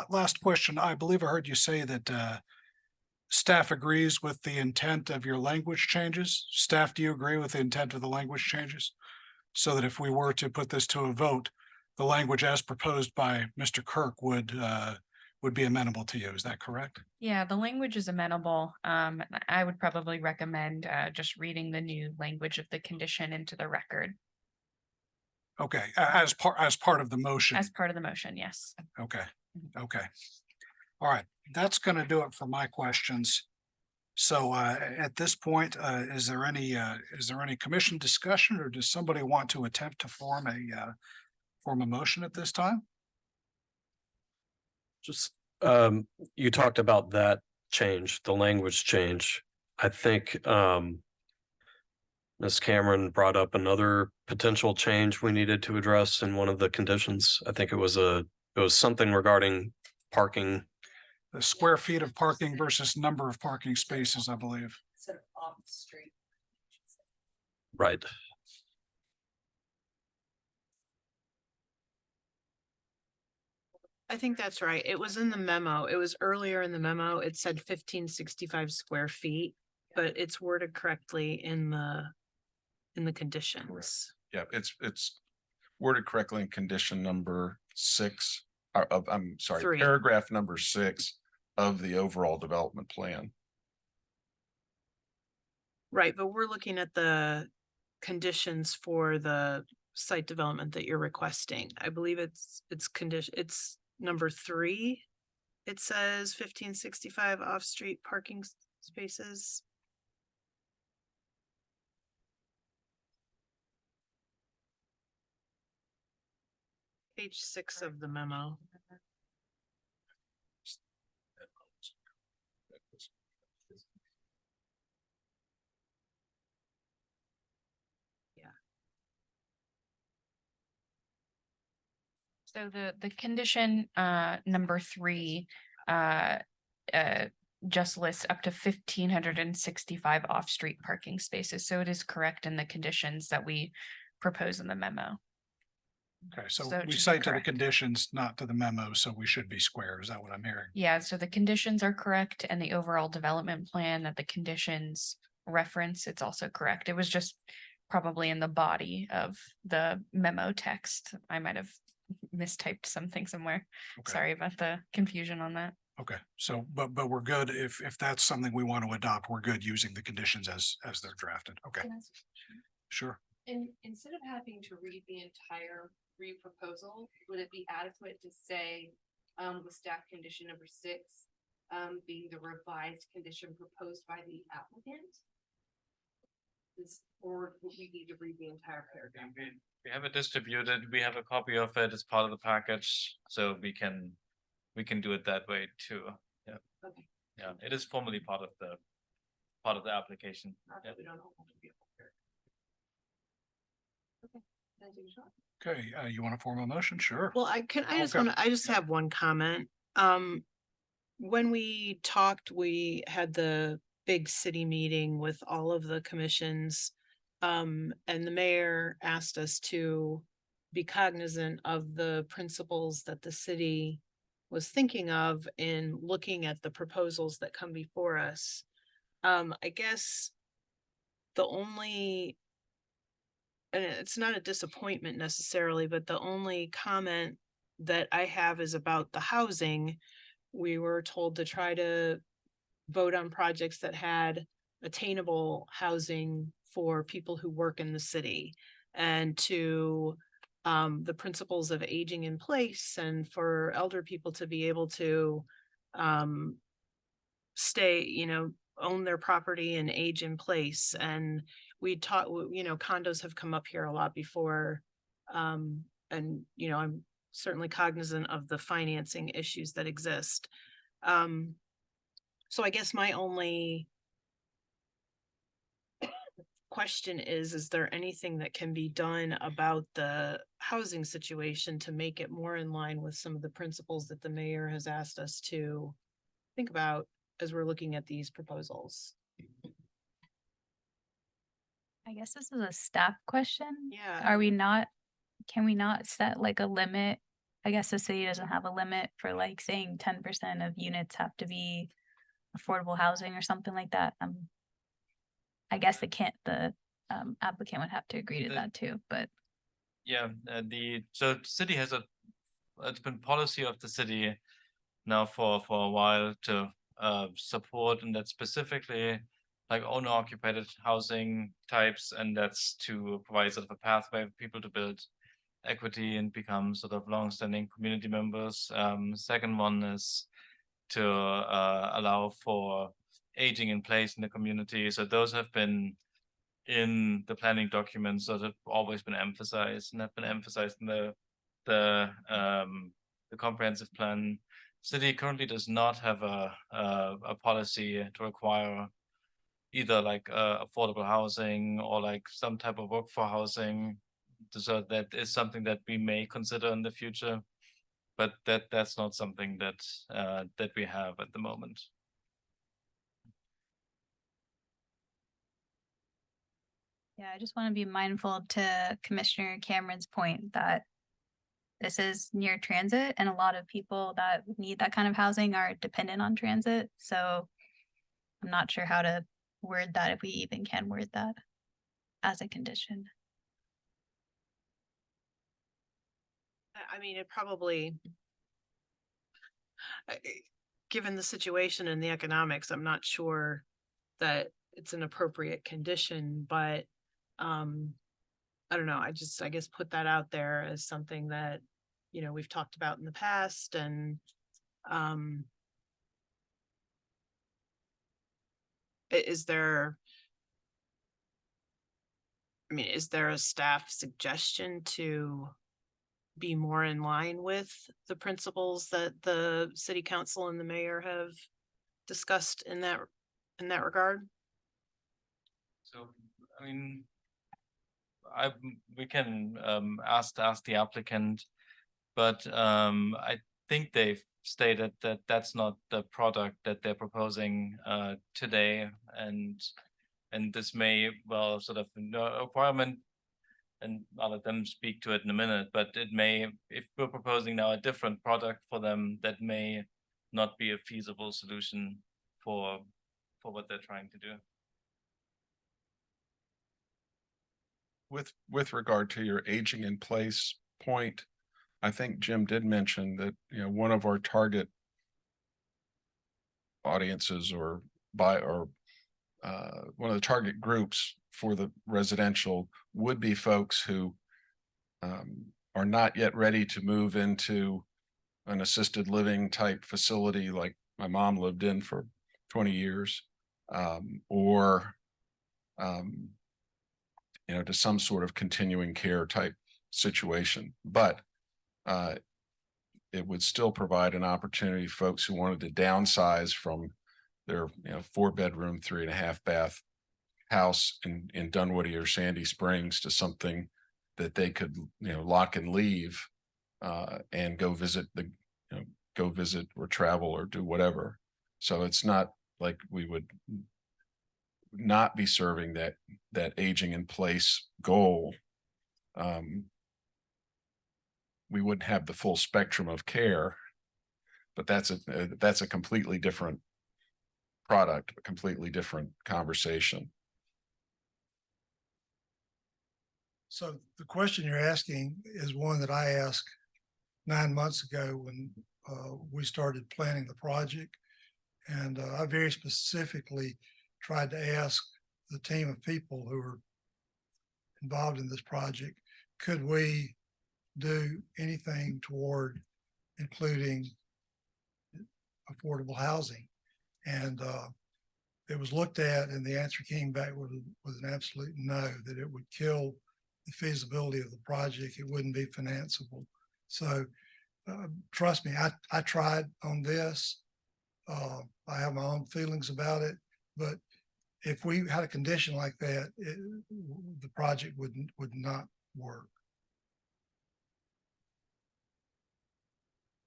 S5: Last question. I believe I heard you say that staff agrees with the intent of your language changes. Staff, do you agree with the intent of the language changes? So that if we were to put this to a vote, the language as proposed by Mr. Kirk would be amenable to you. Is that correct?
S3: Yeah, the language is amenable. I would probably recommend just reading the new language of the condition into the record
S5: Okay, as part of the motion.
S3: as part of the motion, yes.
S5: Okay, okay. All right, that's gonna do it for my questions. So at this point, is there any commission discussion, or does somebody want to attempt to form a motion at this time?
S14: Just, you talked about that change, the language change. I think, Ms. Cameron brought up another potential change we needed to address in one of the conditions. I think it was something regarding parking.
S5: The square feet of parking versus number of parking spaces, I believe.
S9: Instead of off the street.
S14: Right.
S8: I think that's right. It was in the memo. It was earlier in the memo. It said 1565 square feet, but it's worded correctly in the conditions.
S15: Yeah, it's worded correctly in condition number 6, I'm sorry,
S8: 3.
S15: paragraph number 6 of the overall development plan.
S8: Right, but we're looking at the conditions for the site development that you're requesting. I believe it's number 3. It says 1565 off-street parking spaces. Page 6 of the memo.
S3: So the condition number 3 just lists up to 1,565 off-street parking spaces. So it is correct in the conditions that we propose in the memo.
S5: Okay, so
S3: So
S5: we
S3: just
S5: cite to the
S3: correct.
S5: conditions, not to the memo, so we should be square. Is that what I'm hearing?
S3: Yeah, so the conditions are correct and the overall development plan that the conditions reference, it's also correct. It was just probably in the body of the memo text. I might have mistyped something somewhere.
S5: Okay.
S3: Sorry about the confusion on that.
S5: Okay, so, but we're good. If that's something we want to adopt, we're good using the conditions as they're drafted. Okay, sure.
S20: And instead of having to read the entire re-proposal, would it be adequate to say, with staff condition number 6, being the revised condition proposed by the applicant? or would we need to read the entire paragraph?
S4: We have it distributed. We have a copy of it as part of the package, so we can do it that way too. Yeah.
S20: Okay.
S4: Yeah, it is formally part of the application. Yeah.
S20: We don't know what to be able to. Okay. Thank you, Sean.
S5: Okay, you want to form a motion? Sure.
S8: Well, I just
S5: Okay.
S8: want to, I just have one comment. When we talked, we had the big city meeting with all of the commissions. And the mayor asked us to be cognizant of the principles that the city was thinking of in looking at the proposals that come before us. I guess the only, and it's not a disappointment necessarily, but the only comment that I have is about the housing. We were told to try to vote on projects that had attainable housing for people who work in the city, and to the principles of aging in place, and for elder people to be able to stay, own their property and age in place. And we taught, condos have come up here a lot before. And, I'm certainly cognizant of the financing issues that exist. So I guess my only question is there anything that can be done about the housing situation to make it more in line with some of the principles that the mayor has asked us to think about as we're looking at these proposals?
S11: I guess this is a staff question.
S8: Yeah.
S11: Can we not set like a limit? I guess the city doesn't have a limit for like saying 10% of units have to be affordable housing or something like that. I guess the applicant would have to agree to that too, but.
S4: Yeah, so the city has it's been policy of the city now for a while to support, and that's specifically like owner occupied housing types, and that's to provide sort of a pathway for people to build equity and become sort of long-standing community members. Second one is to allow for aging in place in the community. So those have been in the planning documents that have always been emphasized, and have been emphasized in the comprehensive plan. City currently does not have a policy to require either like affordable housing or like some type of workforce housing. So that is something that we may consider in the future, but that's not something that we have at the moment.
S11: Yeah, I just want to be mindful to Commissioner Cameron's point that this is near transit, and a lot of people that need that kind of housing are dependent on transit. So I'm not sure how to word that, if we even can word that as a condition.
S8: I mean, it probably, given the situation and the economics, I'm not sure that it's an appropriate condition, but I don't know. I guess put that out there as something that, we've talked about in the past, and is there a staff suggestion to be more in line with the principles that the city council and the mayor have discussed in that regard?
S4: So, I mean, we can ask the applicant, but I think they've stated that that's not the product that they're proposing today, and this may well sort of a requirement, and I'll let them speak to it in a minute, but it may, if we're proposing now a different product for them, that may not be a feasible solution for what they're trying to do.
S15: With regard to your aging in place point, I think Jim did mention that, one of our target audiences one of the target groups for the residential would be folks who are not yet ready to move into an assisted living type facility like my mom lived in for 20 years, or to some sort of continuing care type situation, but it would still provide an opportunity for folks who wanted to downsize from their, 4-bedroom, 3.5 bath house in Dunwoody or Sandy Springs to something that they could, lock and leave and go visit or travel or do whatever. So it's not like we would not be serving that aging in place goal. We wouldn't have the full spectrum of care, but that's a completely different product, a completely different conversation.
S17: So the question you're asking is one that I asked 9 months ago when we started planning the project. And I very specifically tried to ask the team of people who were involved in this project, could we do anything toward including affordable housing? And it was looked at, and the answer came back with an absolute no, that it would kill the feasibility of the project. It wouldn't be financeable. So trust me, I tried on this. I have my own feelings about it, but if we had a condition like that, the project would not work.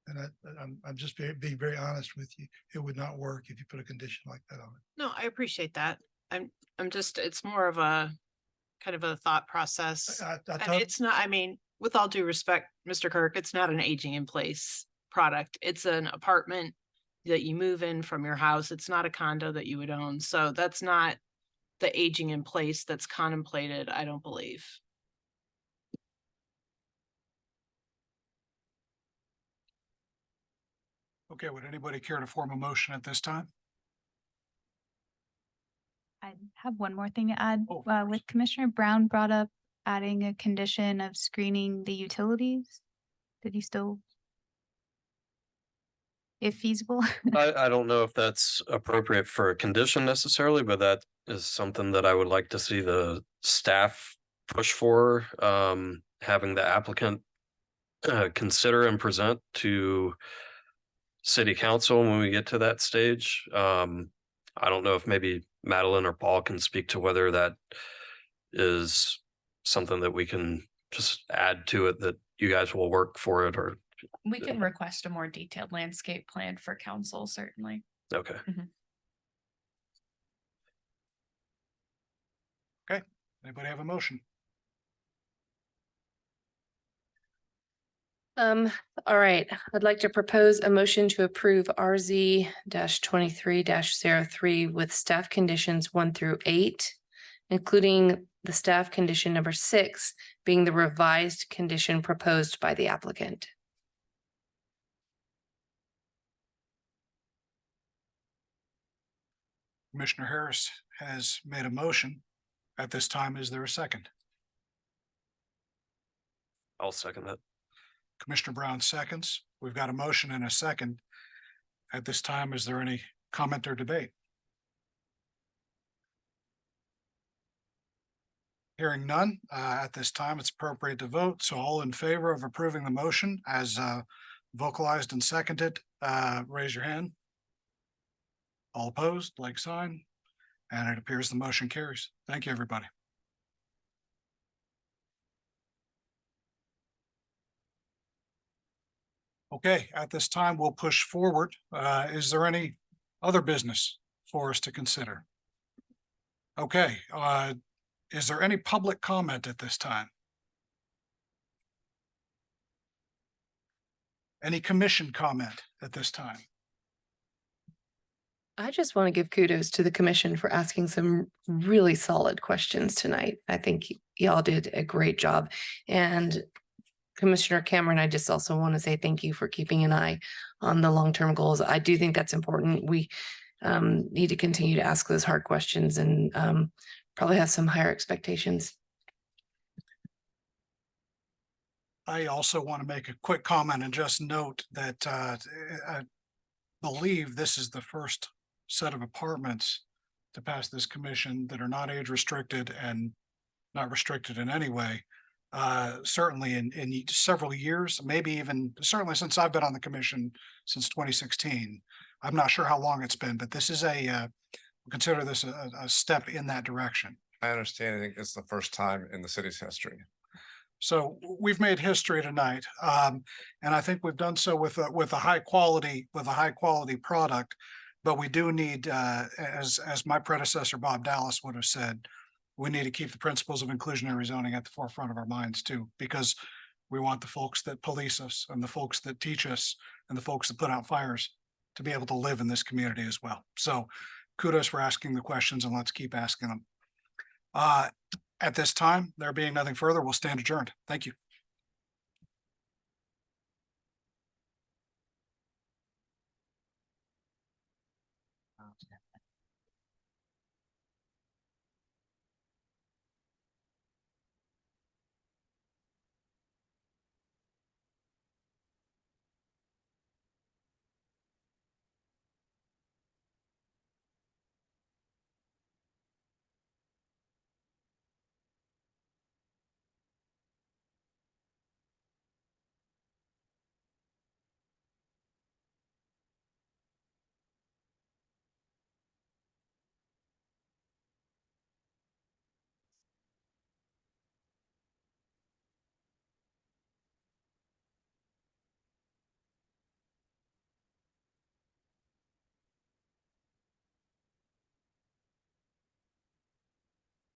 S17: And I'm just being very honest with you. It would not work if you put a condition like that on it.
S8: No, I appreciate that. I'm just, it's more of a kind of a thought process. And it's not, I mean, with all due respect, Mr. Kirk, it's not an aging in place product. It's an apartment that you move in from your house. It's not a condo that you would own. So that's not the aging in place that's contemplated, I don't believe.
S5: Okay, would anybody care to form a motion at this time?
S11: I have one more thing to add.
S5: Oh,
S11: With Commissioner Brown brought up adding a condition of screening the utilities. Did you still? If feasible?
S14: I don't know if that's appropriate for a condition necessarily, but that is something that I would like to see the staff push for, having the applicant consider and present to city council when we get to that stage. I don't know if maybe Madeline or Paul can speak to whether that is something that we can just add to it, that you guys will work for it, or.
S3: We can request a more detailed landscape plan for council, certainly.
S14: Okay.
S5: Okay, anybody have a motion?
S6: All right, I'd like to propose a motion to approve RZ 23-03 with staff conditions 1 through 8, including the staff condition number 6 being the revised condition proposed by the applicant.
S5: Commissioner Harris has made a motion. At this time, is there a second?
S14: I'll second that.
S5: Commissioner Brown seconds. We've got a motion and a second. At this time, is there any comment or debate? Hearing none, at this time, it's appropriate to vote. So all in favor of approving the motion as vocalized and seconded, raise your hand. All opposed, like sign, and it appears the motion carries. Thank you, everybody. Okay, at this time, we'll push forward. Is there any other business for us to consider? Okay, is there any public comment at this time? Any commission comment at this time?
S6: I just want to give kudos to the commission for asking some really solid questions tonight. I think y'all did a great job. And Commissioner Cameron, I just also want to say thank you for keeping an eye on the long-term goals. I do think that's important. We need to continue to ask those hard questions and probably have some higher expectations.
S5: I also want to make a quick comment and just note that I believe this is the first set of apartments to pass this commission that are not age restricted and not restricted in any way. Certainly in several years, maybe even certainly since I've been on the commission since 2016. I'm not sure how long it's been, but this is consider this a step in that direction.
S2: I understand. I think it's the first time in the city's history.
S5: So we've made history tonight. And I think we've done so with a high quality product. But we do need, as my predecessor, Bob Dallas would have said, we need to keep the principles of inclusionary zoning at the forefront of our minds too, because we want the folks that police us and the folks that teach us and the folks that put out fires to be able to live in this community as well. So kudos for asking the questions, and let's keep asking them. At this time, there being nothing further, we'll stand adjourned. Thank you.